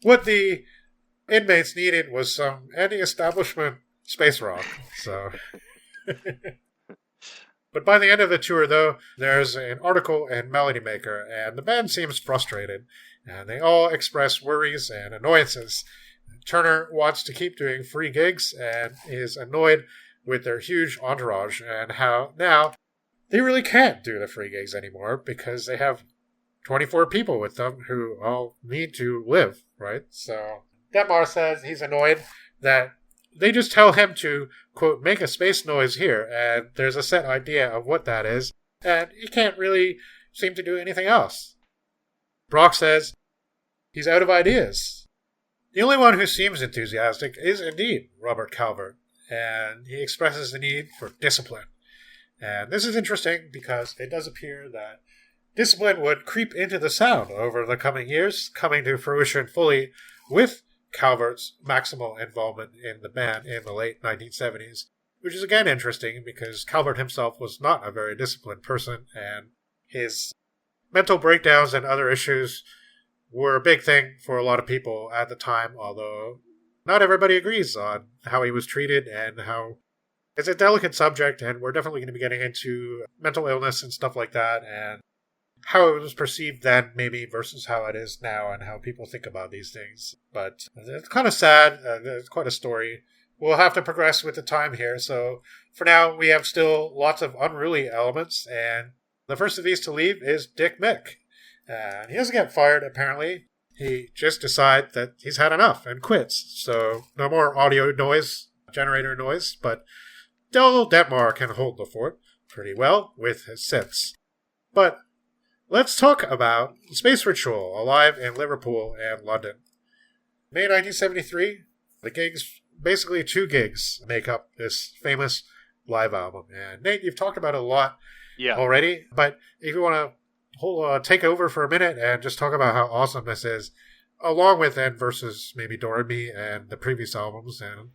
what the inmates needed was some anti-establishment space rock. So, but by the end of the tour, though, there's an article in Melody Maker, and the band seems frustrated, and they all express worries and annoyances. Turner wants to keep doing free gigs and is annoyed with their huge entourage and how now they really can't do the free gigs anymore because they have 24 people with them who all need to live, right? So Detmar says he's annoyed that they just tell him to, quote, make a space noise here, and there's a set idea of what that is, and he can't really seem to do anything else. Brock says he's out of ideas. The only one who seems enthusiastic is indeed Robert Calvert, and he expresses the need for discipline. And this is interesting because it does appear that discipline would creep into the sound over the coming years, coming to fruition fully with Calvert's maximal involvement in the band in the late 1970s, which is again interesting because Calvert himself was not a very disciplined person, and his mental breakdowns and other issues were a big thing for a lot of people at the time, although not everybody agrees on how he was treated and how it's a delicate subject, and we're definitely going to be getting into mental illness and stuff like that, and how it was perceived then, maybe, versus how it is now, and how people think about these things. But it's kind of sad. It's quite a story. We'll have to progress with the time here. So for now, we have still lots of unruly elements, and the first of these to leave is Dick Mick. And he doesn't get fired, apparently. He just decides that he's had enough and quits. So no more audio noise, generator noise, but Del Detmar can hold the fort pretty well with his synths. But let's talk about Space Ritual, alive in Liverpool and London. May 1973, the gigs, basically 2 gigs, make up this famous live album. And Nate, you've talked about it a lot already, but if you want to take over for a minute and just talk about how awesome this is, along with and versus maybe Doremi and the previous albums, and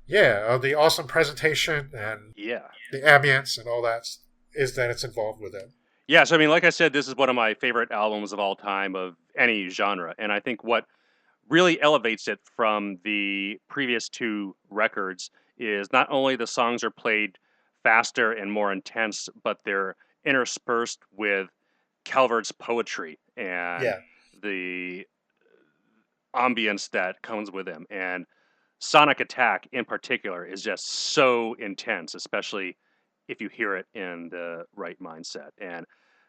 the awesome presentation and the ambience and all that is that it's involved with it.
Yeah, so I mean, like I said, this is one of my favorite albums of all time of any genre. And I think what really elevates it from the previous 2 records is not only the songs are played faster and more intense, but they're interspersed with Calvert's poetry and the ambience that comes with him. And Sonic Attack in particular is just so intense, especially if you hear it in the right mindset. And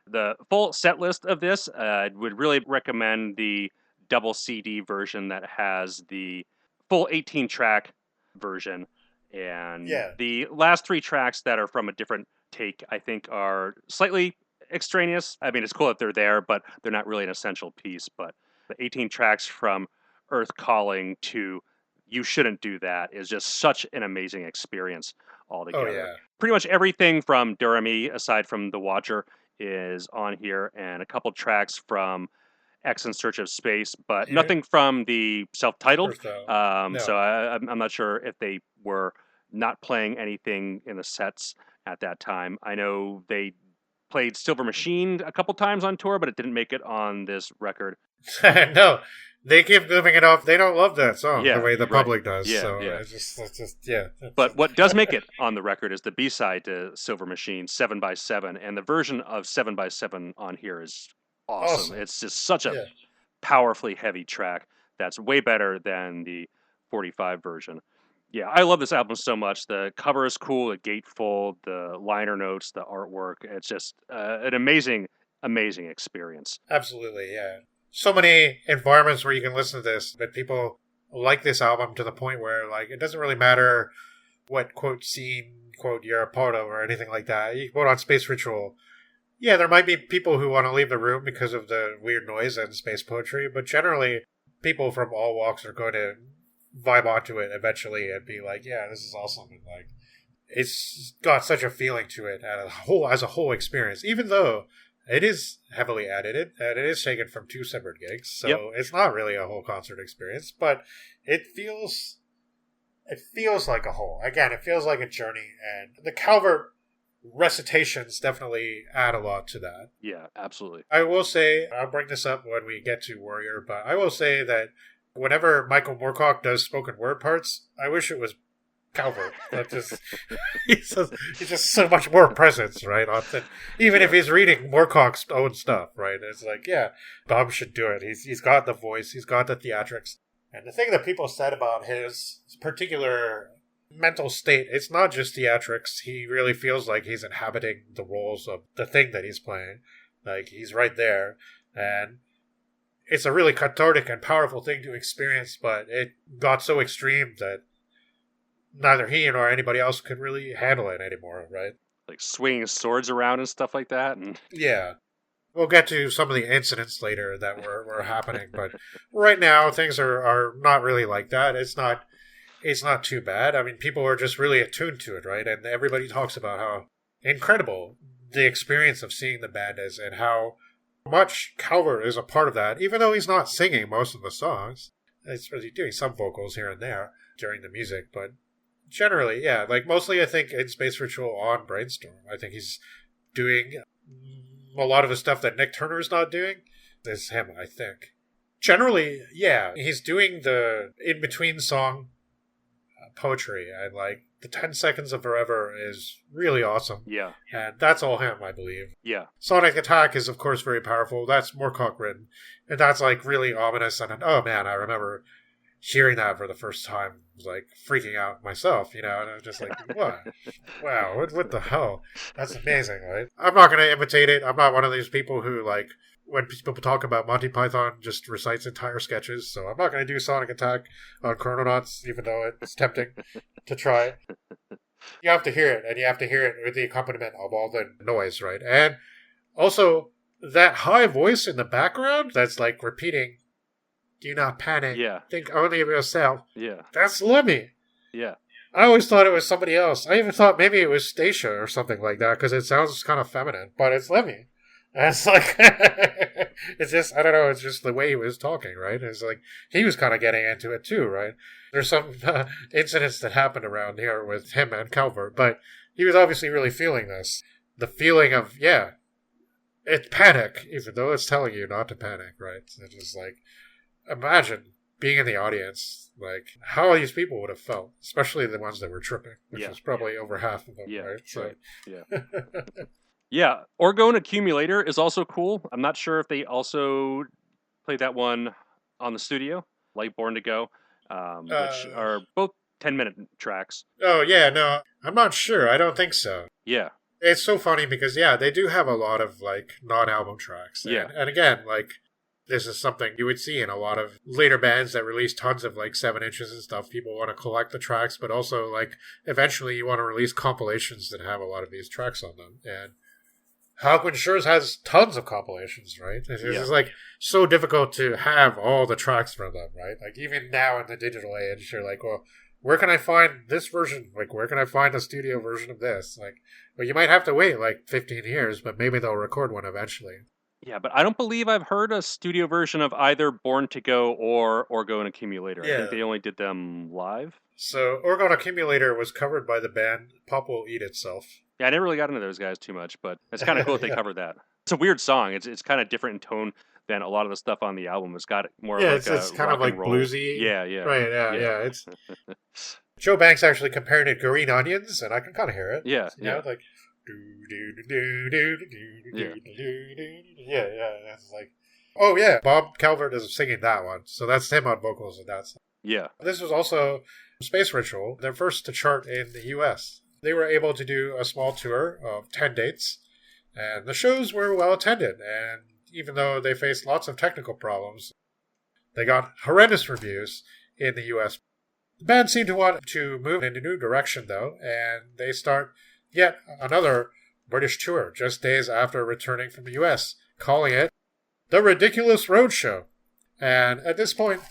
the full set list of this, I would really recommend the double CD version that has the full 18-track version. And the last 3 tracks that are from a different take, I think, are slightly extraneous. I mean, it's cool that they're there, but they're not really an essential piece. But the 18 tracks from Earth Calling to You Shouldn't Do That is just such an amazing experience altogether.
Oh, yeah.
Pretty much everything from Doremi, aside from The Watcher, is on here, and a couple tracks from X in Search of Space, but nothing from the self-titled. So I'm not sure if they were not playing anything in the sets at that time. I know they played Silver Machine a couple times on tour, but it didn't make it on this record.
No, they keep moving it off. They don't love that song the way the public does. But
what does make it on the record is the B-side to Silver Machine, 7x7, and the version of 7x7 on here is awesome. It's just such a powerfully heavy track that's way better than the 45 version. Yeah, I love this album so much. The cover is cool, the gatefold, the liner notes, the artwork. It's just an amazing, amazing experience.
Absolutely, yeah. So many environments where you can listen to this, that people like this album to the point where, like, it doesn't really matter what, quote, scene, quote, you're a part of or anything like that. You quote on Space Ritual. Yeah, there might be people who want to leave the room because of the weird noise and space poetry, but generally, people from all walks are going to vibe onto it eventually and be like, yeah, this is awesome. And, like, it's got such a feeling to it as a whole experience, even though it is heavily edited, and it is taken from 2 separate gigs, so it's not really a whole concert experience, but it feels like a whole. Again, it feels like a journey, and the Calvert recitations definitely add a lot to that.
Yeah, absolutely.
I will say, I'll bring this up when we get to Warrior, but I will say that whenever Michael Moorcock does spoken word parts, I wish it was Calvert. That just he's just so much more presence, right? Even if he's reading Moorcock's own stuff, right? It's like, yeah, Bob should do it. He's got the voice, he's got the theatrics. And the thing that people said about his particular mental state, it's not just theatrics. He really feels like he's inhabiting the roles of the thing that he's playing. Like, he's right there. And it's a really cathartic and powerful thing to experience, but it got so extreme that neither he nor anybody else could really handle it anymore, right?
Like swinging swords around and stuff like that. And
yeah. We'll get to some of the incidents later that were happening, but right now things are not really like that. It's not it's not too bad. I mean, people are just really attuned to it, right? And everybody talks about how incredible the experience of seeing the band is and how much Calvert is a part of that, even though he's not singing most of the songs. He's really doing some vocals here and there during the music, but generally, yeah, like mostly I think in Space Ritual on Brainstorm. I think he's doing a lot of the stuff that Nick Turner's not doing. Is him, I think. Generally, yeah, he's doing the in-between song poetry, and like the 10 Seconds of Forever is really awesome.
Yeah.
And that's all him, I believe.
Yeah.
Sonic Attack is, of course, very powerful. That's Moorcock written. And that's like really ominous. And oh man, I remember hearing that for the first time. I was like freaking out myself, you know, and I was just like, what? Wow, what the hell? That's amazing, right? I'm not going to imitate it. I'm not one of these people who, like, when people talk about Monty Python, just recites entire sketches. So I'm not going to do Sonic Attack on Chrononauts, even though it's tempting to try. You have to hear it, and you have to hear it with the accompaniment of all the noise, right? And also, that high voice in the background that's like repeating, "Do not panic.
Yeah.
Think only of yourself."
Yeah.
That's Lemmy.
Yeah.
I always thought it was somebody else. I even thought maybe it was Stacia or something like that, because it sounds kind of feminine, but it's Lemmy. And it's like, it's just, I don't know, it's just the way he was talking, right? It's like, he was kind of getting into it too, right? There's some incidents that happened around here with him and Calvert, but he was obviously really feeling this. The feeling of, yeah, it's panic, even though it's telling you not to panic, right? It's just like, imagine being in the audience, like, how these people would have felt, especially the ones that were tripping, which was probably over half of them, right? So.
Yeah. Yeah, Orgone Accumulator is also cool. I'm not sure if they also played that one on the studio, like Born to Go, which are both 10-minute tracks.
Oh, yeah, no, I'm not sure. I don't think so.
Yeah.
It's so funny because, yeah, they do have a lot of, like, non-album tracks.
Yeah.
And again, like, this is something you would see in a lot of later bands that release tons of, like, 7 inches and stuff. People want to collect the tracks, but also, like, eventually you want to release compilations that have a lot of these tracks on them. And Hawkwind sure has tons of compilations, right? It's just like so difficult to have all the tracks from them, right? Like even now in the digital age, you're like, well, where can I find this version? Like, where can I find a studio version of this? Like, well, you might have to wait like 15 years, but maybe they'll record one eventually.
Yeah, but I don't believe I've heard a studio version of either Born to Go or Orgone Accumulator.
Yeah.
I think they only did them live.
So Orgone Accumulator was covered by the band Pop Will Eat Itself.
Yeah, I never really got into those guys too much, but it's kind of cool that they covered that. It's a weird song. It's kind of different in tone than a lot of the stuff on the album. It's got more of like
it's kind of like bluesy.
Yeah.
Right, yeah. It's Joe Banks actually compared it to Green Onions, and I can kind of hear it.
Yeah,
you know, like yeah. It's like, oh yeah, Bob Calvert is singing that one, so that's him on vocals and that song.
Yeah.
This was also Space Ritual, their first to chart in the U.S. They were able to do a small tour of 10 dates, and the shows were well attended, and even though they faced lots of technical problems, they got horrendous reviews in the U.S. The band seemed to want to move in a new direction, though, and they start yet another British tour just days after returning from the U.S., calling it The Ridiculous Roadshow. And at this point,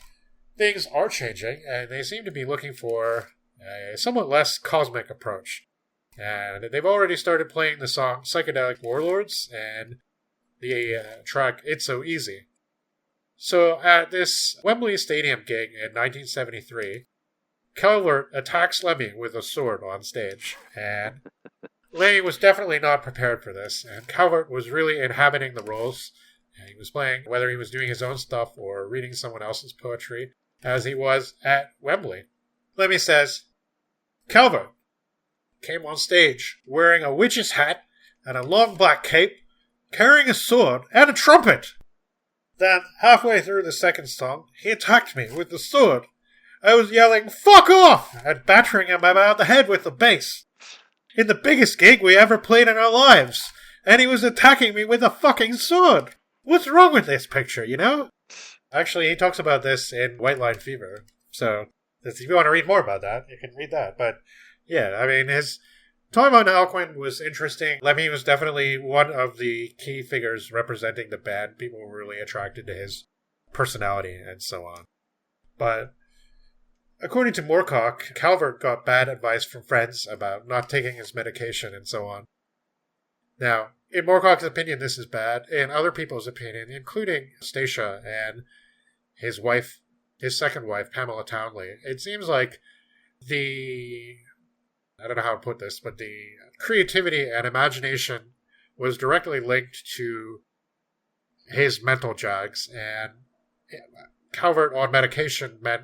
things are changing, and they seem to be looking for a somewhat less cosmic approach. And they've already started playing the song Psychedelic Warlords and the track It's So Easy. So at this Wembley Stadium gig in 1973, Calvert attacks Lemmy with a sword on stage. And Lemmy was definitely not prepared for this, and Calvert was really inhabiting the roles. And he was playing, whether he was doing his own stuff or reading someone else's poetry, as he was at Wembley. Lemmy says, Calvert came on stage wearing a witch's hat and a long black cape, carrying a sword and a trumpet. Then, halfway through the second song, he attacked me with the sword. I was yelling, "Fuck off!" and battering him about the head with the bass. In the biggest gig we ever played in our lives, and he was attacking me with a fucking sword. What's wrong with this picture, you know? Actually, he talks about this in White Line Fever, so if you want to read more about that, you can read that. But yeah, I mean, his time on Hawkwind was interesting. Lemmy was definitely one of the key figures representing the band. People were really attracted to his personality and so on. But According to Moorcock, Calvert got bad advice from friends about not taking his medication and so on. Now, in Moorcock's opinion, this is bad. In other people's opinion, including Stacia and his wife, his second wife, Pamela Townley, it seems like I don't know how to put this, but the creativity and imagination was directly linked to his mental jags, and Calvert on medication meant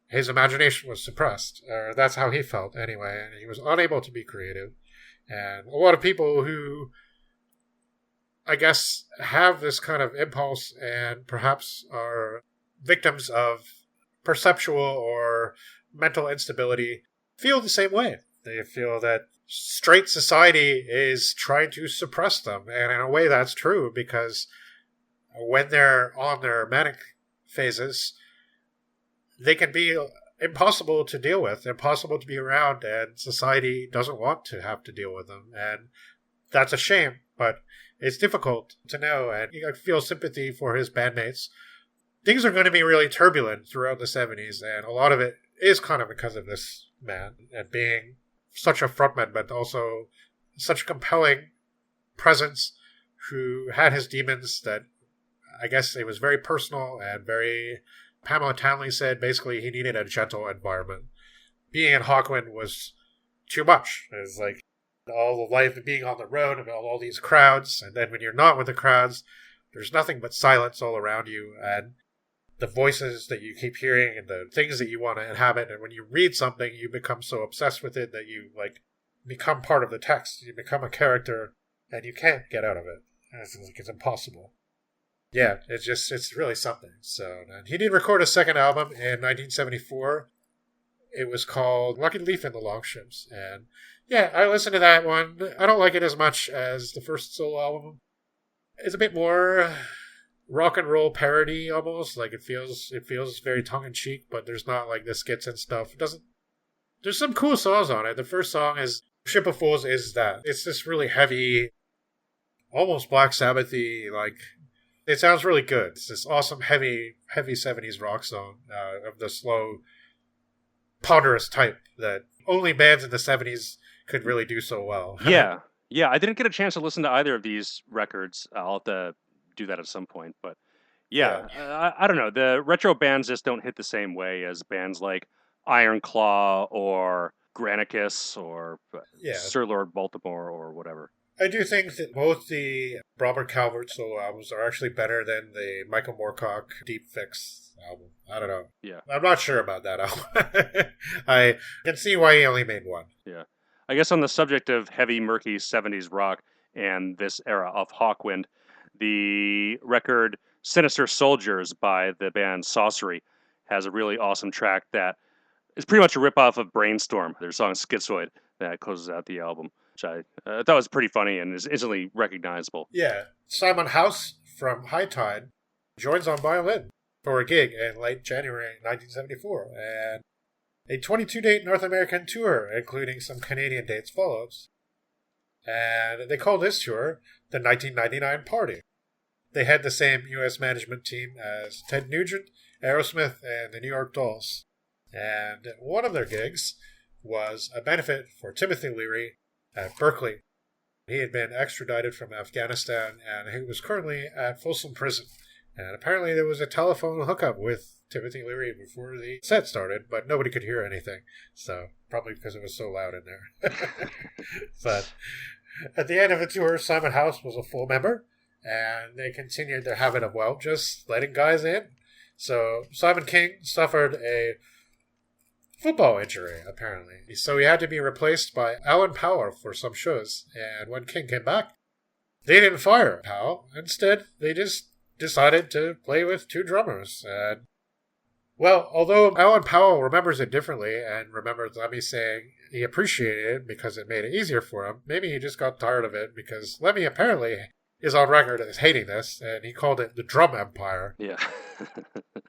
his imagination was suppressed, or that's how he felt anyway, and he was unable to be creative. And a lot of people who, I guess, have this kind of impulse and perhaps are victims of perceptual or mental instability feel the same way. They feel that straight society is trying to suppress them, and in a way that's true, because when they're on their manic phases, they can be impossible to deal with, impossible to be around, and society doesn't want to have to deal with them. And that's a shame, but it's difficult to know, and I feel sympathy for his bandmates. Things are going to be really turbulent throughout the 70s, and a lot of it is kind of because of this man, and being such a frontman, but also such a compelling presence who had his demons that I guess it was very personal and very... Pamela Townley said basically he needed a gentle environment. Being in Hawkwind was too much. It was like all the life of being on the road and all these crowds, and then when you're not with the crowds, there's nothing but silence all around you, and the voices that you keep hearing and the things that you want to inhabit, and when you read something, you become so obsessed with it that you become part of the text. You become a character, and you can't get out of it. It's impossible. Yeah, it's really something. So, and he did record a second album in 1974. It was called Lucky Leaf in the Longships. And yeah, I listened to that one. I don't like it as much as the first solo album. It's a bit more rock and roll parody almost. Like it feels very tongue in cheek, but there's not like the skits and stuff. There's some cool songs on it. The first song is Ship of Fools is that. It's this really heavy, almost Black Sabbath-y, it sounds really good. It's this awesome, heavy 70s rock song of the slow, ponderous type that only bands in the 70s could really do so well.
Yeah. I didn't get a chance to listen to either of these records. I'll have to do that at some point. But I don't know. The retro bands just don't hit the same way as bands like Iron Claw or Granicus or Sir Lord Baltimore or whatever.
I do think that both the Robert Calvert solo albums are actually better than the Michael Moorcock Deep Fix album. I don't know.
Yeah.
I'm not sure about that album. I can see why he only made one.
Yeah. I guess on the subject of heavy, murky 70s rock and this era of Hawkwind, the record Sinister Soldiers by the band Sorcery has a really awesome track that is pretty much a ripoff of Brainstorm, their song Schizoid, that closes out the album. Which I thought was pretty funny and is instantly recognizable.
Yeah. Simon House from High Tide joins on violin for a gig in late January 1974, and a 22-date North American tour, including some Canadian dates, follows. And they call this tour the 1999 Party. They had the same U.S. management team as Ted Nugent, Aerosmith, and the New York Dolls. And one of their gigs was a benefit for Timothy Leary at Berkeley. He had been extradited from Afghanistan, and he was currently at Folsom Prison. And apparently there was a telephone hookup with Timothy Leary before the set started, but nobody could hear anything. So, probably because it was so loud in there. But at the end of the tour, Simon House was a full member, and they continued their habit of, just letting guys in. So, Simon King suffered a football injury, apparently. So he had to be replaced by Alan Powell for some shows. And when King came back, they didn't fire Powell. Instead, they just decided to play with two drummers. And, although Alan Powell remembers it differently and remembers Lemmy saying he appreciated it because it made it easier for him, maybe he just got tired of it because Lemmy apparently is on record as hating this, and he called it the Drum Empire.
Yeah.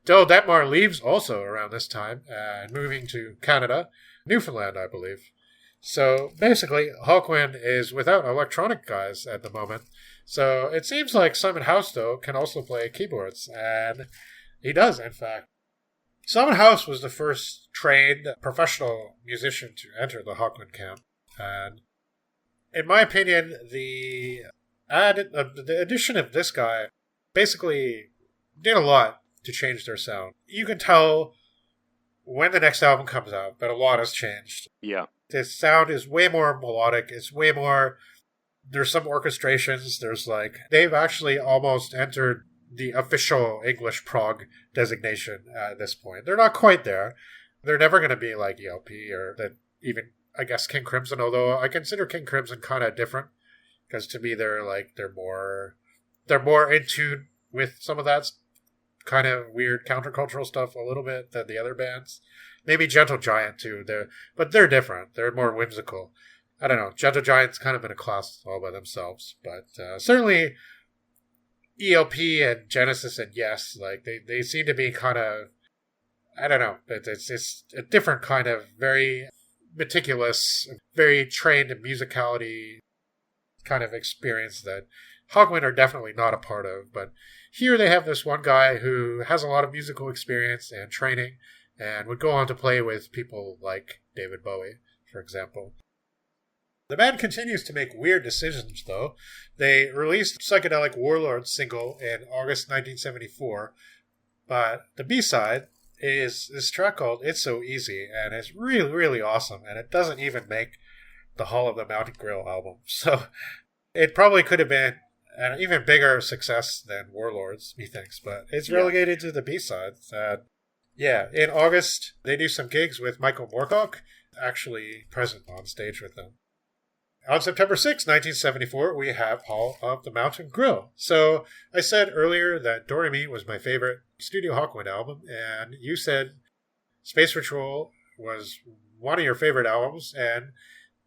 Del Detmar leaves also around this time, and moving to Canada, Newfoundland, I believe. So basically, Hawkwind is without electronic guys at the moment. So it seems like Simon House, though, can also play keyboards, and he does, in fact. Simon House was the first trained professional musician to enter the Hawkwind camp. And in my opinion, the addition of this guy basically did a lot to change their sound. You can tell when the next album comes out that a lot has changed.
Yeah.
The sound is way more melodic. It's way more... There's some orchestrations. There's they've actually almost entered the official English prog designation at this point. They're not quite there. They're never going to be like ELP or even, I guess, King Crimson, although I consider King Crimson kind of different because to me they're more in tune with some of that kind of weird countercultural stuff a little bit than the other bands. Maybe Gentle Giant too. But they're different. They're more whimsical. I don't know. Gentle Giant's kind of in a class all by themselves, but certainly ELP and Genesis and Yes, they seem to be kind of, I don't know. It's a different kind of very meticulous, very trained in musicality kind of experience that Hawkwind are definitely not a part of. But here they have this one guy who has a lot of musical experience and training and would go on to play with people like David Bowie, for example. The band continues to make weird decisions, though. They released Psychedelic Warlords single in August 1974, but the B-side is this track called It's So Easy, and it's really, really awesome, and it doesn't even make the Hall of the Mountain Grill album. So it probably could have been an even bigger success than Warlords, methinks, but it's relegated to the B-side. In August, they do some gigs with Michael Moorcock, actually present on stage with them. On September 6, 1974, we have Hall of the Mountain Grill. So I said earlier that Doremi was my favorite Studio Hawkwind album, and you said Space Ritual was one of your favorite albums, and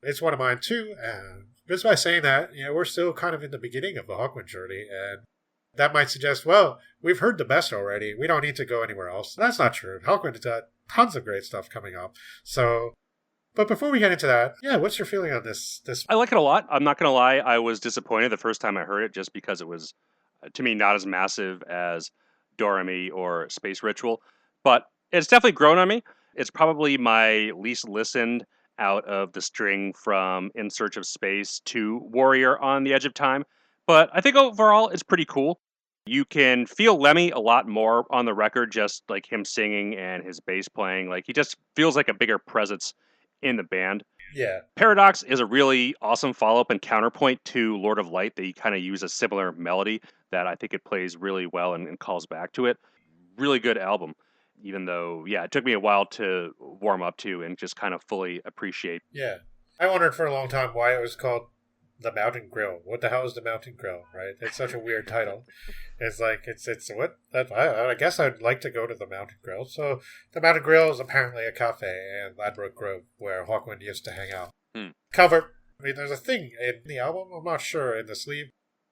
it's one of mine too. And just by saying that, we're still kind of in the beginning of the Hawkwind journey, and that might suggest, well, we've heard the best already. We don't need to go anywhere else. That's not true. Hawkwind has got tons of great stuff coming up. But before we get into that, what's your feeling on this?
I like it a lot. I'm not going to lie. I was disappointed the first time I heard it just because it was, to me, not as massive as Doremi or Space Ritual. But it's definitely grown on me. It's probably my least listened out of the string from In Search of Space to Warrior on the Edge of Time. But I think overall it's pretty cool. You can feel Lemmy a lot more on the record, just like him singing and his bass playing. He just feels like a bigger presence in the band.
Yeah.
Paradox is a really awesome follow-up and counterpoint to Lord of Light. They kind of use a similar melody that I think it plays really well and calls back to it. Really good album, even though, it took me a while to warm up to and just kind of fully appreciate.
Yeah. I wondered for a long time why it was called The Mountain Grill. What the hell is The Mountain Grill, right? It's such a weird title. It's it's what? I guess I'd like to go to The Mountain Grill. So The Mountain Grill is apparently a cafe in Ladbroke Grove where Hawkwind used to hang out. Calvert, there's a thing in the album, I'm not sure, in the sleeve.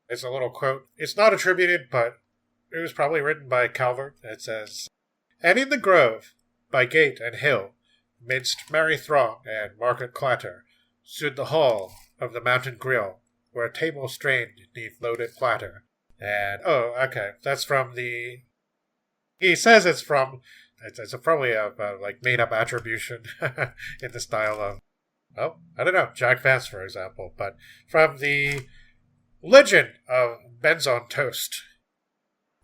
It's a little quote. It's not attributed, but it was probably written by Calvert. It says, "And in the grove, by gate and hill, midst merry throng and market clatter, stood the hall of the Mountain Grill, where a table strained neath loaded platter." And, that's from the... He says it's from... It's probably a made-up attribution in the style of, I don't know, Jack Vance, for example. But from the Legend of Benz on Toast.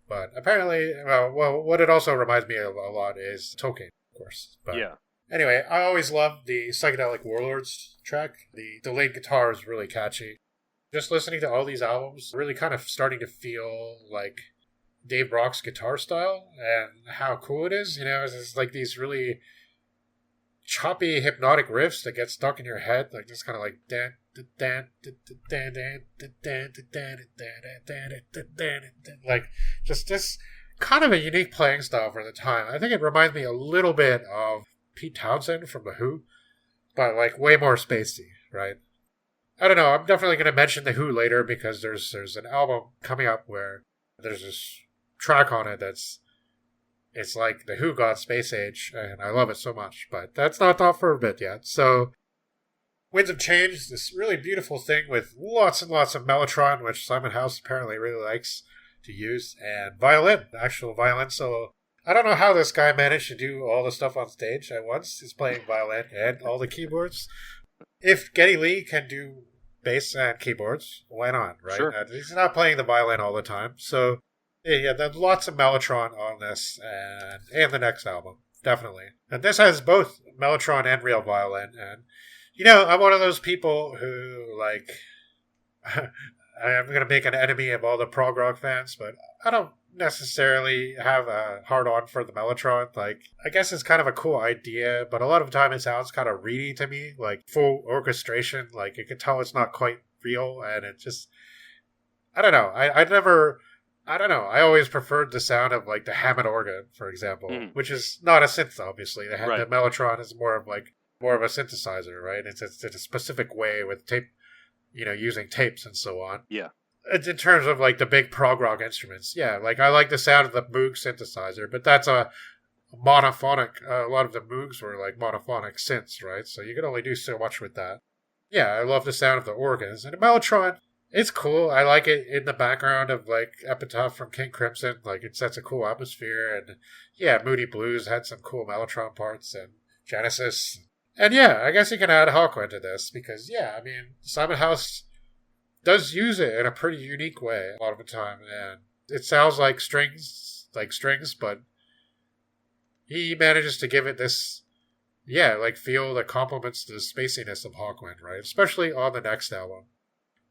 But apparently, what it also reminds me of a lot is Tolkien, of course. But anyway, I always loved the Psychedelic Warlords track. The delayed guitar is really catchy. Just listening to all these albums, really kind of starting to feel like Dave Brock's guitar style and how cool it is. It's these really choppy, hypnotic riffs that get stuck in your head, just kind of like just this kind of a unique playing style for the time. I think it reminds me a little bit of Pete Townsend from The Who, but way more spacey, right? I don't know. I'm definitely going to mention The Who later because there's an album coming up where there's this track on it it's like The Who got Space Age, and I love it so much. But that's not thought for a bit yet. So, Winds of Change is this really beautiful thing with lots and lots of mellotron, which Simon House apparently really likes to use, and violin, actual violin solo. I don't know how this guy managed to do all the stuff on stage at once. He's playing violin and all the keyboards. If Geddy Lee can do bass and keyboards, why not, right?
Sure.
He's not playing the violin all the time. So, yeah, there's lots of Mellotron on this and the next album, definitely. And this has both Mellotron and real violin. And, I'm one of those people who, like, I'm going to make an enemy of all the prog rock fans, but I don't necessarily have a hard-on for the Mellotron. Like, I guess it's kind of a cool idea, but a lot of the time it sounds kind of reedy to me, like full orchestration. Like, you can tell it's not quite real, and it just, I don't know. I don't know. I always preferred the sound of, like, the Hammond organ, for example, which is not a synth, obviously. The Mellotron is more of a synthesizer, right? It's a specific way with tape, using tapes and so on.
Yeah.
In terms of, like, the big prog rock instruments, yeah, like, I like the sound of the Moog synthesizer, but that's a monophonic, a lot of the Moogs were, like, monophonic synths, right? So you can only do so much with that. Yeah, I love the sound of the organs. And the Mellotron, it's cool. I like it in the background of, like, Epitaph from King Crimson. Like, it sets a cool atmosphere. And, yeah, Moody Blues had some cool Mellotron parts, and Genesis. And, yeah, I guess you can add Hawkwind to this, because, yeah, I mean, Simon House does use it in a pretty unique way a lot of the time, and it sounds like strings, but he manages to give it this, feel that complements the spaciness of Hawkwind, right? Especially on the next album.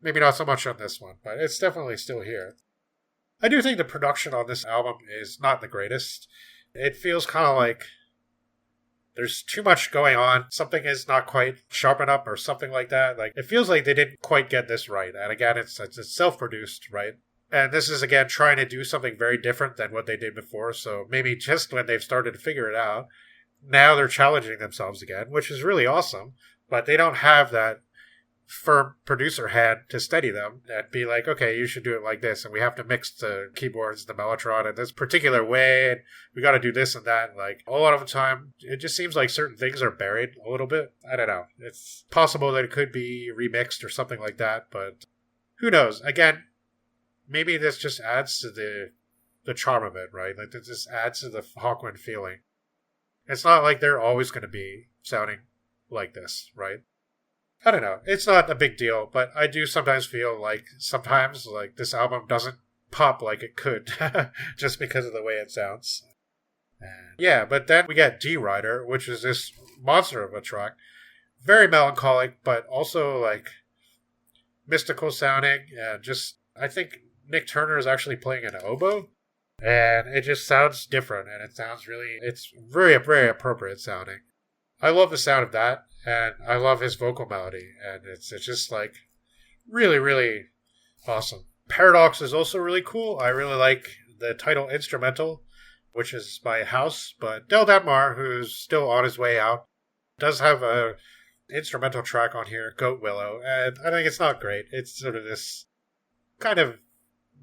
Maybe not so much on this one, but it's definitely still here. I do think the production on this album is not the greatest. It feels kind of like there's too much going on. Something is not quite sharp enough or something like that. Like, it feels like they didn't quite get this right. And again, it's self-produced, right? And this is, again, trying to do something very different than what they did before. So maybe just when they've started to figure it out, now they're challenging themselves again, which is really awesome. But they don't have that firm producer hand to steady them and be like, okay, you should do it like this, and we have to mix the keyboards, the Mellotron in this particular way, and we got to do this and that. And, like, a lot of the time, it just seems like certain things are buried a little bit. I don't know. It's possible that it could be remixed or something like that, but who knows? Again, maybe this just adds to the charm of it, right? Like, this just adds to the Hawkwind feeling. It's not like they're always going to be sounding like this, right? I don't know. It's not a big deal, but I do sometimes feel like this album doesn't pop like it could just because of the way it sounds. And yeah, but then we get D-Rider, which is this monster of a track. Very melancholic, but also, like, mystical sounding. And just, I think Nick Turner is actually playing an oboe. And it just sounds different, and it's very, very appropriate sounding. I love the sound of that. And I love his vocal melody, and it's just, like, really, really awesome. Paradox is also really cool. I really like the title instrumental, which is by House, but Del Detmar, who's still on his way out, does have a instrumental track on here, Goat Willow, and I think it's not great. It's sort of this kind of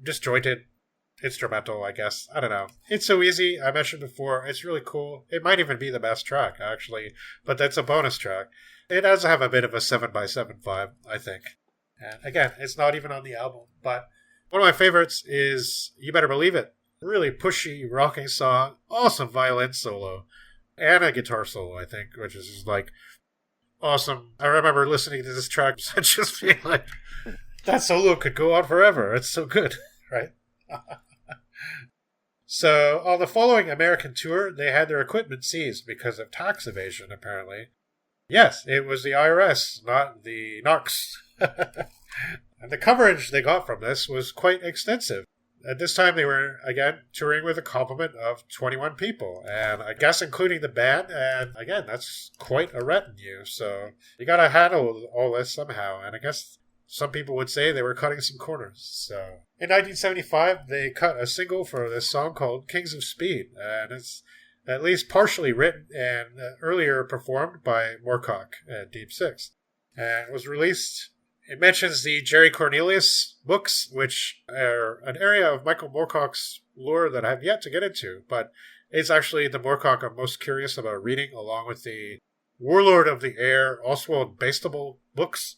disjointed instrumental, I guess. I don't know. It's so easy. I mentioned before, it's really cool. It might even be the best track, actually, but that's a bonus track. It does have a bit of a 7x7 vibe, I think. And again, it's not even on the album, but one of my favorites is You Better Believe It. Really pushy, rocking song, awesome violin solo, and a guitar solo, I think, which is just, like, awesome. I remember listening to this track and just being like, that solo could go on forever. It's so good, right? So, on the following American tour, they had their equipment seized because of tax evasion, apparently. Yes, it was the IRS, not the narcs. And the coverage they got from this was quite extensive. At this time, they were, again, touring with a complement of 21 people, and I guess including the band, and again, that's quite a retinue, so you gotta handle all this somehow, and I guess some people would say they were cutting some corners. So in 1975, they cut a single for this song called Kings of Speed, and it's at least partially written and earlier performed by Moorcock at Deep Six. And it was released. It mentions the Jerry Cornelius books, which are an area of Michael Moorcock's lore that I have yet to get into, but it's actually the Moorcock I'm most curious about reading, along with the Warlord of the Air, Oswald Bastable books.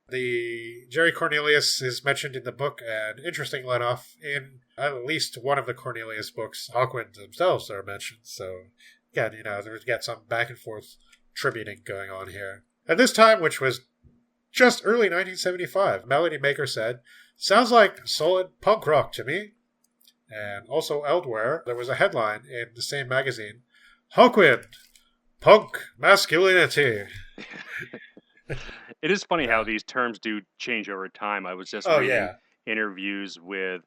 The Jerry Cornelius is mentioned in the book, and interesting let-off in at least one of the Cornelius books, Hawkwind themselves are mentioned. So, again, there's got some back and forth tributing going on here. At this time, which was just early 1975, Melody Maker said, "Sounds like solid punk rock to me." And also elsewhere, there was a headline in the same magazine, "Hawkwind, punk masculinity."
It is funny how these terms do change over time. I was just reading interviews with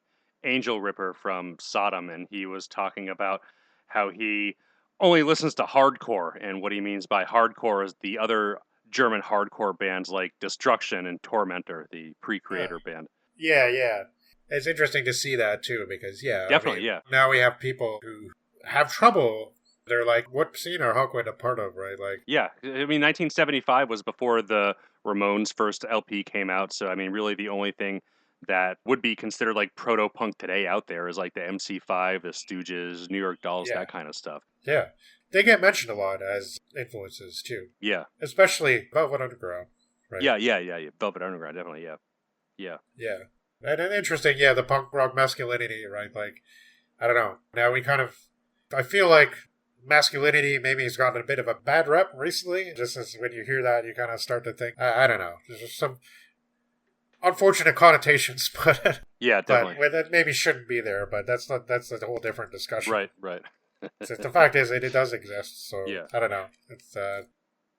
Angel Ripper from Sodom, and he was talking about how he only listens to hardcore, and what he means by hardcore is the other German hardcore bands like Destruction and Tormentor, the pre-creator band.
Yeah. It's interesting to see that, too, because,
Definitely.
Now we have people who have trouble. They're like, what scene are Hawkwind a part of, right?
Yeah, I mean, 1975 was before the Ramones' first LP came out, so, I mean, really the only thing that would be considered like proto-punk today out there is like the MC5, the Stooges, New York Dolls, that kind of stuff.
Yeah. They get mentioned a lot as influences, too.
Yeah.
Especially Velvet Underground, right?
Yeah. Velvet Underground, definitely, yeah.
And interesting, the punk rock masculinity, right? I don't know. Now I feel like masculinity maybe has gotten a bit of a bad rep recently. Just as when you hear that, you kind of start to think, I don't know. There's some unfortunate connotations, but
yeah, definitely.
But that maybe shouldn't be there, but that's a whole different discussion.
Right.
The fact is, it does exist, so I don't know. It's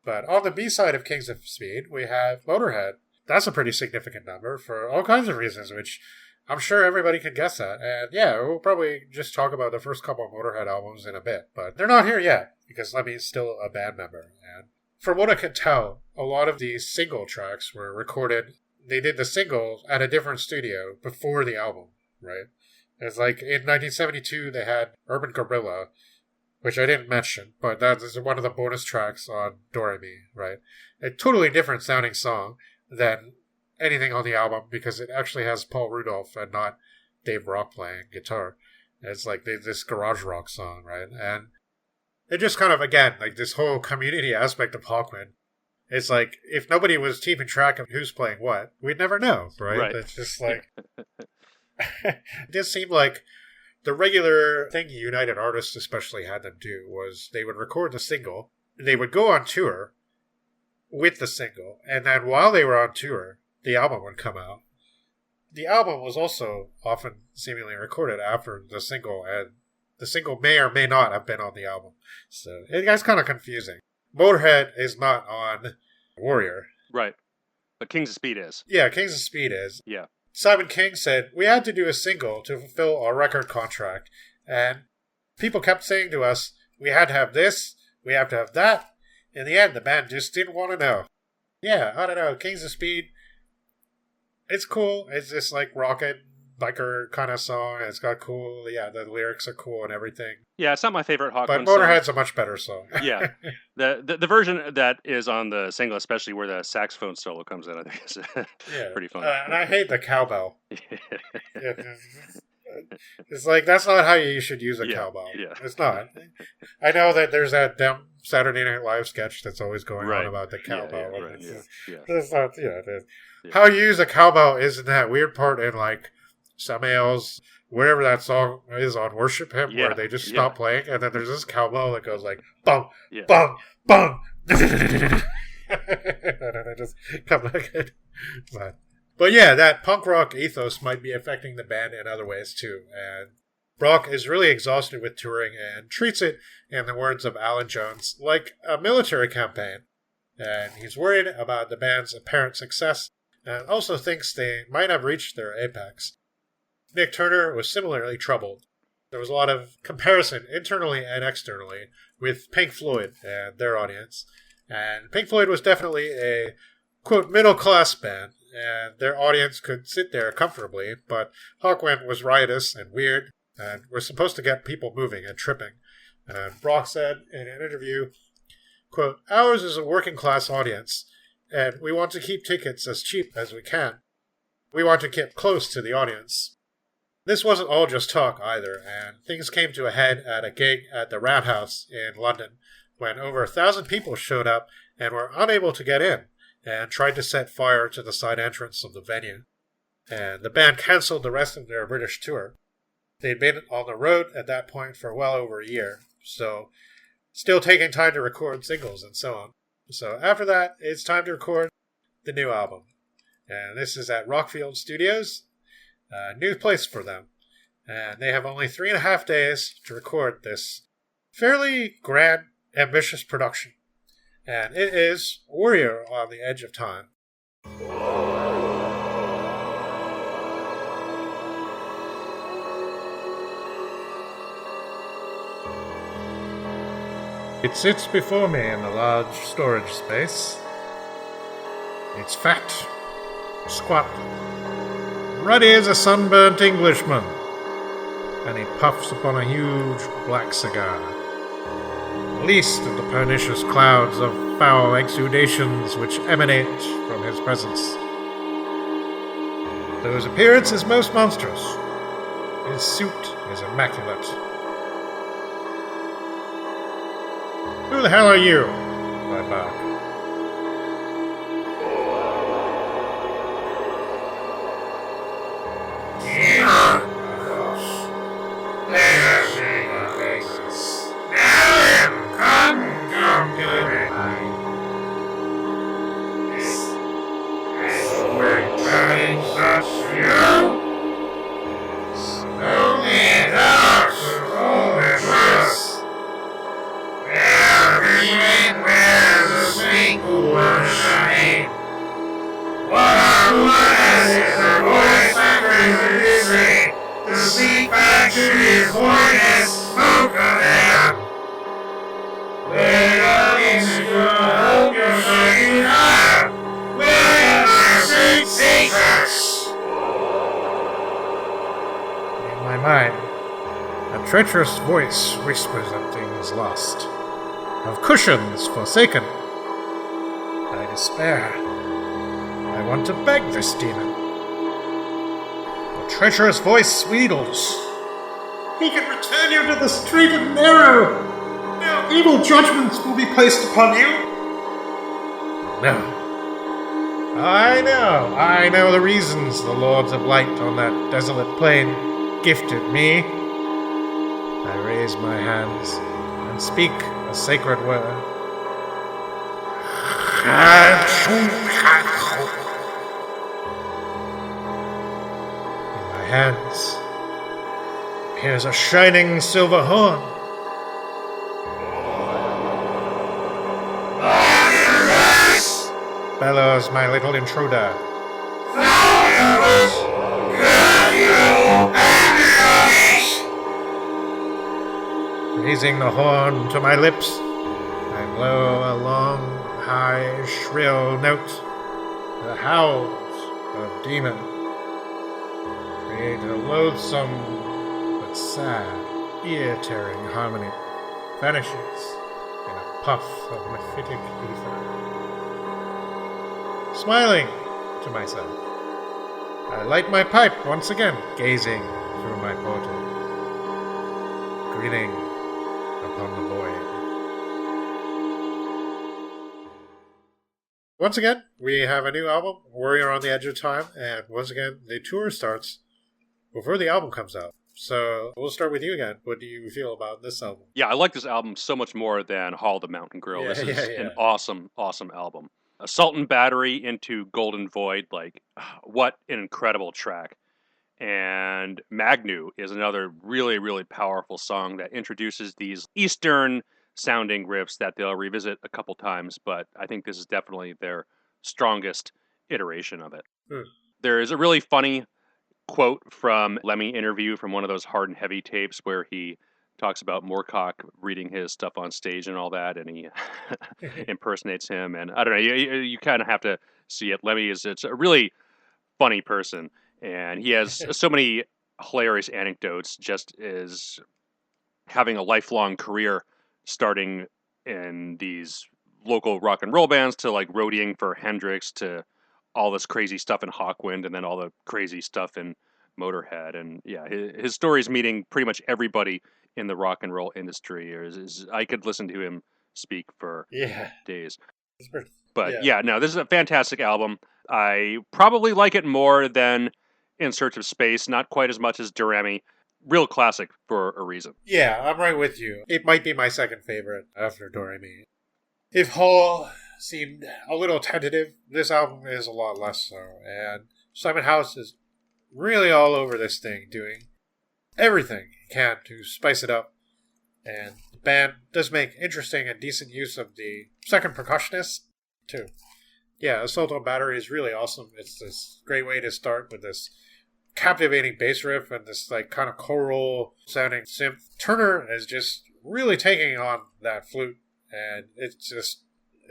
but on the B side of Kings of Speed, we have Motorhead. That's a pretty significant number for all kinds of reasons, which I'm sure everybody can guess at. And we'll probably just talk about the first couple of Motorhead albums in a bit, but they're not here yet because Lemmy's still a band member. And from what I can tell, a lot of these single tracks were recorded. They did the single at a different studio before the album, right? It's like in 1972, they had Urban Gorilla, which I didn't mention, but that is one of the bonus tracks on Doremi, right? A totally different sounding song than anything on the album because it actually has Paul Rudolph and not Dave Rock playing guitar. It's like this garage rock song, right? And it just kind of, again, like this whole community aspect of Hawkwind. It's like, if nobody was keeping track of who's playing what, we'd never know, right? It's just like... It just seemed like the regular thing United Artists especially had them do was they would record the single, they would go on tour with the single, and then while they were on tour, the album would come out. The album was also often seemingly recorded after the single, and the single may or may not have been on the album. So it gets kind of confusing. Motorhead is not on Warrior.
Right. But Kings of Speed is.
Yeah, Kings of Speed is.
Yeah.
Simon King said, "We had to do a single to fulfill our record contract, and people kept saying to us, we had to have this, we have to have that. In the end, the band just didn't want to know." Yeah, I don't know, Kings of Speed, it's cool. It's just like rocket biker kind of song. It's got cool, the lyrics are cool and everything.
Yeah, it's not my favorite Hawkwind
song. But Motorhead's a much better song.
Yeah. The version that is on the single, especially where the saxophone solo comes in, I think is pretty fun.
And I hate the cowbell. It's like, that's not how you should use a cowbell.
Yeah.
It's not. I know that there's that dumb Saturday Night Live sketch that's always going on about the cowbell. It's not, how you use a cowbell is in that weird part in like Samael's, wherever that song is on Worship Him, where they just stop playing, and then there's this cowbell that goes like, bum, bum, bum. And I just come back in. But that punk rock ethos might be affecting the band in other ways too. And Brock is really exhausted with touring and treats it, in the words of Alan Jones, like a military campaign. And he's worried about the band's apparent success and also thinks they might have reached their apex. Nick Turner was similarly troubled. There was a lot of comparison internally and externally with Pink Floyd and their audience. And Pink Floyd was definitely a, quote, middle-class band, and their audience could sit there comfortably, but Hawkwind was riotous and weird, and was supposed to get people moving and tripping. And Brock said in an interview, quote, "Ours is a working-class audience, and we want to keep tickets as cheap as we can. We want to get close to the audience." This wasn't all just talk either, and things came to a head at a gig at the Roundhouse in London when over 1,000 people showed up and were unable to get in, and tried to set fire to the side entrance of the venue. And the band cancelled the rest of their British tour. They'd been on the road at that point for well over a year, so still taking time to record singles and so on. So after that, it's time to record the new album. And this is at Rockfield Studios, a new place for them. And they have only 3.5 days to record this fairly grand, ambitious production. And it is Warrior on the Edge of Time. It sits before me in a large storage space. It's fat, squat, ruddy as a sunburnt Englishman, and he puffs upon a huge black cigar. Least of the pernicious clouds of foul exudations which emanate from his presence. Though his appearance is most monstrous, his suit is immaculate. Who the hell are you? I bark. Treacherous voice whispers of things lost, of cushions forsaken. I despair. I want to beg this demon. The treacherous voice wheedles. He can return you to the straight and narrow. No evil judgments will be placed upon you. No. I know the reasons the Lords of Light on that desolate plain gifted me. I raise my hands and speak a sacred word. In my hands appears a shining silver horn. Bellows my little intruder. Raising the horn to my lips, I blow a long, high, shrill note. The howls of demon create a loathsome but sad, ear-tearing harmony. Vanishes in a puff of mephitic ether. Smiling to myself, I light my pipe once again, gazing through my portal, greeting upon the void. Once again, we have a new album, Warrior on the Edge of Time, and once again, the tour starts before the album comes out. So we'll start with you again. What do you feel about this album?
Yeah, I like this album so much more than Hall of the Mountain Grill. This is an awesome, awesome album. Assault and Battery into Golden Void, like, what an incredible track. And Magnu is another really, really powerful song that introduces these Eastern-sounding riffs that they'll revisit a couple times, but I think this is definitely their strongest iteration of it. There is a really funny quote from Lemmy interview from one of those Hard and Heavy tapes where he talks about Moorcock reading his stuff on stage and all that, and he impersonates him. And I don't know, you kind of have to see it. Lemmy it's a really funny person, and he has so many hilarious anecdotes, just as having a lifelong career starting in these local rock and roll bands to like roadieing for Hendrix to all this crazy stuff in Hawkwind and then all the crazy stuff in Motorhead. And yeah, his stories meeting pretty much everybody in the rock and roll industry. I could listen to him speak for days. But yeah, no, this is a fantastic album. I probably like it more than In Search of Space, not quite as much as Doremi. Real classic for a reason.
Yeah, I'm right with you. It might be my second favorite after Doremi. If Hall seemed a little tentative, this album is a lot less so. And Simon House is really all over this thing, doing everything he can to spice it up. And the band does make interesting and decent use of the second percussionist, too. Yeah, Assault on Battery is really awesome. It's this great way to start with this captivating bass riff and this like kind of choral sounding synth. Turner is just really taking on that flute, and it's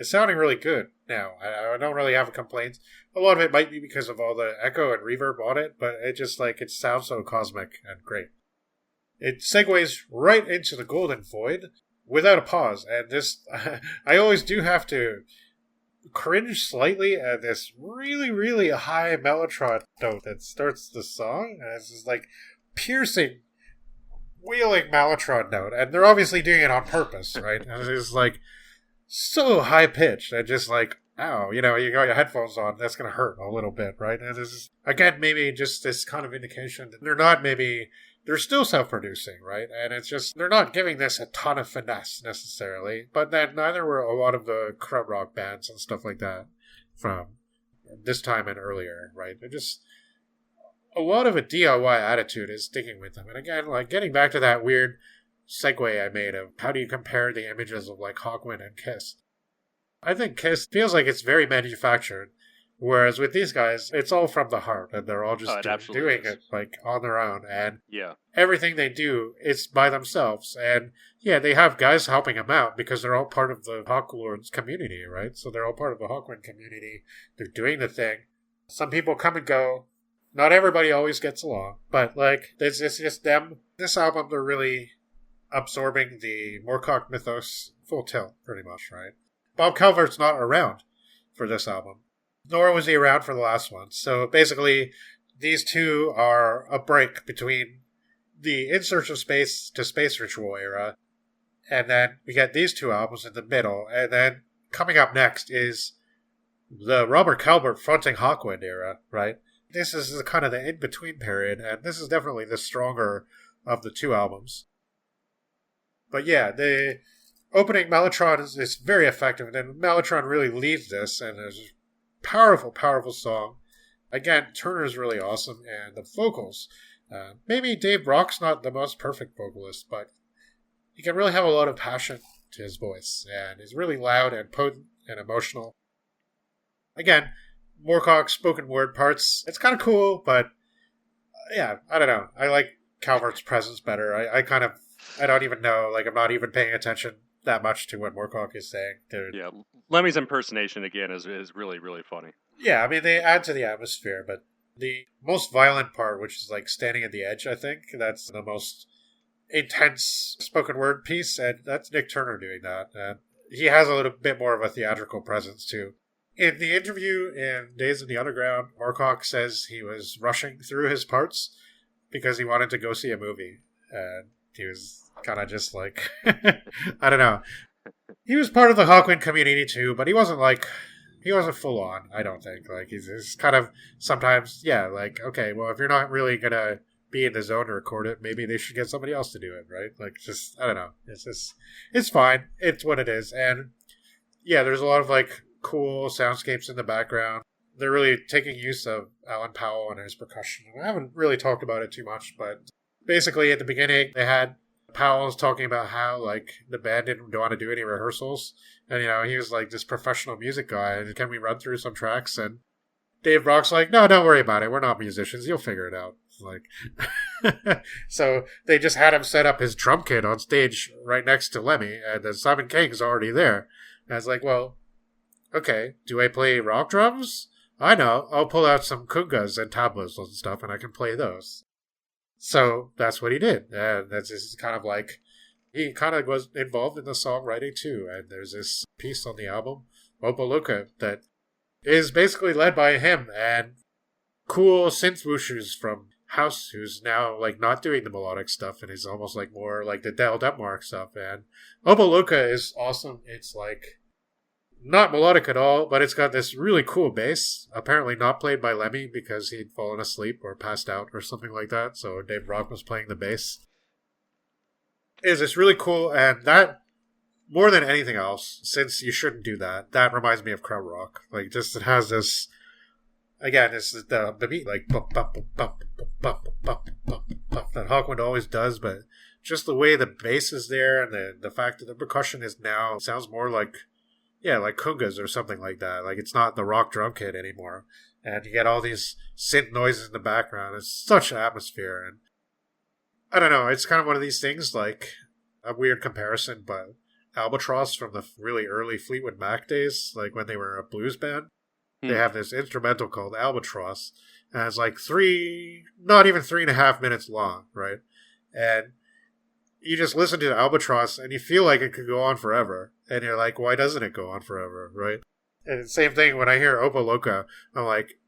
sounding really good now. I don't really have complaints. A lot of it might be because of all the echo and reverb on it, but it sounds so cosmic and great. It segues right into the Golden Void without a pause, and this I always do have to cringe slightly at this really, really high mellotron note that starts the song, and it's this like piercing, wailing mellotron note, and they're obviously doing it on purpose, right? And it's like so high pitched, and just like, ow, you got your headphones on, that's gonna hurt a little bit, right? And this is again maybe just this kind of indication that they're still self-producing, right? And it's just, they're not giving this a ton of finesse, necessarily. But then neither were a lot of the krautrock bands and stuff like that from this time and earlier, right? They're just, a lot of a DIY attitude is sticking with them. And again, like, getting back to that weird segue I made of how do you compare the images of, like, Hawkwind and Kiss? I think Kiss feels like it's very manufactured. Whereas with these guys, it's all from the heart, and they're all just doing it like on their own, and everything they do is by themselves. And yeah, they have guys helping them out because they're all part of the Hawklords community, right? So they're all part of the Hawkwind community. They're doing the thing. Some people come and go. Not everybody always gets along, but like it's just them. This album, they're really absorbing the Moorcock mythos full tilt, pretty much, right? Bob Calvert's not around for this album. Nor was he around for the last one. So basically, these two are a break between the In Search of Space to Space Ritual era. And then we get these two albums in the middle. And then coming up next is the Robert Calvert fronting Hawkwind era, right? This is kind of the in-between period. And this is definitely the stronger of the two albums. But yeah, the opening Mellotron is very effective. And then Mellotron really leads this. And there's powerful, powerful song. Again, Turner's really awesome, and the vocals. Maybe Dave Brock's not the most perfect vocalist, but he can really have a lot of passion to his voice, and he's really loud and potent and emotional. Again, Moorcock's spoken word parts, it's kind of cool, but yeah, I don't know. I like Calvert's presence better. I don't even know, like I'm not even paying attention that much to what Moorcock is saying.
Yeah, Lemmy's impersonation again is really, really funny.
Yeah, I mean, they add to the atmosphere, but the most violent part, which is like standing at the edge, I think, that's the most intense spoken word piece, and that's Nick Turner doing that. And he has a little bit more of a theatrical presence, too. In the interview in Days in the Underground, Moorcock says he was rushing through his parts because he wanted to go see a movie. And he was kind of just like, I don't know. He was part of the Hawkwind community too, but he wasn't full on, I don't think. Like, he's kind of sometimes, yeah, like, okay, well, if you're not really going to be in the zone to record it, maybe they should get somebody else to do it, right? Like, just, I don't know. It's fine. It's what it is. And yeah, there's a lot of like cool soundscapes in the background. They're really taking use of Alan Powell and his percussion. I haven't really talked about it too much, but basically at the beginning, they had Powell was talking about how, like, the band didn't want to do any rehearsals. And, he was, like, this professional music guy. And can we run through some tracks? And Dave Brock's like, no, don't worry about it. We're not musicians. You'll figure it out. Like, so they just had him set up his drum kit on stage right next to Lemmy. And then Simon King's already there. And I was like, well, okay, do I play rock drums? I know. I'll pull out some kungas and tablas and stuff, and I can play those. So that's what he did. And that's just kind of like, he kind of was involved in the songwriting too. And there's this piece on the album, Opalooka, that is basically led by him and cool synth whooshes from House, who's now like not doing the melodic stuff and is almost like more like the Del Detmark stuff. And Opalooka is awesome. It's like not melodic at all, but it's got this really cool bass, apparently not played by Lemmy because he'd fallen asleep or passed out or something like that, so Dave Rock was playing the bass. It's just really cool, and that, more than anything else, since you shouldn't do that, that reminds me of krautrock. Like, just it has this, again, it's the beat, like, bump, bump, bump, bump, bump, bump, bump, bump, that Hawkwind always does, but just the way the bass is there, and the fact that the percussion is now, sounds more like, yeah, like congas or something like that. Like, it's not the rock drum kit anymore. And you get all these synth noises in the background. It's such an atmosphere. And I don't know, it's kind of one of these things, like a weird comparison, but Albatross from the really early Fleetwood Mac days, like when they were a blues band, they have this instrumental called Albatross. And it's like not even 3.5 minutes long, right? And you just listen to Albatross and you feel like it could go on forever. And you're like, why doesn't it go on forever, right? And same thing when I hear Opa Loca, I'm like,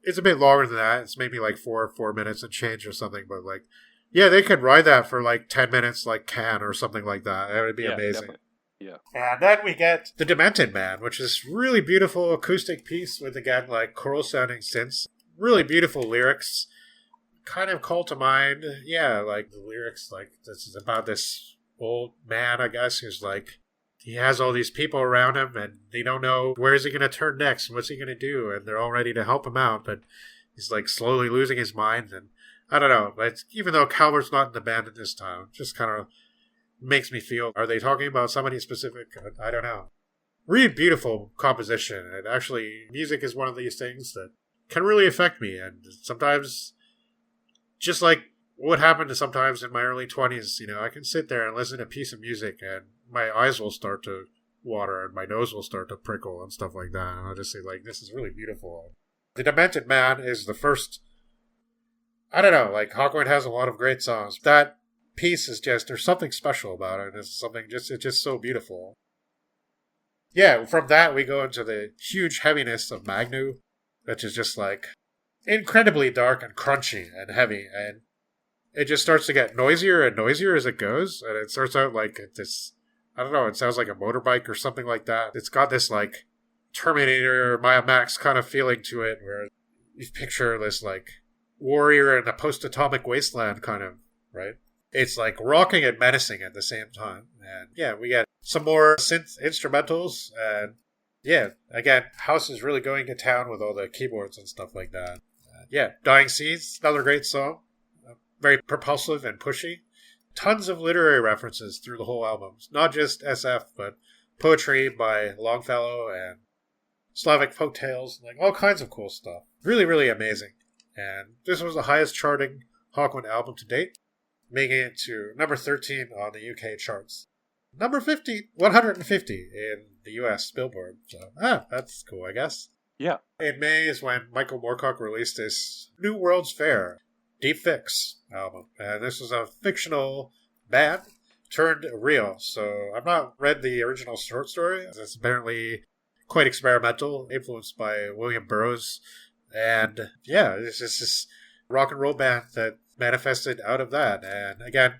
it's a bit longer than that. It's maybe like 4 minutes and change or something. But like, yeah, they could ride that for like 10 minutes like Can or something like that. It would be amazing.
Definitely. Yeah.
And then we get The Demented Man, which is really beautiful acoustic piece with, again, like choral sounding synths. Really beautiful lyrics. Kind of call to mind, yeah, like the lyrics, like this is about this old man, I guess, who's like, he has all these people around him and they don't know where is he going to turn next and what's he going to do, and they're all ready to help him out, but he's like slowly losing his mind. And I don't know, but even though Calvert's not in the band at this time, just kind of makes me feel, are they talking about somebody specific? I don't know. Really beautiful composition, and actually music is one of these things that can really affect me, and sometimes, just like what happened to sometimes in my early 20s, you know, I can sit there and listen to a piece of music and my eyes will start to water and my nose will start to prickle and stuff like that. And I'll just say, like, this is really beautiful. The Demented Man is the first, I don't know, like, Hawkwind has a lot of great songs. That piece is just, there's something special about it. It's something just, it's just so beautiful. Yeah, from that we go into the huge heaviness of Magnu, which is just like incredibly dark and crunchy and heavy, and it just starts to get noisier and noisier as it goes, and it starts out like this, I don't know, it sounds like a motorbike or something like that. It's got this like Terminator, Mad Max kind of feeling to it, where you picture this like warrior in a post-atomic wasteland kind of, right? It's like rocking and menacing at the same time. And yeah, we get some more synth instrumentals, and yeah, again, House is really going to town with all the keyboards and stuff like that. Yeah, Dying Seas, another great song. Very propulsive and pushy. Tons of literary references through the whole album. Not just SF, but poetry by Longfellow and Slavic folktales, like all kinds of cool stuff. Really, really amazing. And this was the highest charting Hawkwind album to date, making it to number 13 on the UK charts. Number 150 in the US Billboard. So, that's cool, I guess.
Yeah.
In May is when Michael Moorcock released his New World's Fair Deep Fix album. And this is a fictional band turned real. So I've not read the original short story. It's apparently quite experimental, influenced by William Burroughs. And yeah, it's just this rock and roll band that manifested out of that. And again,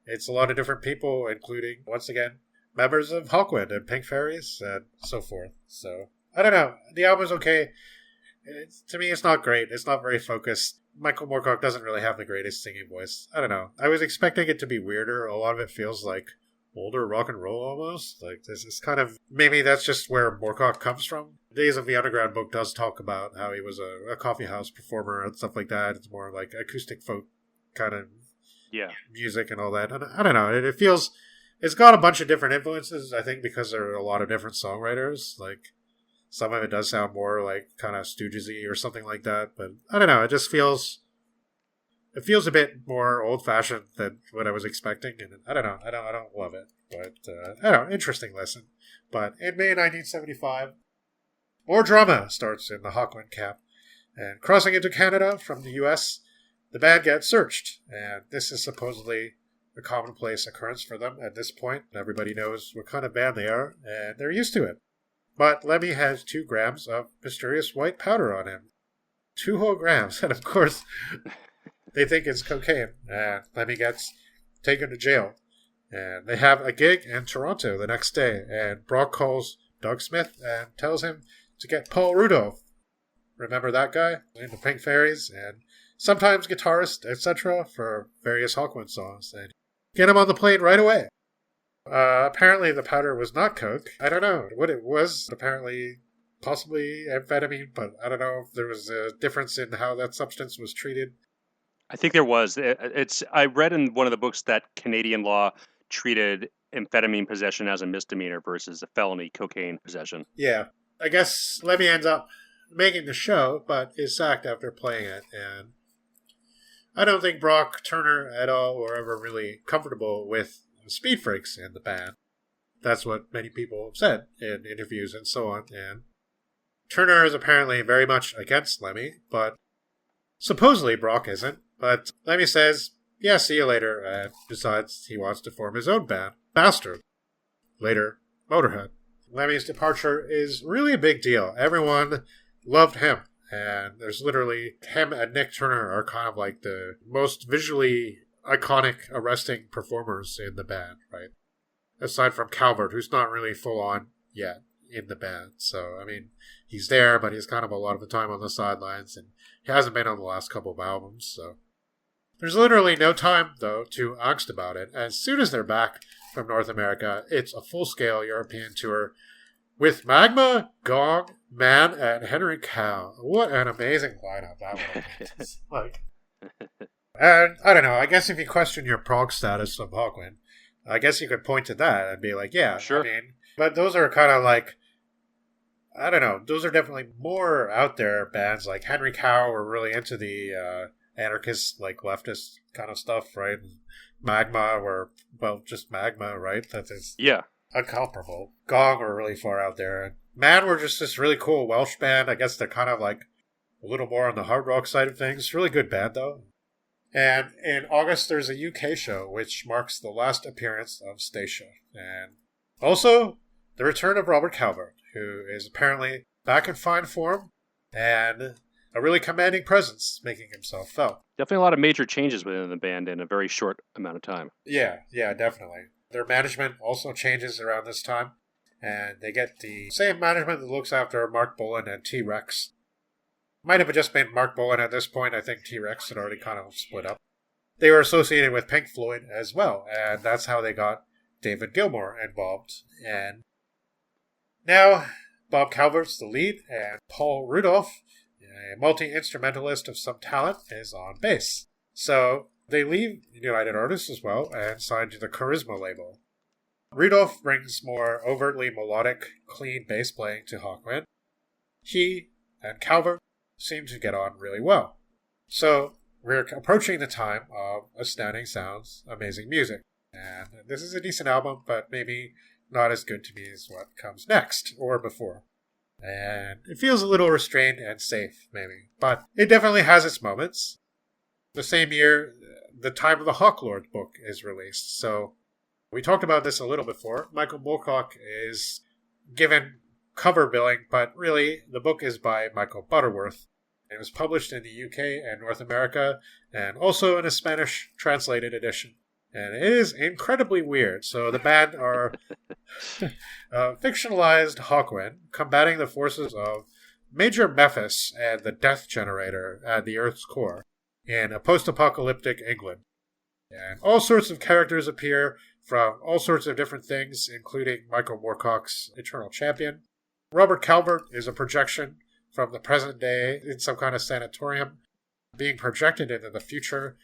it's a lot of different people, including, once again, members of Hawkwind and Pink Fairies and so forth. So, I don't know. The album's okay. To me, it's not great. It's not very focused. Michael Moorcock doesn't really have the greatest singing voice. I don't know. I was expecting it to be weirder. A lot of it feels like older rock and roll almost. Like, this is kind of, maybe that's just where Moorcock comes from. Days of the Underground book does talk about how he was a coffee house performer and stuff like that. It's more like acoustic folk kind of music and all that. And I don't know. It feels, it's got a bunch of different influences, I think, because there are a lot of different songwriters. Like, some of it does sound more like kind of Stooges-y or something like that. But I don't know. It just feels, it feels a bit more old-fashioned than what I was expecting. And I don't know. I don't love it. But, I don't know. Interesting listen. But in May 1975, more drama starts in the Hawkwind camp. And crossing into Canada from the US, the band gets searched. And this is supposedly a commonplace occurrence for them at this point. Everybody knows what kind of band they are, and they're used to it. But Lemmy has 2 grams of mysterious white powder on him. 2 whole grams. And of course, they think it's cocaine. And Lemmy gets taken to jail. And they have a gig in Toronto the next day. And Brock calls Doug Smith and tells him to get Paul Rudolph. Remember that guy? In the Pink Fairies and sometimes guitarist, etc. for various Hawkwind songs. And get him on the plane right away. Apparently the powder was not coke. I don't know what it was. Apparently, possibly amphetamine, but I don't know if there was a difference in how that substance was treated.
I think there was. I read in one of the books that Canadian law treated amphetamine possession as a misdemeanor versus a felony cocaine possession.
Yeah. I guess Lemmy ends up making the show, but is sacked after playing it. And I don't think Brock, Turner at all were ever really comfortable with Speed Freaks in the band. That's what many people have said in interviews and so on. And Turner is apparently very much against Lemmy, but supposedly Brock isn't. But Lemmy says, yeah, see you later, and decides he wants to form his own band, Bastard. Later, Motorhead. Lemmy's departure is really a big deal. Everyone loved him, and there's literally him and Nick Turner are kind of like the most visually iconic, arresting performers in the band, right? Aside from Calvert, who's not really full on yet in the band. So, I mean, he's there, but he's kind of a lot of the time on the sidelines, and he hasn't been on the last couple of albums, so. There's literally no time, though, to angst about it. As soon as they're back from North America, it's a full-scale European tour with Magma, Gong, Man, and Henry Cow. What an amazing lineup that would be. Like, and I don't know, I guess if you question your prog status of Hawkwind, I guess you could point to that and be like, yeah,
sure.
I mean, but those are kind of like, I don't know, those are definitely more out there bands. Like Henry Cow were really into the anarchist, like leftist kind of stuff, right? And Magma were, well, just Magma, right? That is incomparable. Gong were really far out there. And Man were just this really cool Welsh band. I guess they're kind of like a little more on the hard rock side of things. Really good band, though. And in August, there's a UK show, which marks the last appearance of Stacia. And also, the return of Robert Calvert, who is apparently back in fine form and a really commanding presence, making himself felt.
Definitely a lot of major changes within the band in a very short amount of time.
Yeah, definitely. Their management also changes around this time, and they get the same management that looks after Mark Bolan and T-Rex. Might have just been Mark Bolan at this point. I think T-Rex had already kind of split up. They were associated with Pink Floyd as well, and that's how they got David Gilmour involved. And now, Bob Calvert's the lead, and Paul Rudolph, a multi-instrumentalist of some talent, is on bass. So they leave United Artists as well and sign to the Charisma label. Rudolph brings more overtly melodic, clean bass playing to Hawkwind. He and Calvert seem to get on really well. So we're approaching the time of Astounding Sounds, Amazing Music. And this is a decent album, but maybe not as good to me as what comes next or before. And it feels a little restrained and safe, maybe. But it definitely has its moments. The same year, The Time of the Hawklord book is released. So we talked about this a little before. Michael Moorcock is given cover billing, but really the book is by Michael Butterworth. It was published in the UK and North America, and also in a Spanish translated edition. And it is incredibly weird. So the band are fictionalized Hawkwind, combating the forces of Major Mephis and the Death Generator at the Earth's core in a post-apocalyptic England. And all sorts of characters appear from all sorts of different things, including Michael Moorcock's Eternal Champion. Robert Calvert is a projection from the present day in some kind of sanatorium, being projected into the future.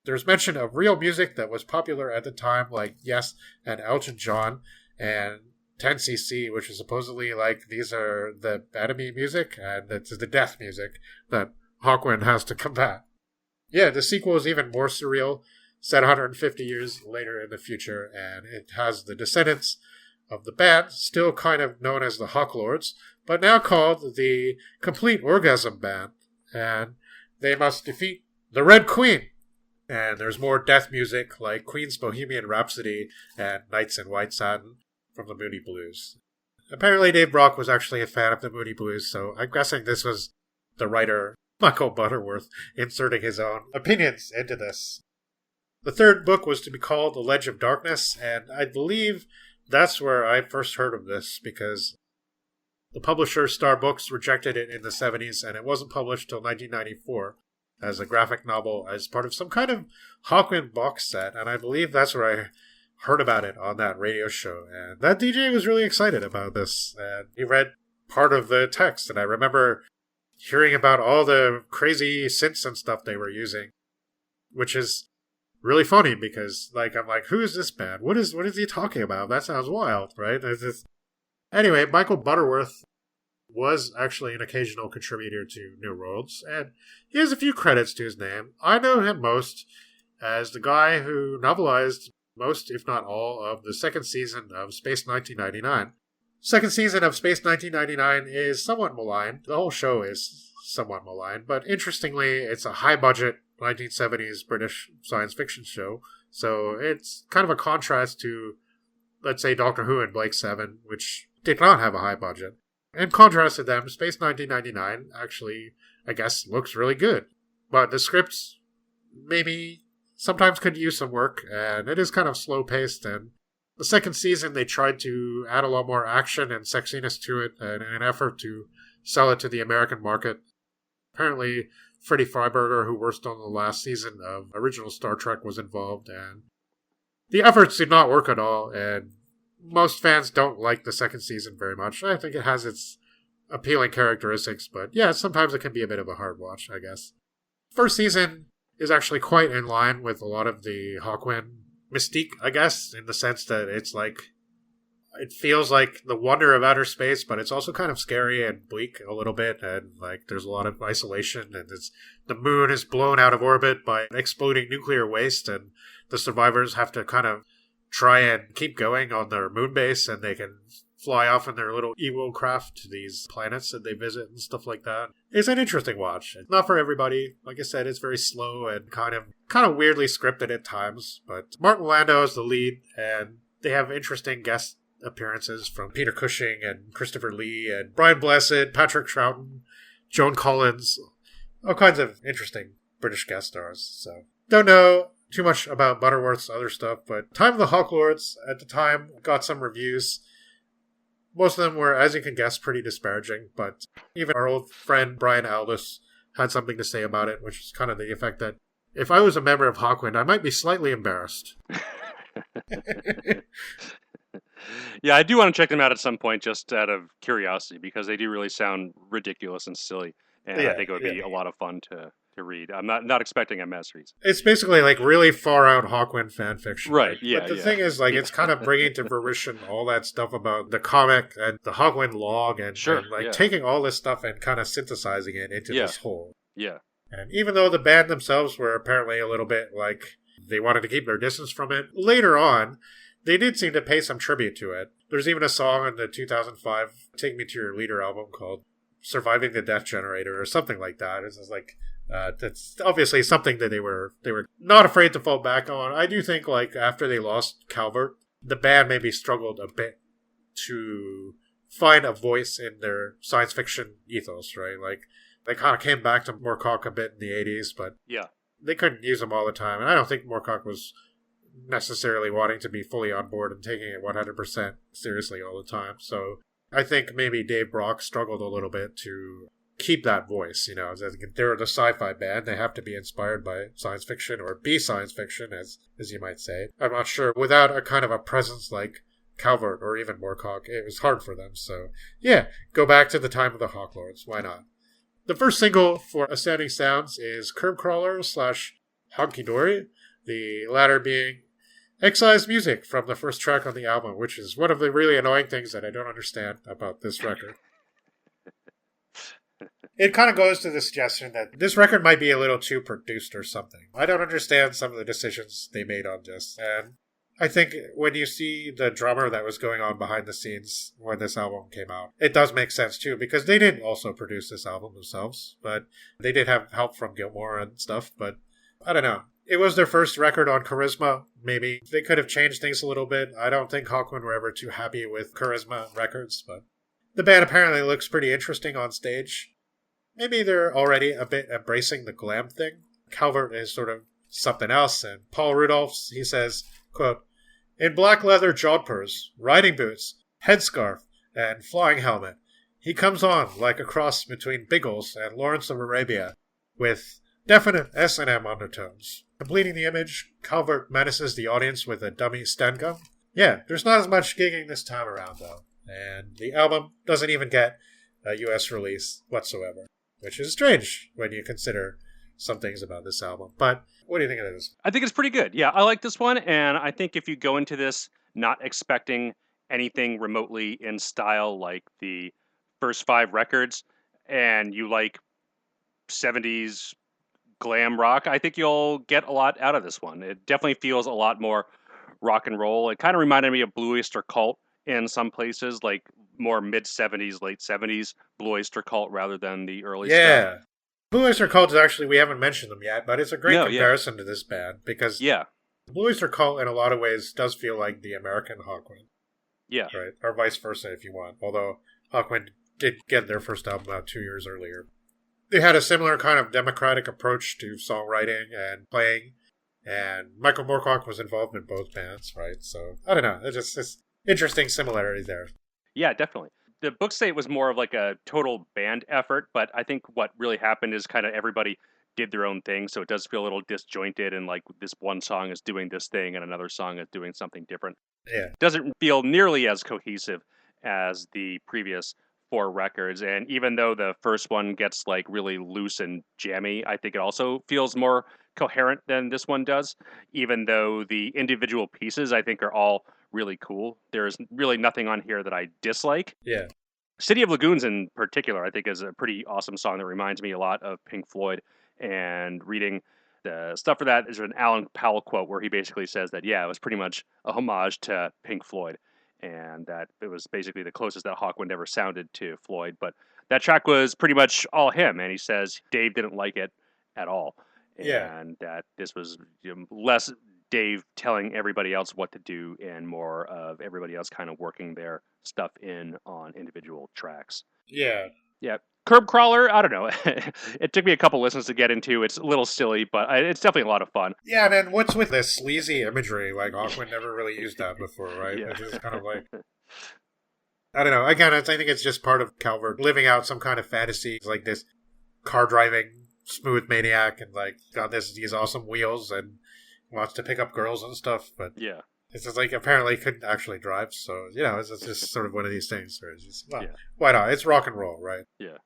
There's mention of real music that was popular at the time, like Yes and Elton John, and 10cc, which is supposedly like these are the enemy music, and it's the death music that Hawkwind has to combat. Yeah, the sequel is even more surreal, set 150 years later in the future, and it has the descendants of the band, still kind of known as the Hawklords, but now called the Complete Orgasm Band, and they must defeat the Red Queen. And there's more death music like Queen's Bohemian Rhapsody and Nights in White Satin from the Moody Blues. Apparently Dave Brock was actually a fan of the Moody Blues, so I'm guessing this was the writer Michael Butterworth inserting his own opinions into this. The third book was to be called The Ledge of Darkness, and I believe that's where I first heard of this, because The publisher Star Books rejected it in the 70s, and it wasn't published till 1994 as a graphic novel as part of some kind of Hawkwind box set, and I believe that's where I heard about it on that radio show. And that DJ was really excited about this, and he read part of the text, and I remember hearing about all the crazy synths and stuff they were using, which is really funny because, like, I'm like, who is this band? What is he talking about? That sounds wild, right? Anyway, Michael Butterworth was actually an occasional contributor to New Worlds, and he has a few credits to his name. I know him most as the guy who novelized most, if not all, of the second season of Space 1999. Second season of Space 1999 is somewhat maligned. The whole show is somewhat maligned, but interestingly, it's a high-budget 1970s British science fiction show, so it's kind of a contrast to, let's say, Doctor Who and Blake 7, which did not have a high budget. In contrast to them, Space 1999 actually, I guess, looks really good. But the scripts maybe sometimes could use some work, and it is kind of slow-paced, and the second season they tried to add a lot more action and sexiness to it in an effort to sell it to the American market. Apparently, Freddie Freiberger, who worked on the last season of original Star Trek, was involved, and the efforts did not work at all, and most fans don't like the second season very much. I think it has its appealing characteristics, but yeah, sometimes it can be a bit of a hard watch, I guess. First season is actually quite in line with a lot of the Hawkwind mystique, I guess, in the sense that it's like, it feels like the wonder of outer space, but it's also kind of scary and bleak a little bit, and like there's a lot of isolation, and the moon is blown out of orbit by exploding nuclear waste, and the survivors have to kind of try and keep going on their moon base, and they can fly off in their little Ewo craft to these planets that they visit and stuff like that. It's an interesting watch. It's not for everybody. Like I said, it's very slow and kind of weirdly scripted at times, but Martin Landau is the lead, and they have interesting guest appearances from Peter Cushing and Christopher Lee and Brian Blessed, Patrick Troughton, Joan Collins, all kinds of interesting British guest stars. So, don't know too much about Butterworth's other stuff, but Time of the Hawklords at the time got some reviews. Most of them were, as you can guess, pretty disparaging, but even our old friend Brian Aldous had something to say about it, which is kind of the effect that if I was a member of Hawkwind, I might be slightly embarrassed.
Yeah, I do want to check them out at some point just out of curiosity, because they do really sound ridiculous and silly, and I think it would be a lot of fun to read. I'm not expecting a masterpiece.
It's basically like really far out Hawkwind fan fiction.
Right, yeah.
But the thing is, like, it's kind of bringing to fruition all that stuff about the comic and the Hawkwind log and taking all this stuff and kind of synthesizing it into this whole.
Yeah.
And even though the band themselves were apparently a little bit like they wanted to keep their distance from it, later on, they did seem to pay some tribute to it. There's even a song in the 2005 Take Me to Your Leader album called Surviving the Death Generator or something like that. It's just like, that's obviously something that they were not afraid to fall back on. I do think, like, after they lost Calvert, the band maybe struggled a bit to find a voice in their science fiction ethos, right? Like, they kind of came back to Moorcock a bit in the 80s, but they couldn't use them all the time. And I don't think Moorcock was necessarily wanting to be fully on board and taking it 100% seriously all the time. So I think maybe Dave Brock struggled a little bit to keep that voice. You know, they're the sci-fi band. They have to be inspired by science fiction, or be science fiction, as you might say. I'm not sure. Without a kind of a presence like Calvert or even Moorcock, it was hard for them. So yeah, go back to the Time of the Hawklords. Why not? The first single for Astounding Sounds is Curb Crawler / Honky Dory, the latter being excised music from the first track on the album, which is one of the really annoying things that I don't understand about this record. It kind of goes to the suggestion that this record might be a little too produced or something. I don't understand some of the decisions they made on this, and I think when you see the drummer that was going on behind the scenes when this album came out, it does make sense too, because they didn't also produce this album themselves, but they did have help from Gilmore and stuff, but I don't know. It was their first record on Charisma, maybe. They could have changed things a little bit. I don't think Hawkwind were ever too happy with Charisma records, but the band apparently looks pretty interesting on stage. Maybe they're already a bit embracing the glam thing. Calvert is sort of something else, and Paul Rudolphs, he says, quote, "In black leather jodhpurs, riding boots, headscarf, and flying helmet, He comes on like a cross between Biggles and Lawrence of Arabia, with definite S&M undertones. Completing the image, Calvert menaces the audience with a dummy Sten gun. Yeah, there's not as much gigging this time around, though. And the album doesn't even get a US release whatsoever, which is strange when you consider some things about this album. But what do you think of this?
I think it's pretty good. Yeah, I like this one, and I think if you go into this not expecting anything remotely in style like the first 5 records, and you like 70s glam rock, I think you'll get a lot out of this one. It definitely feels a lot more rock and roll. It kind of reminded me of Blue Oyster Cult in some places, like more mid 70s, late 70s Blue Oyster Cult rather than the early stuff.
Yeah. Blue Oyster Cult is actually, we haven't mentioned them yet, but it's a great comparison to this band because Blue Oyster Cult in a lot of ways does feel like the American Hawkwind.
Yeah.
Right? Or vice versa if you want. Although Hawkwind did get their first album about 2 years earlier. They had a similar kind of democratic approach to songwriting and playing, and Michael Moorcock was involved in both bands, right? So, I don't know, it's just interesting similarity there.
Yeah, definitely. The book say it was more of like a total band effort, but I think what really happened is kind of everybody did their own thing, so it does feel a little disjointed, and like this one song is doing this thing and another song is doing something different.
Yeah.
It doesn't feel nearly as cohesive as the previous 4 records, and even though the first one gets like really loose and jammy, I think it also feels more coherent than this one does, even though the individual pieces I think are all really cool. There's really nothing on here that I dislike.
Yeah.
City of Lagoons in particular I think is a pretty awesome song that reminds me a lot of Pink Floyd, and reading the stuff for that is an Alan Powell quote where he basically says that it was pretty much a homage to Pink Floyd, and that it was basically the closest that Hawkwind ever sounded to Floyd. But that track was pretty much all him, and he says Dave didn't like it at all. And that this was less Dave telling everybody else what to do and more of everybody else kind of working their stuff in on individual tracks.
Yeah.
Yeah. Curb Crawler, I don't know. It took me a couple listens to get into. It's a little silly, but it's definitely a lot of fun.
Yeah, and then what's with this sleazy imagery? Like, Hawkwind never really used that before, right?
Yeah.
It's just kind of like... I don't know. Again, I think it's just part of Calvert living out some kind of fantasy. It's like this car-driving smooth maniac and, like, got these awesome wheels and wants to pick up girls and stuff, but...
Yeah.
It's just like, apparently couldn't actually drive, so, it's just sort of one of these things where it's just, why not? It's rock and roll, right?
Yeah.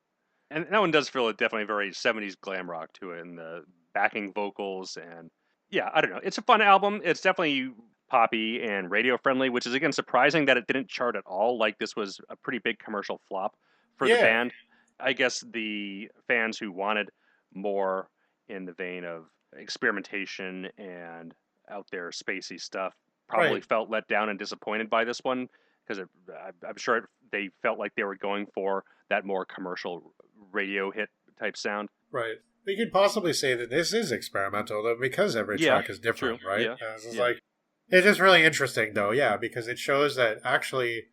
And that one does feel definitely very 70s glam rock to it, and the backing vocals, and I don't know. It's a fun album. It's definitely poppy and radio friendly, which is again surprising that it didn't chart at all. Like this was a pretty big commercial flop for the band. I guess the fans who wanted more in the vein of experimentation and out there spacey stuff probably felt let down and disappointed by this one, because I'm sure they felt like they were going for that more commercial radio hit type sound.
Right. We could possibly say that this is experimental, though, because every track is different,
true.
right?
Yeah.
It's just really interesting, though, because it shows that actually,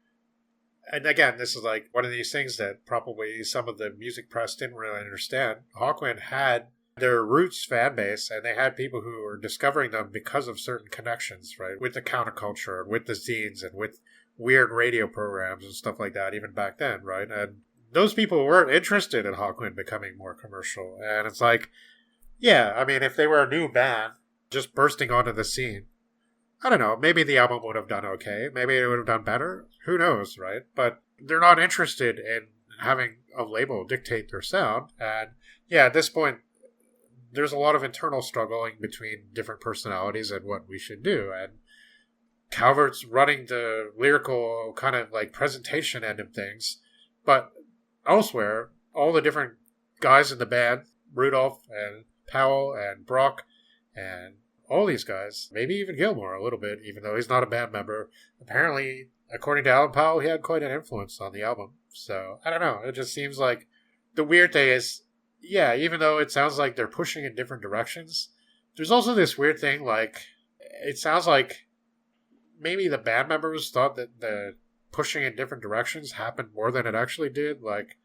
and again, this is like one of these things that probably some of the music press didn't really understand. Hawkwind had their roots fan base, and they had people who were discovering them because of certain connections, right? With the counterculture, with the zines, and with weird radio programs and stuff like that, even back then, right? And those people weren't interested in Hawkwind becoming more commercial. And it's like, if they were a new band just bursting onto the scene, I don't know, maybe the album would have done okay. Maybe it would have done better. Who knows, right? But they're not interested in having a label dictate their sound. And at this point, there's a lot of internal struggling between different personalities and what we should do. And Calvert's running the lyrical kind of like presentation end of things. But elsewhere, all the different guys in the band, Rudolph and Powell and Brock and all these guys, maybe even Gilmore a little bit, even though he's not a band member, apparently, according to Alan Powell, he had quite an influence on the album. So, I don't know. It just seems like the weird thing is, even though it sounds like they're pushing in different directions, there's also this weird thing, like, it sounds like maybe the band members thought that the pushing in different directions happened more than it actually did. Like,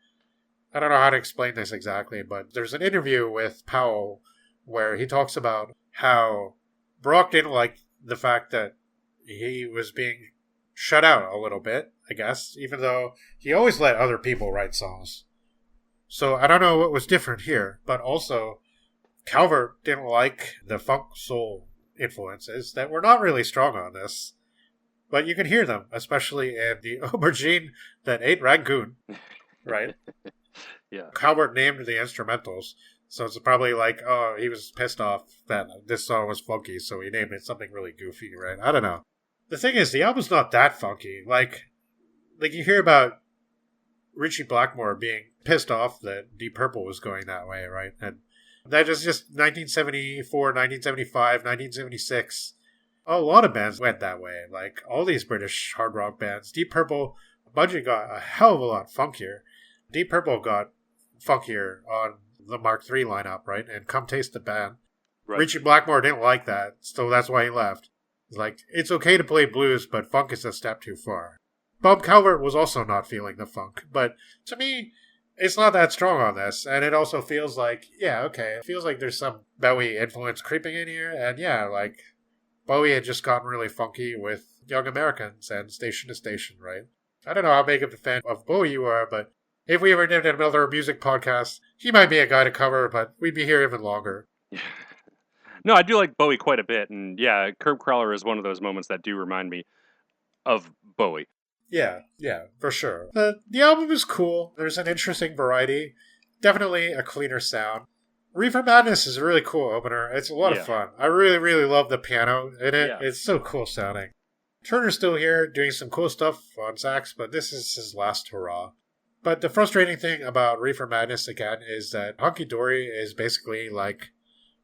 I don't know how to explain this exactly, but there's an interview with Powell where he talks about how Brock didn't like the fact that he was being shut out a little bit I guess, even though he always let other people write songs. So I don't know what was different here, but also Calvert didn't like the funk soul influences that were not really strong on this. But you can hear them, especially in the aubergine that ate Rangoon, right?
Yeah.
Calvert named the instrumentals, so it's probably like, oh, he was pissed off that this song was funky, so he named it something really goofy, right? I don't know. The thing is, the album's not that funky. Like you hear about Ritchie Blackmore being pissed off that Deep Purple was going that way, right? And that is just 1974, 1975, 1976. A lot of bands went that way. Like, all these British hard rock bands. Deep Purple, Budgie got a hell of a lot funkier. Deep Purple got funkier on the Mark III lineup, right? And Come Taste the Band. Right. Ritchie Blackmore didn't like that, so that's why he left. He's like, it's okay to play blues, but funk is a step too far. Bob Calvert was also not feeling the funk, but to me, it's not that strong on this, and it also feels like, yeah, okay, it feels like there's some Bowie influence creeping in here, and yeah, like, Bowie had just gotten really funky with Young Americans and Station to Station, right? I don't know how big of a fan of Bowie you are, but if we ever did another music podcast, he might be a guy to cover, but we'd be here even longer.
No, I do like Bowie quite a bit, and yeah, Curb Crawler is one of those moments that do remind me of Bowie.
Yeah, for sure. The album is cool. There's an interesting variety. Definitely a cleaner sound. Reefer Madness is a really cool opener. It's a lot of fun. I really, really love the piano in it. Yeah. It's so cool sounding. Turner's still here doing some cool stuff on sax, but this is his last hurrah. But the frustrating thing about Reefer Madness, again, is that Hunky Dory is basically like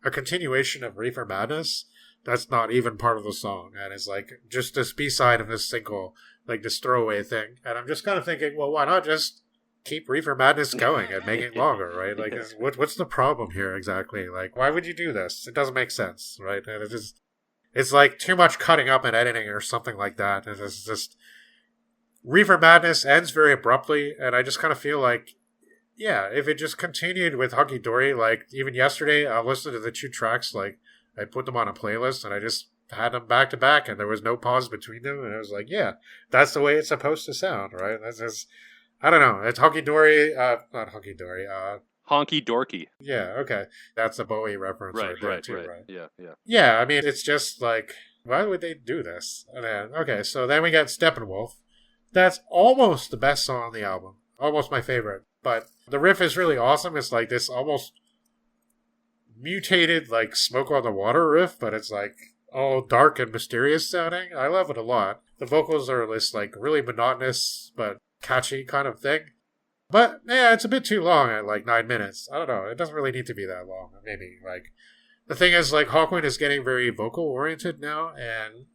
a continuation of Reefer Madness. That's not even part of the song. And it's like just this B-side of this single, like this throwaway thing. And I'm just kind of thinking, well, why not just keep Reefer Madness going and make it longer, right? Like, what's the problem here exactly? Like, why would you do this? It doesn't make sense, right? And it's like too much cutting up and editing or something like that. And it's just, Reefer Madness ends very abruptly, and I just kind of feel like, yeah, if it just continued with Hunky Dory, like, even yesterday, I listened to the 2 tracks, like, I put them on a playlist, and I just had them back to back, and there was no pause between them, and I was like, yeah, that's the way it's supposed to sound, right? That's just, I don't know. It's Hunky Dory, not Hunky Dory,
Honky Dorky.
Yeah, okay. That's a Bowie reference right there, too, right?
Yeah.
Yeah, I mean, it's just like, why would they do this? And then, okay, so then we got Steppenwolf. That's almost the best song on the album. Almost my favorite. But the riff is really awesome. It's like this almost mutated, like, Smoke on the Water riff, but it's like all dark and mysterious sounding. I love it a lot. The vocals are this, like, really monotonous but catchy kind of thing. But, yeah, it's a bit too long at, like, 9 minutes. I don't know. It doesn't really need to be that long. Maybe, like, the thing is, like, Hawkwind is getting very vocal-oriented now, and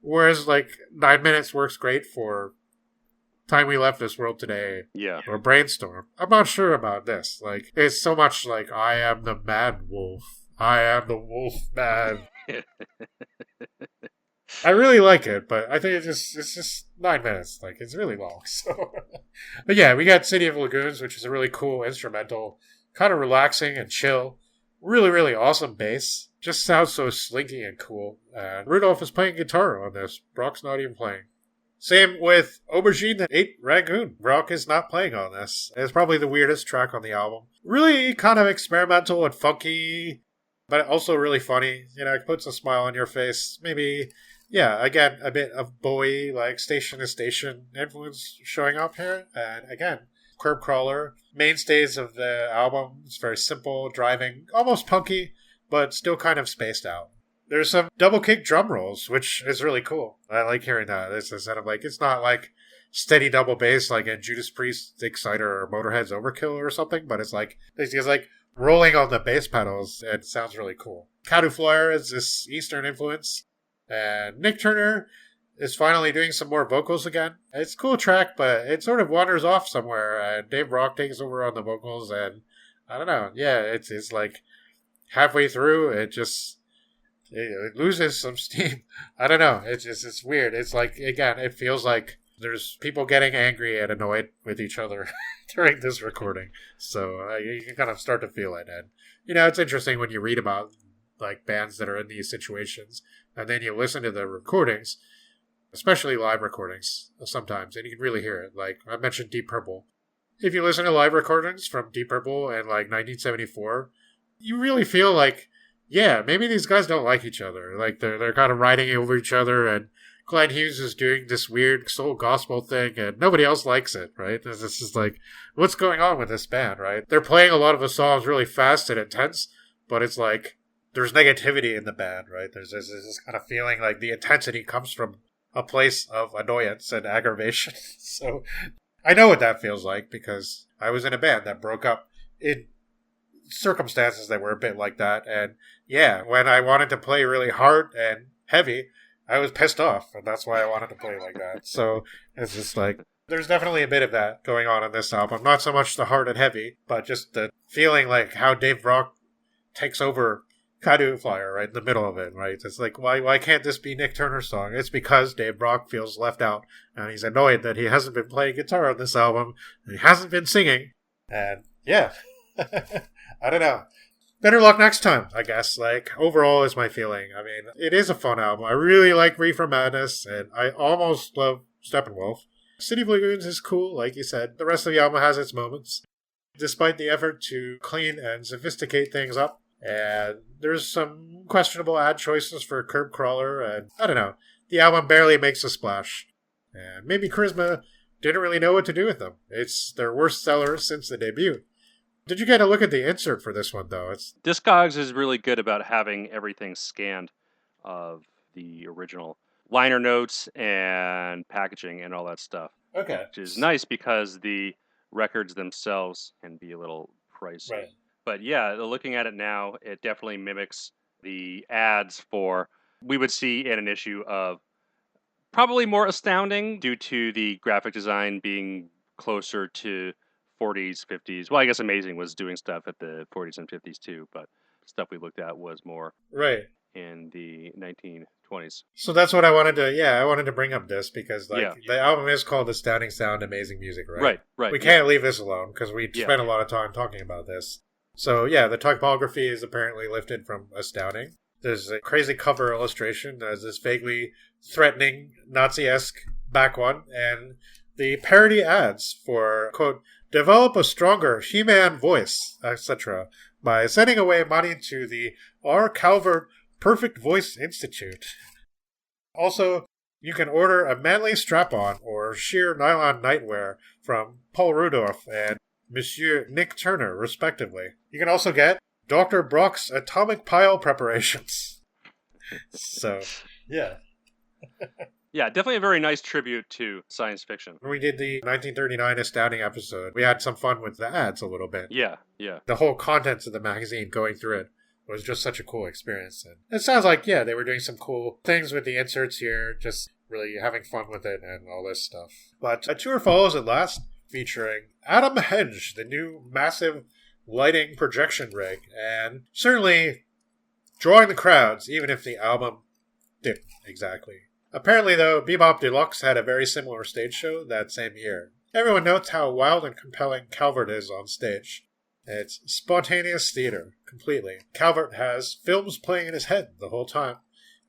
whereas, like, 9 minutes works great for Time We Left This World Today, or Brainstorm. I'm not sure about this. Like, it's so much like, I am the mad wolf. I am the wolf man. I really like it, but I think it's just 9 minutes. Like, it's really long. So, but yeah, we got City of Lagoons, which is a really cool instrumental, kind of relaxing and chill. Really, really awesome bass. Just sounds so slinky and cool. And Rudolph is playing guitar on this. Brock's not even playing. Same with Aubergine that ate Rangoon. Brock is not playing on this. It's probably the weirdest track on the album. Really kind of experimental and funky, but also really funny. You know, it puts a smile on your face. Maybe, yeah, again, a bit of Bowie, like Station to Station influence showing up here. And again, Curb Crawler, mainstays of the album. It's very simple, driving, almost punky, but still kind of spaced out. There's some double kick drum rolls, which is really cool. I like hearing that. It's instead of like, it's not like steady double bass like in Judas Priest, Exciter, or Motorhead's Overkill or something, but it's like rolling on the bass pedals. It sounds really cool. Cadu Flyer is this Eastern influence, and Nick Turner is finally doing some more vocals again. It's a cool track, but it sort of wanders off somewhere, and Dave Rock takes over on the vocals, and I don't know. Yeah, it's like halfway through, it loses some steam. I don't know. It's weird. It's like, again, it feels like there's people getting angry and annoyed with each other during this recording. So you can kind of start to feel it. And, you know, it's interesting when you read about, like, bands that are in these situations, and then you listen to the recordings, especially live recordings sometimes, and you can really hear it. Like, I mentioned Deep Purple. If you listen to live recordings from Deep Purple in, like, 1974, you really feel like, yeah, maybe these guys don't like each other. Like, they're kind of riding over each other, and Glenn Hughes is doing this weird soul gospel thing, and nobody else likes it, right? This is like, what's going on with this band, right? They're playing a lot of the songs really fast and intense, but it's like, there's negativity in the band, right? There's this kind of feeling like the intensity comes from a place of annoyance and aggravation. So I know what that feels like because I was in a band that broke up in circumstances that were a bit like that. And yeah, when I wanted to play really hard and heavy, I was pissed off, and that's why I wanted to play like that. So it's just like, there's definitely a bit of that going on in this album. Not so much the hard and heavy, but just the feeling like how Dave Brock takes over Kaido Flyer right in the middle of it, right? It's like, why can't this be Nick Turner's song? It's because Dave Brock feels left out, and he's annoyed that he hasn't been playing guitar on this album, and he hasn't been singing, and yeah. I don't know. Better luck next time, I guess. Like, overall is my feeling. I mean, it is a fun album. I really like Reefer Madness, and I almost love Steppenwolf. City of Lagoons is cool, like you said. The rest of the album has its moments. Despite the effort to clean and sophisticate things up, and there's some questionable ad choices for Curb Crawler, and I don't know. The album barely makes a splash. And maybe Charisma didn't really know what to do with them. It's their worst seller since the debut. Did you get a look at the insert for this one, though?
Discogs is really good about having everything scanned of the original liner notes and packaging and all that stuff.
Okay.
Which is nice because the records themselves can be a little pricey.
Right.
But yeah, looking at it now, it definitely mimics the ads for, we would see in an issue of probably more Astounding due to the graphic design being closer to 40s, 50s. Well, I guess Amazing was doing stuff at the 40s and 50s too, but stuff we looked at was more
right
in the 1920s.
So that's what I wanted to bring up this because the album is called Astounding Sound, Amazing Music, right?
Right.
We can't leave this alone because we spent a lot of time talking about this. So yeah, the typography is apparently lifted from Astounding. There's a crazy cover illustration. There's this vaguely threatening Nazi-esque back one, and the parody ads for, quote, develop a stronger He-Man voice, etc., by sending away money to the R. Calvert Perfect Voice Institute. Also, you can order a manly strap-on or sheer nylon nightwear from Paul Rudolph and Monsieur Nick Turner, respectively. You can also get Dr. Brock's Atomic Pile preparations. So, yeah.
Yeah, definitely a very nice tribute to science fiction.
When we did the 1939 Astounding episode, we had some fun with the ads a little bit.
Yeah.
The whole contents of the magazine, going through it, was just such a cool experience. And it sounds like, they were doing some cool things with the inserts here, just really having fun with it and all this stuff. But a tour follows at last, featuring Adam Henge, the new massive lighting projection rig, and certainly drawing the crowds, even if the album didn't exactly. Apparently, though, Bebop Deluxe had a very similar stage show that same year. Everyone notes how wild and compelling Calvert is on stage. It's spontaneous theater, completely. Calvert has films playing in his head the whole time.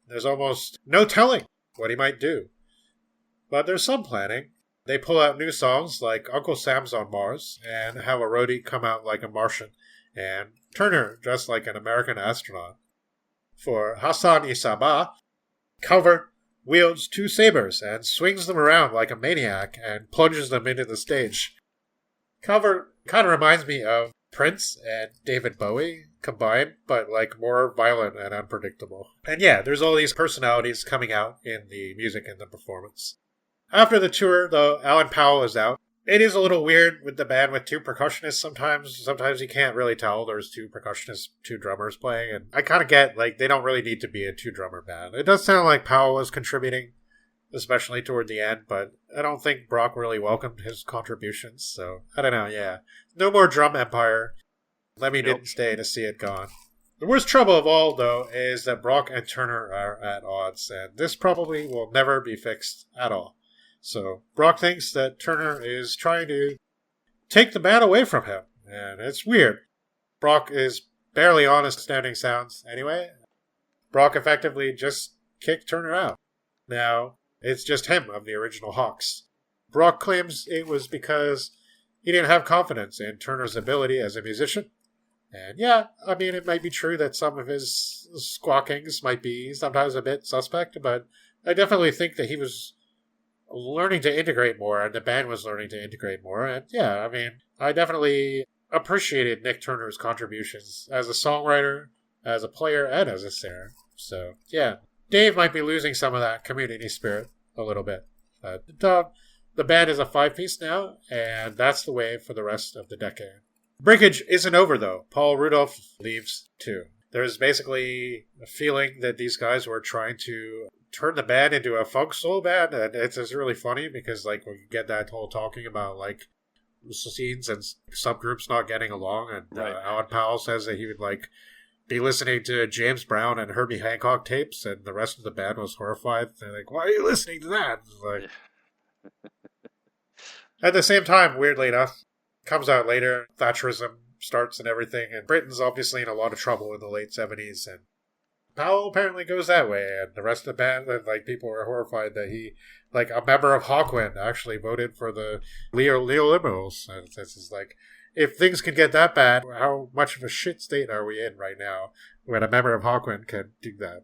There's almost no telling what he might do. But there's some planning. They pull out new songs like Uncle Sam's on Mars, and have a roadie come out like a Martian, and Turner dressed like an American astronaut. For Hassan Isaba, Calvert wields two sabers and swings them around like a maniac and plunges them into the stage. Calvert kind of reminds me of Prince and David Bowie combined, but like more violent and unpredictable. And yeah, there's all these personalities coming out in the music and the performance. After the tour, though, Alan Powell is out. It is a little weird with the band with two percussionists sometimes. Sometimes you can't really tell there's two percussionists, two drummers playing. And I kind of get, they don't really need to be a two-drummer band. It does sound like Powell was contributing, especially toward the end, but I don't think Brock really welcomed his contributions. So, I don't know, yeah. No more Drum Empire. Lemmy didn't stay to see it gone. The worst trouble of all, though, is that Brock and Turner are at odds, and this probably will never be fixed at all. So, Brock thinks that Turner is trying to take the band away from him, and it's weird. Brock is barely on Astounding Sounds anyway. Brock effectively just kicked Turner out. Now, It's just him of the original Hawks. Brock claims it was because he didn't have confidence in Turner's ability as a musician. And yeah, I mean, it might be true that some of his squawkings might be sometimes a bit suspect, but I definitely think that he was learning to integrate more, and the band was learning to integrate more. And yeah, I mean, I definitely appreciated Nick Turner's contributions as a songwriter, as a player, and as a singer. So yeah, Dave might be losing some of that community spirit a little bit. The band is a 5-piece now, and that's the way for the rest of the decade. Breakage isn't over, though. Paul Rudolph leaves, too. There's basically a feeling that these guys were trying to turn the band into a funk soul band, and it's really funny because, like, we get that whole talking about, like, scenes and subgroups not getting along, and
Right.
Alan Powell says that he would, like, be listening to James Brown and Herbie Hancock tapes, and the rest of the band was horrified. They're like, why are you listening to that? It's like... At the same time, weirdly enough, comes out later, Thatcherism starts and everything, and Britain's obviously in a lot of trouble in the late 70s, and Powell apparently goes that way, and the rest of the band, like, people are horrified that he, like, a member of Hawkwind actually voted for the neoliberals, and it's just like, if things can get that bad, how much of a shit state are we in right now when a member of Hawkwind can do that?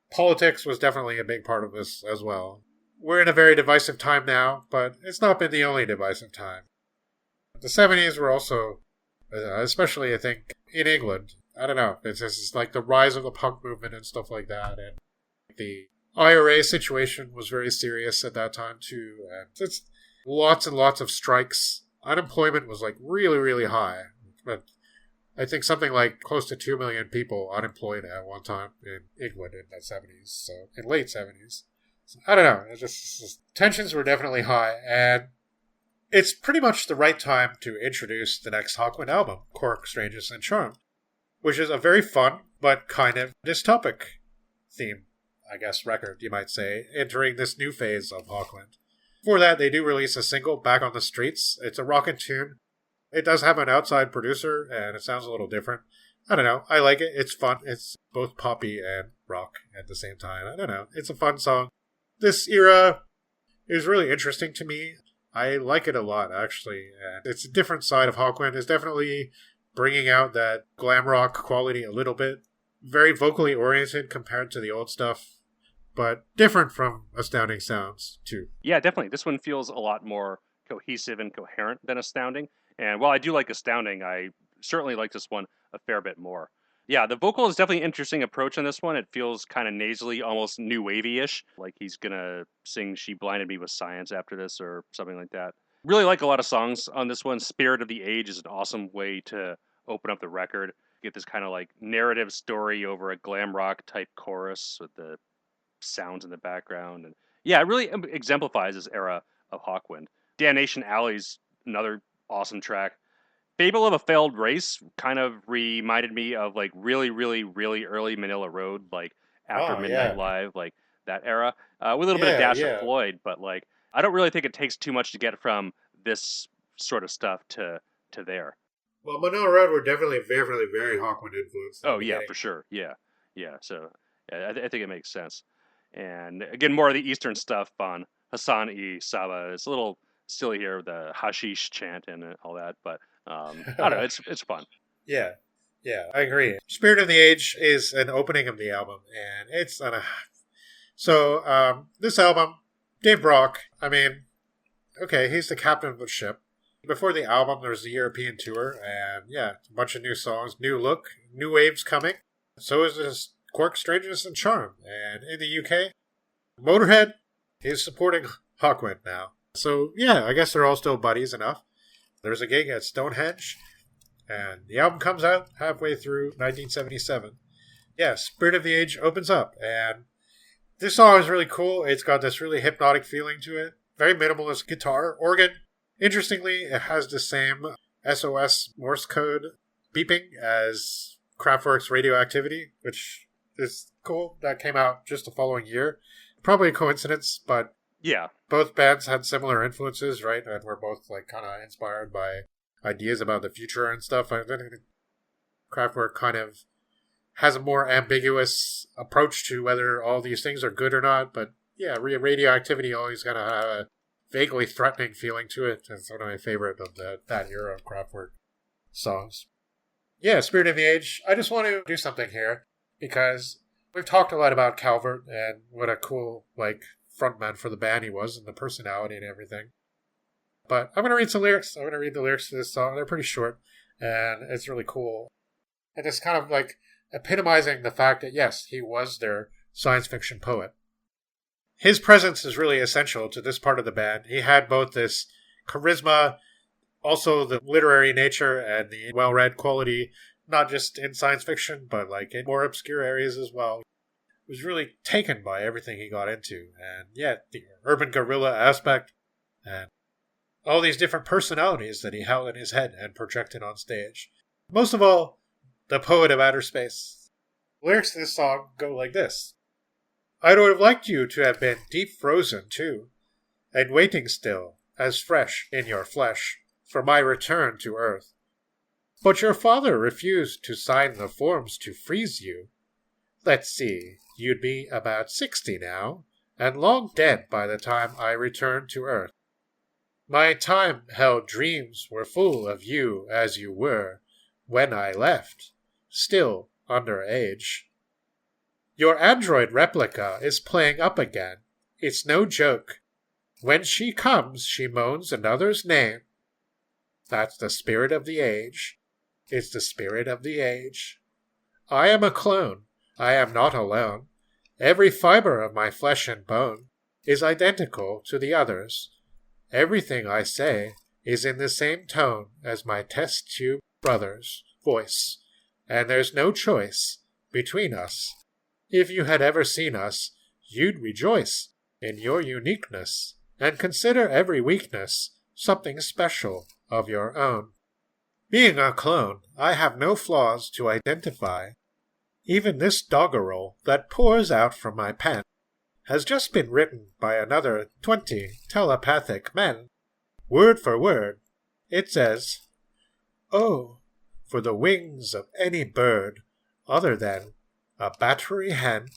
Politics was definitely a big part of this as well. We're in a very divisive time now, but it's not been the only divisive time. The 70s were also, especially I think, in England, I don't know, it's just like the rise of the punk movement and stuff like that, and the IRA situation was very serious at that time too, and it's lots and lots of strikes. Unemployment was like really, really high, but I think something like close to 2 million people unemployed at one time in England in the 70s, so in late 70s. So, I don't know, it's just tensions were definitely high, and it's pretty much the right time to introduce the next Hawkwind album, Quark, Strangeness, and Charm, which is a very fun but kind of dystopic theme, I guess, record, you might say, entering this new phase of Hawkwind. For that, they do release a single, Back on the Streets. It's a rockin' tune. It does have an outside producer, and it sounds a little different. I don't know. I like it. It's fun. It's both poppy and rock at the same time. I don't know. It's a fun song. This era is really interesting to me. I like it a lot, actually. And it's a different side of Hawkwind. It's definitely bringing out that glam rock quality a little bit. Very vocally oriented compared to the old stuff, but different from Astounding Sounds, too.
Yeah, definitely. This one feels a lot more cohesive and coherent than Astounding. And while I do like Astounding, I certainly like this one a fair bit more. Yeah, the vocal is definitely an interesting approach on this one. It feels kind of nasally, almost new wavy-ish. Like he's going to sing She Blinded Me with Science after this or something like that. Really like a lot of songs on this one. Spirit of the Age is an awesome way to open up the record. Get this kind of like narrative story over a glam rock type chorus with the sounds in the background. And yeah, it really exemplifies this era of Hawkwind. Damnation Alley's another awesome track. Fable of a Failed Race kind of reminded me of like really, really, really early Manila Road, like after Midnight Live, like that era, with a little bit of Dash of Floyd. But like, I don't really think it takes too much to get from this sort of stuff to there.
Well, Manila Road were definitely very, very Hawkwind influenced.
Oh yeah, for sure. Yeah. So yeah, I think it makes sense. And again, more of the Eastern stuff on Hassan-i Saba. It's a little silly here, the hashish chant and all that, but I don't know, it's fun.
Yeah, I agree. Spirit of the Age is an opening of the album, and it's this album, Dave Brock, I mean, okay, he's the captain of the ship. Before the album, there was the European tour, and yeah, a bunch of new songs, new look, new waves coming. So is this Quark, Strangeness, and Charm. And in the UK, Motorhead is supporting Hawkwind now. So yeah, I guess they're all still buddies enough. There's a gig at Stonehenge, and the album comes out halfway through 1977. Yeah, Spirit of the Age opens up, and this song is really cool. It's got this really hypnotic feeling to it. Very minimalist guitar, organ. Interestingly, it has the same SOS Morse code beeping as Kraftwerk's Radioactivity, which is cool. That came out just the following year. Probably a coincidence, but
yeah,
both bands had similar influences, right? And were both like kind of inspired by ideas about the future and stuff. I think Kraftwerk kind of has a more ambiguous approach to whether all these things are good or not, but Yeah, radioactivity always got to have a vaguely threatening feeling to it. It's one of my favorite of that era of Kraftwerk songs. Yeah, Spirit of the Age. I just want to do something here because we've talked a lot about Calvert and what a cool, frontman for the band he was and the personality and everything. But I'm going to read some lyrics. I'm going to read the lyrics to this song. They're pretty short, and it's really cool. And it's kind of epitomizing the fact that, yes, he was their science fiction poet. His presence is really essential to this part of the band. He had both this charisma, also the literary nature and the well-read quality, not just in science fiction, but in more obscure areas as well. Was really taken by everything he got into. And yeah, the urban guerrilla aspect and all these different personalities that he held in his head and projected on stage. Most of all, the poet of outer space. The lyrics to this song go like this. I would have liked you to have been deep frozen too, and waiting still, as fresh in your flesh, for my return to Earth. But your father refused to sign the forms to freeze you. Let's see, you'd be about 60 now, and long dead by the time I returned to Earth. My time-held dreams were full of you as you were when I left, still under age. Your android replica is playing up again. It's no joke. When she comes, she moans another's name. That's the spirit of the age. It's the spirit of the age. I am a clone. I am not alone. Every fiber of my flesh and bone is identical to the others. Everything I say is in the same tone as my test tube brother's voice, and there's no choice between us. If you had ever seen us, you'd rejoice in your uniqueness and consider every weakness something special of your own. Being a clone, I have no flaws to identify. Even this doggerel that pours out from my pen has just been written by another 20 telepathic men. Word for word, it says, Oh, for the wings of any bird other than a battery hen.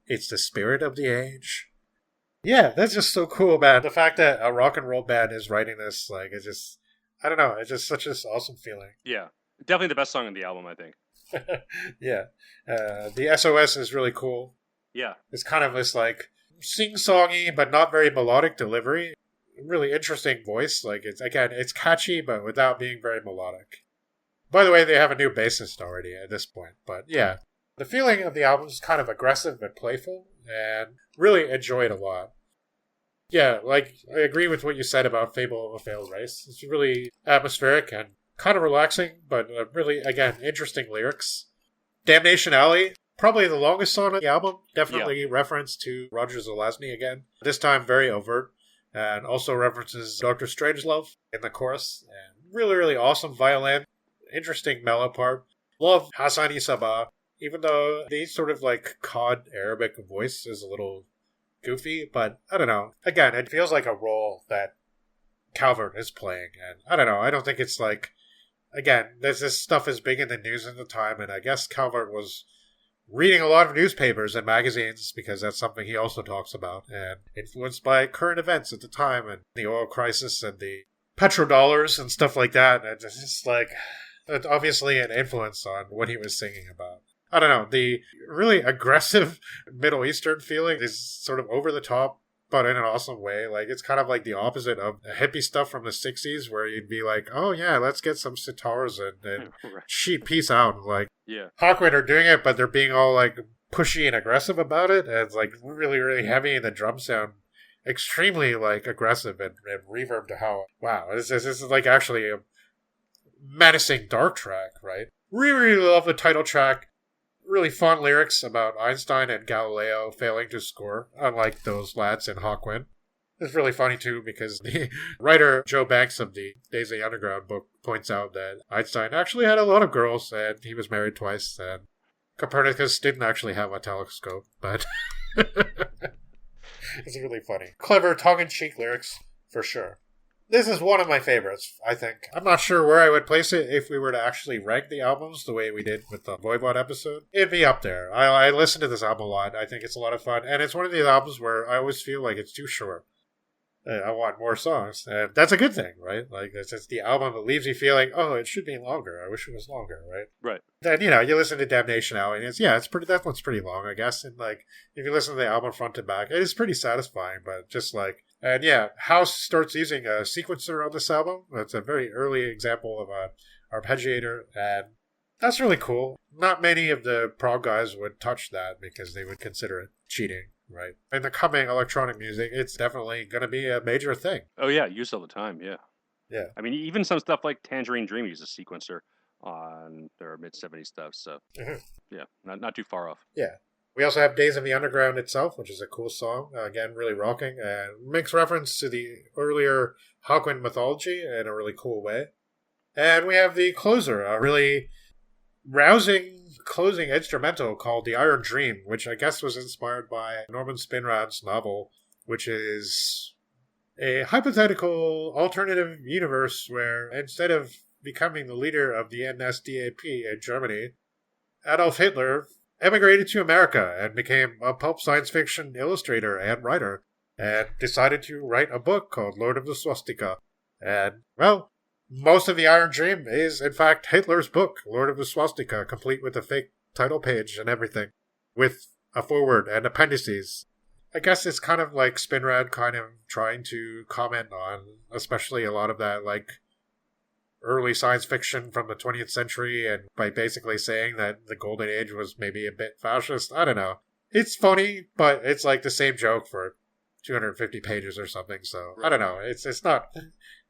It's the spirit of the age. Yeah, that's just so cool, man. The fact that a rock and roll band is writing this, it's just, I don't know, it's just such an awesome feeling.
Yeah, definitely the best song on the album, I think.
Yeah. The SOS is really cool.
Yeah.
It's kind of this, sing-songy, but not very melodic delivery. Really interesting voice. It's catchy, but without being very melodic. By the way, they have a new bassist already at this point, but yeah. The feeling of the album is kind of aggressive but playful, and really enjoy it a lot. Yeah, I agree with what you said about Fable of a Failed Race. It's really atmospheric and kind of relaxing, but really, again, interesting lyrics. Damnation Alley, probably the longest song on the album. Definitely reference to Roger Zelazny again. This time very overt, and also references Dr. Strangelove in the chorus. And really, really awesome violin. Interesting mellow part. Love Hassani Sabah, even though the sort of cod Arabic voice is a little goofy, but I don't know. Again, it feels like a role that Calvert is playing, and I don't know. I don't think it's again, this stuff is big in the news at the time, and I guess Calvert was reading a lot of newspapers and magazines because that's something he also talks about, and influenced by current events at the time and the oil crisis and the petrodollars and stuff like that. And it's just it's obviously an influence on what he was singing about. I don't know, the really aggressive Middle Eastern feeling is sort of over the top, but in an awesome way. It's kind of the opposite of the hippie stuff from the 60s where you'd be oh yeah, let's get some sitars and sheet peace out.
Yeah.
Hawkwind are doing it, but they're being all pushy and aggressive about it. And it's really, really heavy, and the drums sound extremely aggressive and reverb to how, wow, this is actually a menacing dark track, right? Really, really love the title track. Really fun lyrics about Einstein and Galileo failing to score, unlike those lads in Hawkwind. It's really funny, too, because the writer Joe Banks of the Days of the Underground book points out that Einstein actually had a lot of girls, and he was married twice, and Copernicus didn't actually have a telescope, but it's really funny. Clever, tongue-in-cheek lyrics, for sure. This is one of my favorites, I think. I'm not sure where I would place it if we were to actually rank the albums the way we did with the Voivod episode. It'd be up there. I listen to this album a lot. I think it's a lot of fun. And it's one of these albums where I always feel like it's too short. I want more songs. And that's a good thing, right? Like, it's the album that leaves you feeling, oh, it should be longer. I wish it was longer, right?
Right.
Then, you listen to Damnation Alley, and that one's pretty long, I guess. And, like, if you listen to the album front to back, it is pretty satisfying, but just like, and yeah, House starts using a sequencer on this album. That's a very early example of a arpeggiator, and that's really cool. Not many of the prog guys would touch that because they would consider it cheating. Right. In the coming electronic music, it's definitely going to be a major thing.
Oh, yeah. Used all the time. Yeah.
Yeah.
I mean, even some stuff like Tangerine Dream uses a sequencer on their mid-70s stuff. So, yeah, not too far off.
Yeah. We also have Days of the Underground itself, which is a cool song. Again, really rocking. And makes reference to the earlier Hawkwind mythology in a really cool way. And we have the closer, a really rousing closing instrumental called The Iron Dream, which I guess was inspired by Norman Spinrad's novel, which is a hypothetical alternative universe where instead of becoming the leader of the NSDAP in Germany, Adolf Hitler emigrated to America and became a pulp science fiction illustrator and writer, and decided to write a book called Lord of the Swastika. And, well, most of The Iron Dream is, in fact, Hitler's book, Lord of the Swastika, complete with a fake title page and everything, with a foreword and appendices. I guess it's kind of like Spinrad kind of trying to comment on, especially a lot of that, like, early science fiction from the 20th century, and by basically saying that the Golden Age was maybe a bit fascist. I don't know. It's funny, but it's like the same joke for 250 pages or something, so I don't know. It's not...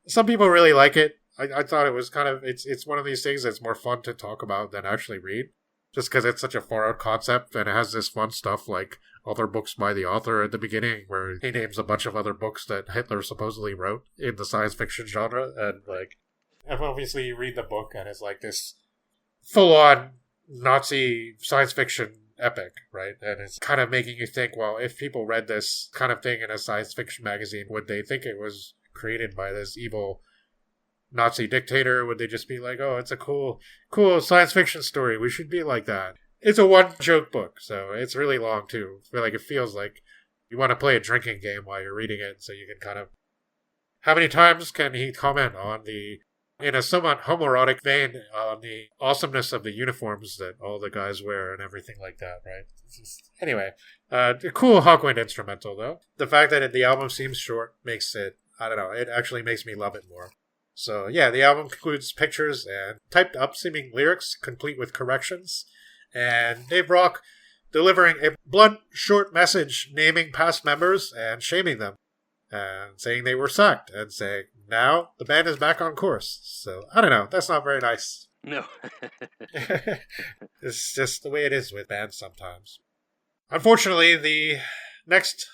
Some people really like it. I thought it was kind of, it's one of these things that's more fun to talk about than actually read, just because it's such a far out concept, and it has this fun stuff like other books by the author at the beginning, where he names a bunch of other books that Hitler supposedly wrote in the science fiction genre, and like, and obviously you read the book, and it's like this full-on Nazi science fiction epic, right? And it's kind of making you think, well, if people read this kind of thing in a science fiction magazine, would they think it was created by this evil Nazi dictator? Would they just be like, oh, it's a cool science fiction story, we should be like that? It's a one-joke book, so it's really long, too. I feel like it feels like you want to play a drinking game while you're reading it, so you can kind of... How many times can he comment on in a somewhat homoerotic vein, on the awesomeness of the uniforms that all the guys wear and everything like that, right? Anyway, a cool Hawkwind instrumental, though. The fact that the album seems short makes it, I don't know, it actually makes me love it more. So, yeah, the album includes pictures and typed-up seeming lyrics, complete with corrections, and Dave Rock delivering a blunt, short message naming past members and shaming them, and saying they were sacked, and saying, now the band is back on course. So, I don't know, that's not very nice.
No.
It's just the way it is with bands sometimes. Unfortunately, the next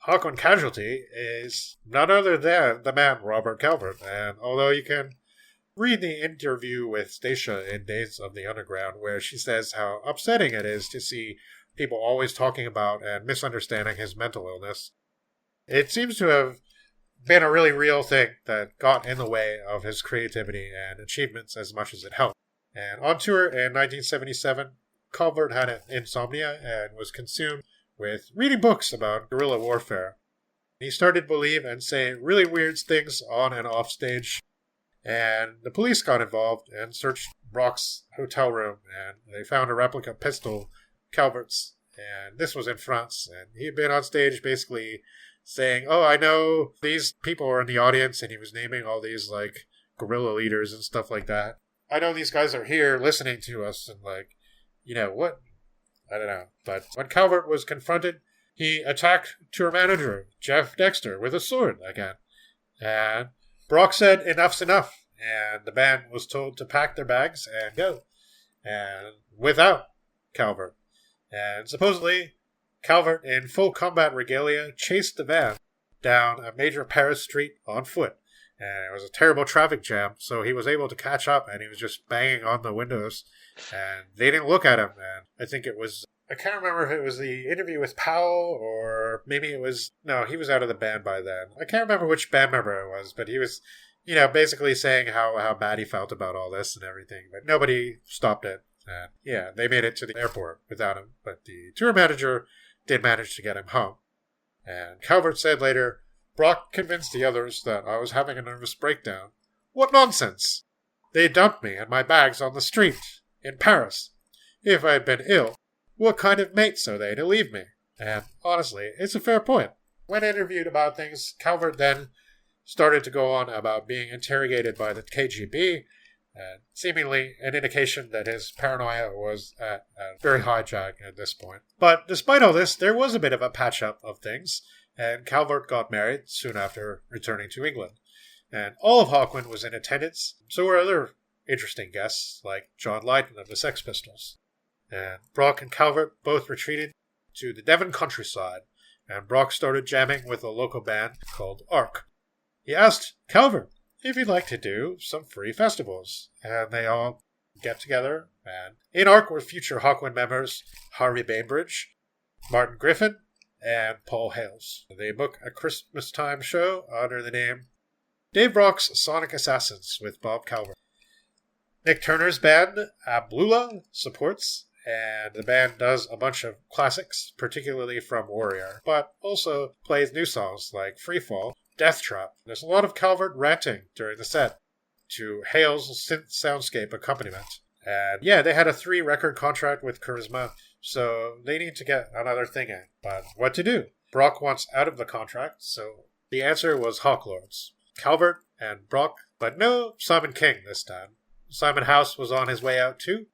Hawkwind casualty is none other than the man Robert Calvert, and although you can read the interview with Stacia in Days of the Underground where she says how upsetting it is to see people always talking about and misunderstanding his mental illness, it seems to have been a really real thing that got in the way of his creativity and achievements as much as it helped. And on tour in 1977, Calvert had insomnia and was consumed with reading books about guerrilla warfare. He started to believe and say really weird things on and off stage, and the police got involved and searched Rock's hotel room, and they found a replica pistol, Calvert's, and this was in France, and he had been on stage basically saying, oh, I know these people are in the audience, and he was naming all these, like, guerrilla leaders and stuff like that. I know these guys are here listening to us, and, like, you know, what? I don't know. But when Calvert was confronted, he attacked tour manager Jeff Dexter with a sword again. And Brock said enough's enough, and the band was told to pack their bags and go. And without Calvert. And supposedly, Calvert, in full combat regalia, chased the van down a major Paris street on foot. And it was a terrible traffic jam, so he was able to catch up, and he was just banging on the windows. And they didn't look at him, and I think it was I can't remember if it was the interview with Powell or maybe it was... No, he was out of the band by then. I can't remember which band member it was, but he was, basically saying how bad he felt about all this and everything. But nobody stopped it. And yeah, they made it to the airport without him. But the tour manager did manage to get him home. And Calvert said later, Brock convinced the others that I was having a nervous breakdown. What nonsense! They dumped me and my bags on the street in Paris. If I had been ill, what kind of mates are they to leave me? And honestly, it's a fair point. When interviewed about things, Calvert then started to go on about being interrogated by the KGB, and seemingly an indication that his paranoia was at a very high jack at this point. But despite all this, there was a bit of a patch-up of things, and Calvert got married soon after returning to England. And all of Hawkwind was in attendance, so were other interesting guests, like John Lydon of the Sex Pistols. And Brock and Calvert both retreated to the Devon countryside, and Brock started jamming with a local band called Ark. He asked Calvert if he'd like to do some free festivals, and they all get together, and in Ark were future Hawkwind members Harvey Bainbridge, Martin Griffin, and Paul Hales. They book a Christmas time show under the name Dave Brock's Sonic Assassins with Bob Calvert. Nick Turner's band, Ablula, supports, and the band does a bunch of classics, particularly from Warrior, but also plays new songs like Freefall, Death Trap. There's a lot of Calvert ranting during the set to Hale's synth soundscape accompaniment. And yeah, they had a 3-record contract with Charisma, so they need to get another thing in. But what to do? Brock wants out of the contract, so the answer was Hawklords. Calvert and Brock, but no Simon King this time. Simon House was on his way out too.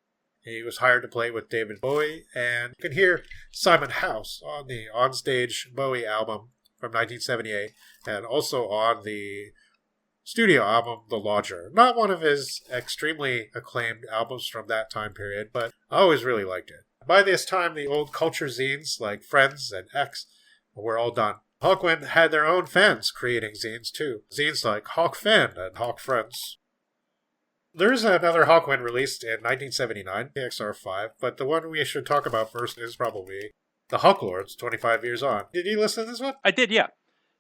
He was hired to play with David Bowie, and you can hear Simon House on the onstage Bowie album from 1978, and also on the studio album The Lodger. Not one of his extremely acclaimed albums from that time period, but I always really liked it. By this time, the old culture zines like Friends and X were all done. Hawkwind had their own fans creating zines too. Zines like Hawk Fan and Hawk Friends. There's another Hawkwind released in 1979, PXR5, but the one we should talk about first is probably The Hawklords, 25 Years On. Did you listen to this one?
I did, yeah.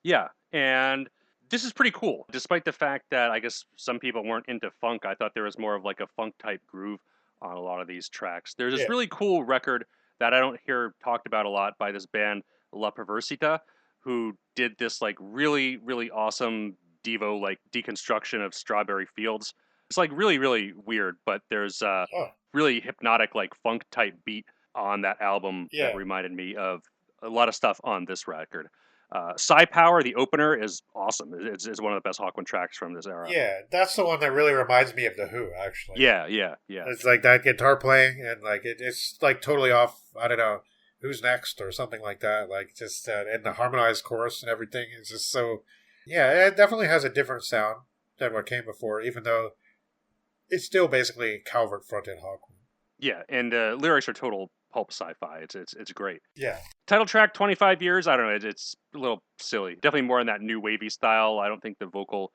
Yeah, and this is pretty cool. Despite the fact that I guess some people weren't into funk, I thought there was more of like a funk-type groove on a lot of these tracks. There's this really cool record that I don't hear talked about a lot by this band, La Perversita, who did this like really, really awesome Devo like deconstruction of Strawberry Fields. It's like really, really weird, but there's a really hypnotic like funk type beat on that album that reminded me of a lot of stuff on this record. Psy Power, the opener, is awesome. It's one of the best Hawkwind tracks from this era.
Yeah, that's the one that really reminds me of The Who, actually.
Yeah.
It's like that guitar playing, and like it's like totally off, I don't know, Who's Next or something like that. Like just and the harmonized chorus and everything is just so... Yeah, it definitely has a different sound than what came before, even though it's still basically Calvert-fronted Hawkwind.
Yeah, and lyrics are total pulp sci-fi. It's great.
Yeah.
Title track, 25 Years. I don't know. It's a little silly. Definitely more in that new wavy style. I don't think the vocal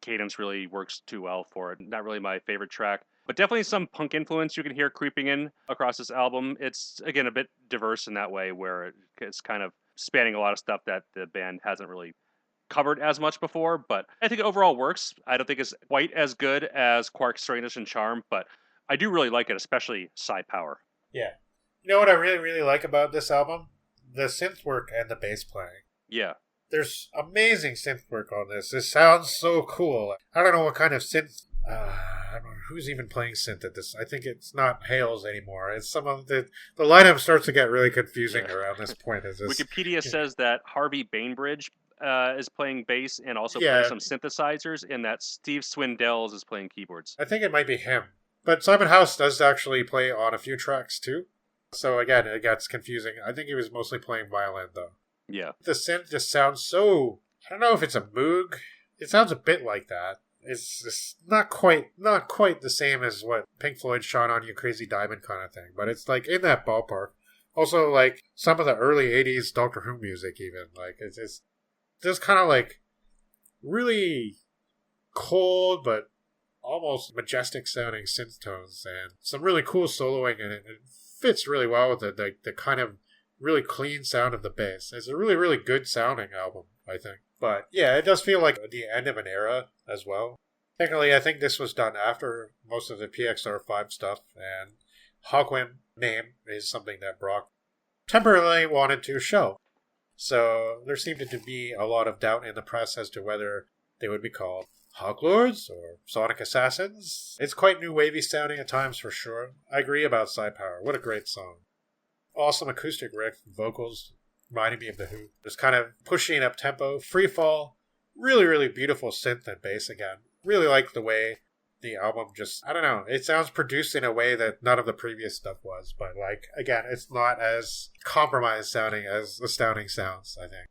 cadence really works too well for it. Not really my favorite track. But definitely some punk influence you can hear creeping in across this album. It's, again, a bit diverse in that way where it's kind of spanning a lot of stuff that the band hasn't really covered as much before, but I think it overall works. I don't think it's quite as good as Quark's Strangeness and Charm, but I do really like it, especially Psy Power.
Yeah. You know what I really, really like about this album? The synth work and the bass playing.
Yeah.
There's amazing synth work on this. It sounds so cool. I don't know what kind of synth... I don't know who's even playing synth at this. I think it's not Hales anymore. It's some of the lineup starts to get really confusing around this point.
Wikipedia says that Harvey Bainbridge is playing bass and also playing some synthesizers, and that Steve Swindells is playing keyboards.
I think it might be him. But Simon House does actually play on a few tracks too. So again, it gets confusing. I think he was mostly playing violin though.
Yeah.
The synth just sounds so... I don't know if it's a Moog. It sounds a bit like that. It's just not quite the same as what Pink Floyd shot on You Crazy Diamond kind of thing. But it's like in that ballpark. Also like some of the early 80s Doctor Who music even. Like it's just kind of like really cold but almost majestic sounding synth tones and some really cool soloing, and it fits really well with the kind of really clean sound of the bass. It's a really, really good sounding album, I think. But yeah, it does feel like the end of an era as well. Technically, I think this was done after most of the PXR5 stuff, and Hawkwind name is something that Brock temporarily wanted to show. So there seemed to be a lot of doubt in the press as to whether they would be called Hawk Lords or Sonic Assassins. It's quite new wavy sounding at times for sure. I agree about Side Power. What a great song. Awesome acoustic riff, vocals reminding me of The Who. Just kind of pushing up tempo, free fall, really, really beautiful synth and bass again. Really like the way the album just, I don't know, it sounds produced in a way that none of the previous stuff was, but like, again, it's not as compromised sounding as Astounding sounds, I think.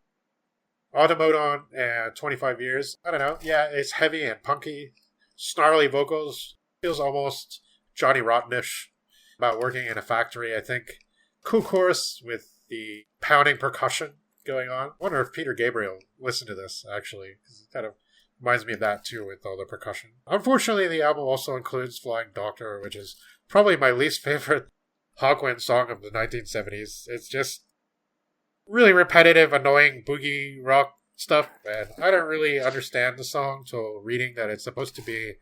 Automodon and 25 Years, I don't know, yeah, it's heavy and punky, snarly vocals, feels almost Johnny Rottenish, about working in a factory, I think. Cool chorus with the pounding percussion going on. I wonder if Peter Gabriel listened to this, actually, because it kind of reminds me of that too with all the percussion. Unfortunately, the album also includes Flying Doctor, which is probably my least favorite Hawkwind song of the 1970s. It's just really repetitive, annoying boogie rock stuff, and I don't really understand the song till reading that it's supposed to be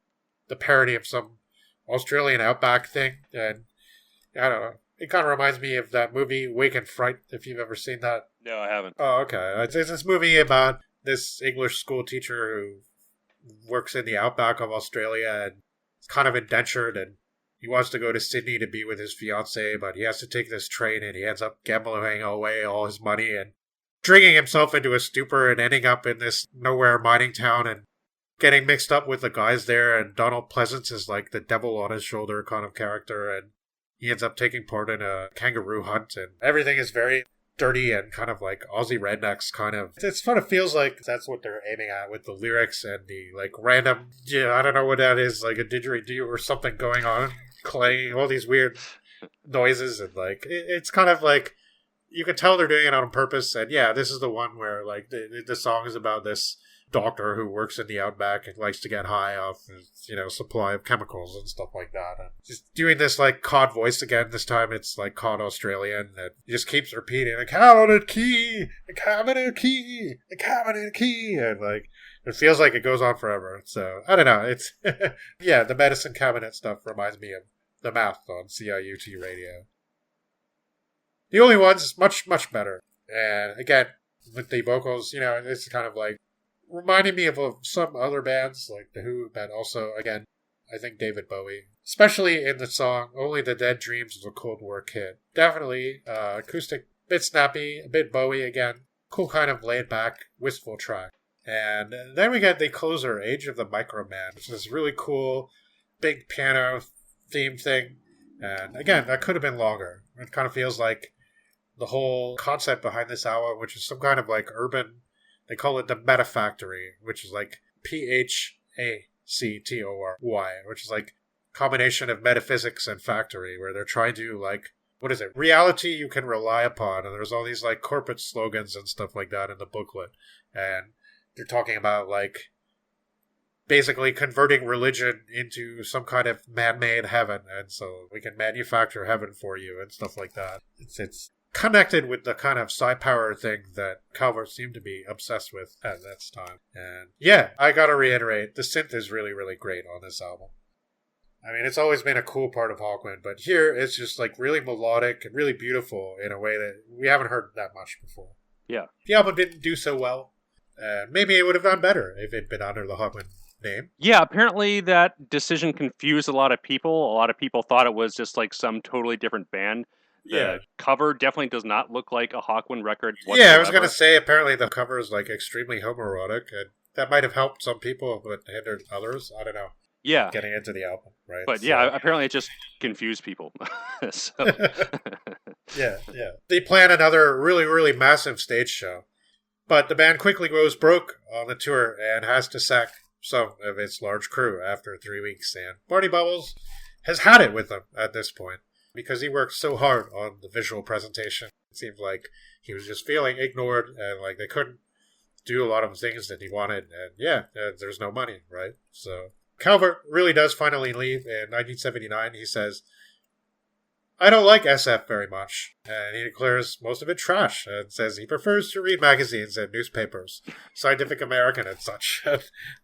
the parody of some Australian outback thing, and I don't know. It kind of reminds me of that movie Wake and Fright, if you've ever seen that.
No, I haven't.
Oh, okay. It's this movie about this English school teacher who works in the outback of Australia and is kind of indentured, and he wants to go to Sydney to be with his fiancée, but he has to take this train, and he ends up gambling away all his money and drinking himself into a stupor and ending up in this nowhere mining town and getting mixed up with the guys there, and Donald Pleasance is like the devil on his shoulder kind of character, and he ends up taking part in a kangaroo hunt, and everything is very dirty and kind of like Aussie rednecks kind of. It sort of feels like that's what they're aiming at with the lyrics and the like random, I don't know what that is, like a didgeridoo or something going on, clay, all these weird noises, and like it's kind of like you can tell they're doing it on purpose. And yeah, this is the one where like the song is about this doctor who works in the outback and likes to get high off his, supply of chemicals and stuff like that. And just doing this like cod voice again. This time it's like cod Australian, and he just keeps repeating a cabinet key, a cabinet key, a cabinet key, and like it feels like it goes on forever. So I don't know. It's yeah, the medicine cabinet stuff reminds me of the math on CIUT radio. The only one's much, much better. And again, with the vocals, it's kind of like reminding me of some other bands like The Who, but also, again, I think David Bowie. Especially in the song Only the Dead Dreams of a Cold War Kid. Definitely acoustic, bit snappy, a bit Bowie again. Cool kind of laid back, wistful track. And then we get the closer, Age of the Microman, which is really cool, big piano theme thing. And again, that could have been longer. It kind of feels like the whole concept behind this album, which is some kind of like urban, they call it the Meta Factory, which is like PHACTORY, which is like combination of metaphysics and factory, where they're trying to like, what is it? Reality you can rely upon. And there's all these like corporate slogans and stuff like that in the booklet. And they're talking about like basically converting religion into some kind of man-made heaven. And so we can manufacture heaven for you and stuff like that. It's connected with the kind of psi power thing that Calvert seemed to be obsessed with at that time. And yeah, I gotta reiterate, the synth is really, really great on this album. I mean, it's always been a cool part of Hawkwind, but here it's just like really melodic and really beautiful in a way that we haven't heard that much before.
Yeah.
The album didn't do so well. Maybe it would have done better if it'd been under the Hawkwind name.
Yeah, apparently that decision confused a lot of people. A lot of people thought it was just like some totally different band. The cover definitely does not look like a Hawkwind record whatsoever.
Yeah, I was going to say, apparently the cover is like extremely homoerotic, and that might have helped some people, but hindered others. I don't know.
Yeah.
Getting into the album, right?
But yeah, apparently it just confused people.
Yeah. They plan another really, really massive stage show, but the band quickly goes broke on the tour and has to sack some of its large crew after 3 weeks, and Barney Bubbles has had it with them at this point. Because he worked so hard on the visual presentation. It seemed like he was just feeling ignored, and like they couldn't do a lot of things that he wanted. And yeah, there's no money, right? So Calvert really does finally leave in 1979. He says, I don't like SF very much, and he declares most of it trash, and says he prefers to read magazines and newspapers, Scientific American and such.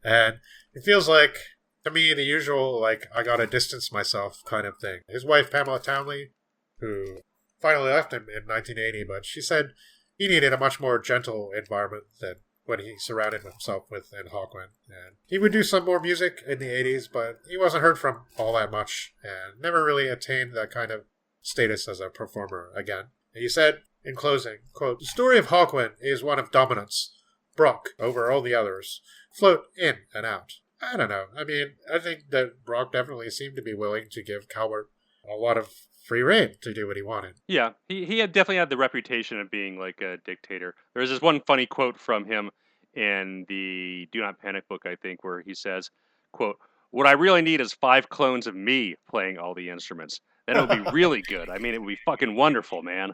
And it feels like, to me, the usual, like, I gotta distance myself kind of thing. His wife, Pamela Townley, who finally left him in 1980, but she said he needed a much more gentle environment than what he surrounded himself with in Hawkwind. And he would do some more music in the 80s, but he wasn't heard from all that much, and never really attained that kind of status as a performer again. He said, in closing, quote, the story of Hawkwind is one of dominance. Brock, over all the others, float in and out. I don't know. I mean, I think that Brock definitely seemed to be willing to give Calvert a lot of free rein to do what he wanted.
Yeah, he had definitely had the reputation of being like a dictator. There's this one funny quote from him in the Do Not Panic book, I think, where he says, quote, what I really need is 5 clones of me playing all the instruments. Then it would be really good. I mean, it would be fucking wonderful, man.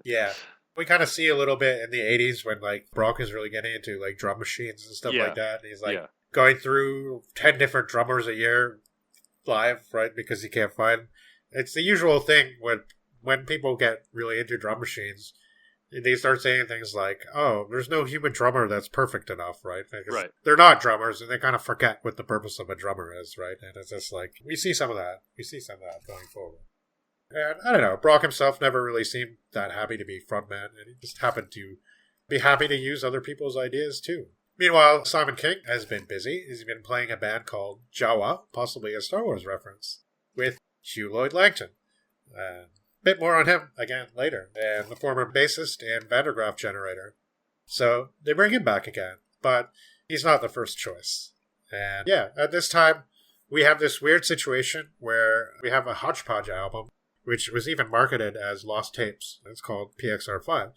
Yeah. We kind of see a little bit in the 80s when, like, Brock is really getting into, like, drum machines and stuff like that. And he's, like, going through 10 different drummers a year live, right? Because he can't find... It's the usual thing when people get really into drum machines. They start saying things like, oh, there's no human drummer that's perfect enough, right? Because they're not drummers, and they kind of forget what the purpose of a drummer is, right? And it's just like, we see some of that. We see some of that going forward. And I don't know, Brock himself never really seemed that happy to be frontman, and he just happened to be happy to use other people's ideas, too. Meanwhile, Simon King has been busy. He's been playing a band called Jawa, possibly a Star Wars reference, with Hugh Lloyd Langton. Bit more on him again later, and the former bassist and Vandergraaf generator. So they bring him back again, but he's not the first choice. And yeah, at this time, we have this weird situation where we have a hodgepodge album, which was even marketed as Lost Tapes. It's called PXR5.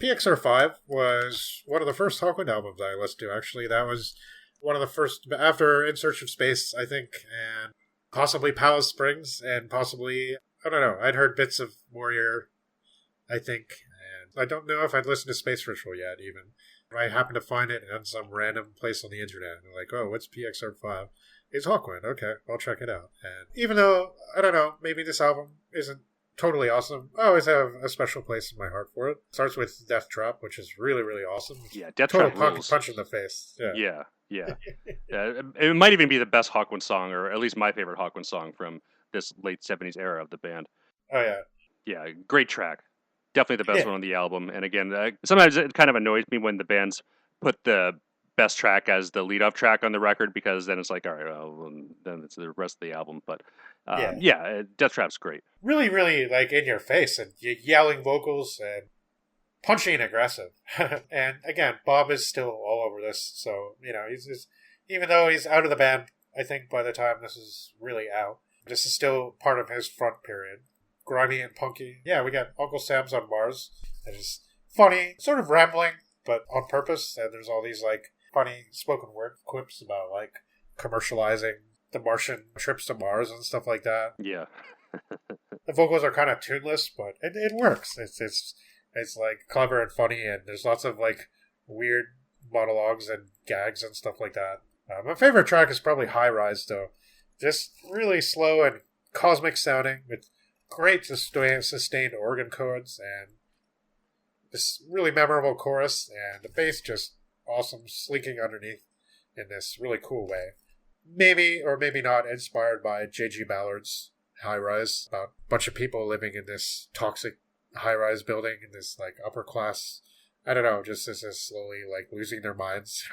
PXR5 was one of the first Hawkwind albums I listened to, actually. That was one of the first, after In Search of Space, I think, and possibly Palace Springs, and possibly... I don't know. I'd heard bits of Warrior, I think, and I don't know if I'd listened to Space Ritual yet, even. I happened to find it on some random place on the internet, and like, oh, what's PXR5? It's Hawkwind. Okay, I'll check it out. And even though, I don't know, maybe this album isn't totally awesome, I always have a special place in my heart for it. It starts with Death Trap, which is really, really awesome.
Yeah, Death Trap rules.
Punch in the face.
Yeah. It might even be the best Hawkwind song, or at least my favorite Hawkwind song from this late 70s era of the band.
Oh, yeah.
Yeah, great track. Definitely the best one on the album. And again, sometimes it kind of annoys me when the bands put the best track as the lead-off track on the record, because then it's like, all right, well, then it's the rest of the album. But Death Trap's great.
Really, really, like, in your face, and yelling vocals, and punchy and aggressive. And again, Bob is still all over this, so, you know, he's just, even though he's out of the band, I think by the time this is really out, this is still part of his front period. Grimy and punky. Yeah, we got Uncle Sam's on Mars. It is funny, sort of rambling, but on purpose. And there's all these, like, funny spoken word quips about, like, commercializing the Martian trips to Mars and stuff like that.
Yeah.
The vocals are kind of tuneless, but it works. It's like, clever and funny, and there's lots of, like, weird monologues and gags and stuff like that. My favorite track is probably High Rise, though. Just really slow and cosmic sounding, with great sustained organ chords, and this really memorable chorus, and the bass just awesome, slinking underneath in this really cool way. Maybe or maybe not inspired by J.G. Ballard's High Rise, about a bunch of people living in this toxic high-rise building, in this, like, upper class, I don't know, just as slowly, like, losing their minds.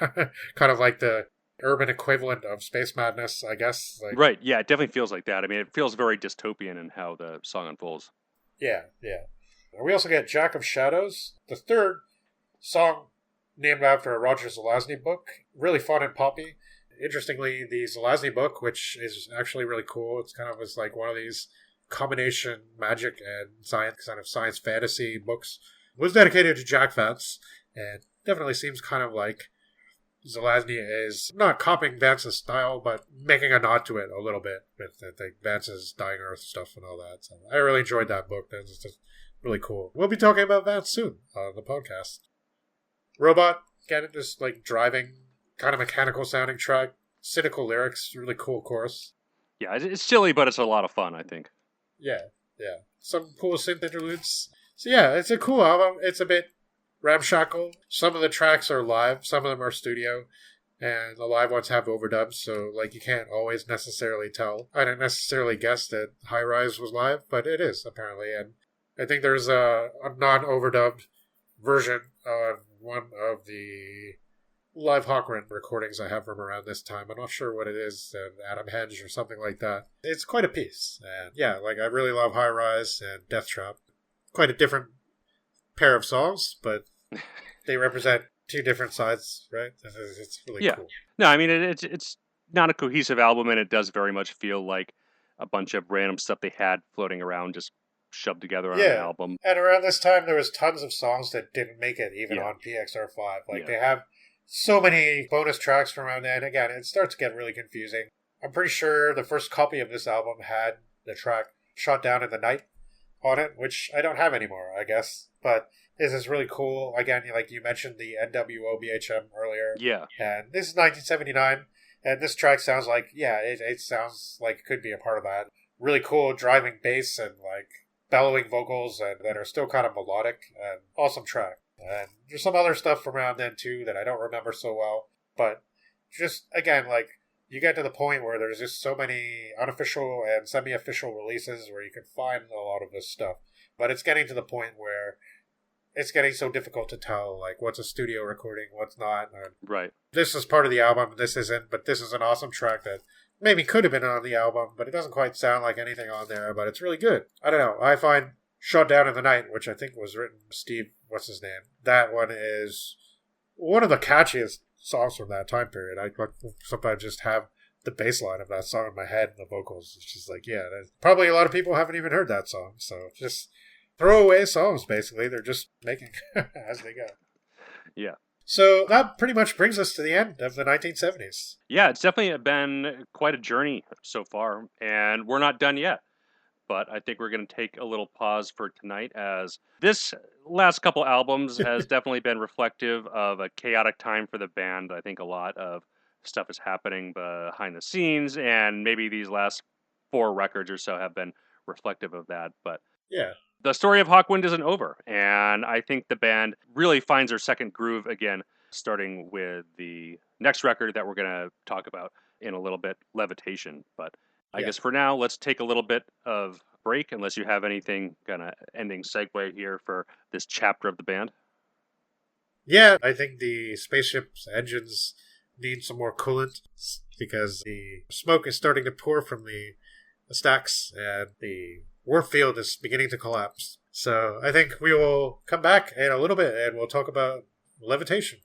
Kind of like the urban equivalent of Space Madness, I guess. Like,
right, yeah, it definitely feels like that. I mean, it feels very dystopian in how the song unfolds.
Yeah. We also get Jack of Shadows, the third song named after a Roger Zelazny book. Really fun and poppy. Interestingly, the Zelazny book, which is actually really cool, it's kind of was like one of these combination magic and science, kind of science fantasy books, was dedicated to Jack Vance, and definitely seems kind of like Zelazny is not copying Vance's style, but making a nod to it a little bit with Vance's Dying Earth stuff and all that. So I really enjoyed that book. That was just really cool. We'll be talking about Vance soon on the podcast. Robot, again, just like driving, kind of mechanical sounding track. cynical lyrics, really cool chorus.
Yeah, it's silly, but it's a lot of fun, I think.
Yeah. Some cool synth interludes. So yeah, it's a cool album. It's a bit ramshackle. Some of the tracks are live, some of them are studio, and the live ones have overdubs, so like you can't always necessarily tell. I didn't necessarily guess that High Rise was live, but it is apparently, and I think there's a non-overdubbed version on one of the live Hawkwind recordings I have from around this time. I'm not sure what it is, Adam Henge or something like that. It's quite a piece, and yeah, like I really love High Rise and Death Trap. Quite a different pair of songs, but they represent two different sides, right? It's really cool.
No, I mean it's not a cohesive album, and it does very much feel like a bunch of random stuff they had floating around, just shoved together on an album.
And around this time, there was tons of songs that didn't make it, even on PXR5. Like they have so many bonus tracks from around then. Again, it starts to get really confusing. I'm pretty sure the first copy of this album had the track "Shot Down in the Night" on it, which I don't have anymore, I guess. But this is really cool. Again, like you mentioned the NWO BHM earlier.
Yeah.
And this is 1979, and this track sounds like, it sounds like it could be a part of that. Really cool driving bass and like bellowing vocals and that are still kind of melodic, and awesome track. And there's some other stuff from around then too that I don't remember so well. But just, again, like, you get to the point where there's just so many unofficial and semi-official releases where you can find a lot of this stuff. But it's getting to the point where it's getting so difficult to tell, like, what's a studio recording, what's not. And
right.
This is part of the album, this isn't, but this is an awesome track that maybe could have been on the album, but it doesn't quite sound like anything on there, but it's really good. I don't know, I find Shut Down in the Night, which I think was written Steve, what's his name? That one is one of the catchiest songs from that time period. I sometimes just have the bass line of that song in my head and the vocals. It's just like, probably a lot of people haven't even heard that song, so just throwaway songs, basically. They're just making as they go.
Yeah.
So that pretty much brings us to the end of the 1970s.
Yeah, it's definitely been quite a journey so far, and we're not done yet. But I think we're going to take a little pause for tonight, as this last couple albums has definitely been reflective of a chaotic time for the band. I think a lot of stuff is happening behind the scenes, and maybe these last 4 records or so have been reflective of that. But
yeah,
the story of Hawkwind isn't over, and I think the band really finds their second groove again, starting with the next record that we're going to talk about in a little bit, Levitation. But I guess for now, let's take a little bit of break, unless you have anything kind of ending segue here for this chapter of the band.
Yeah, I think the spaceship's engines need some more coolant because the smoke is starting to pour from the stacks and the warp field is beginning to collapse. So I think we will come back in a little bit and we'll talk about Levitation.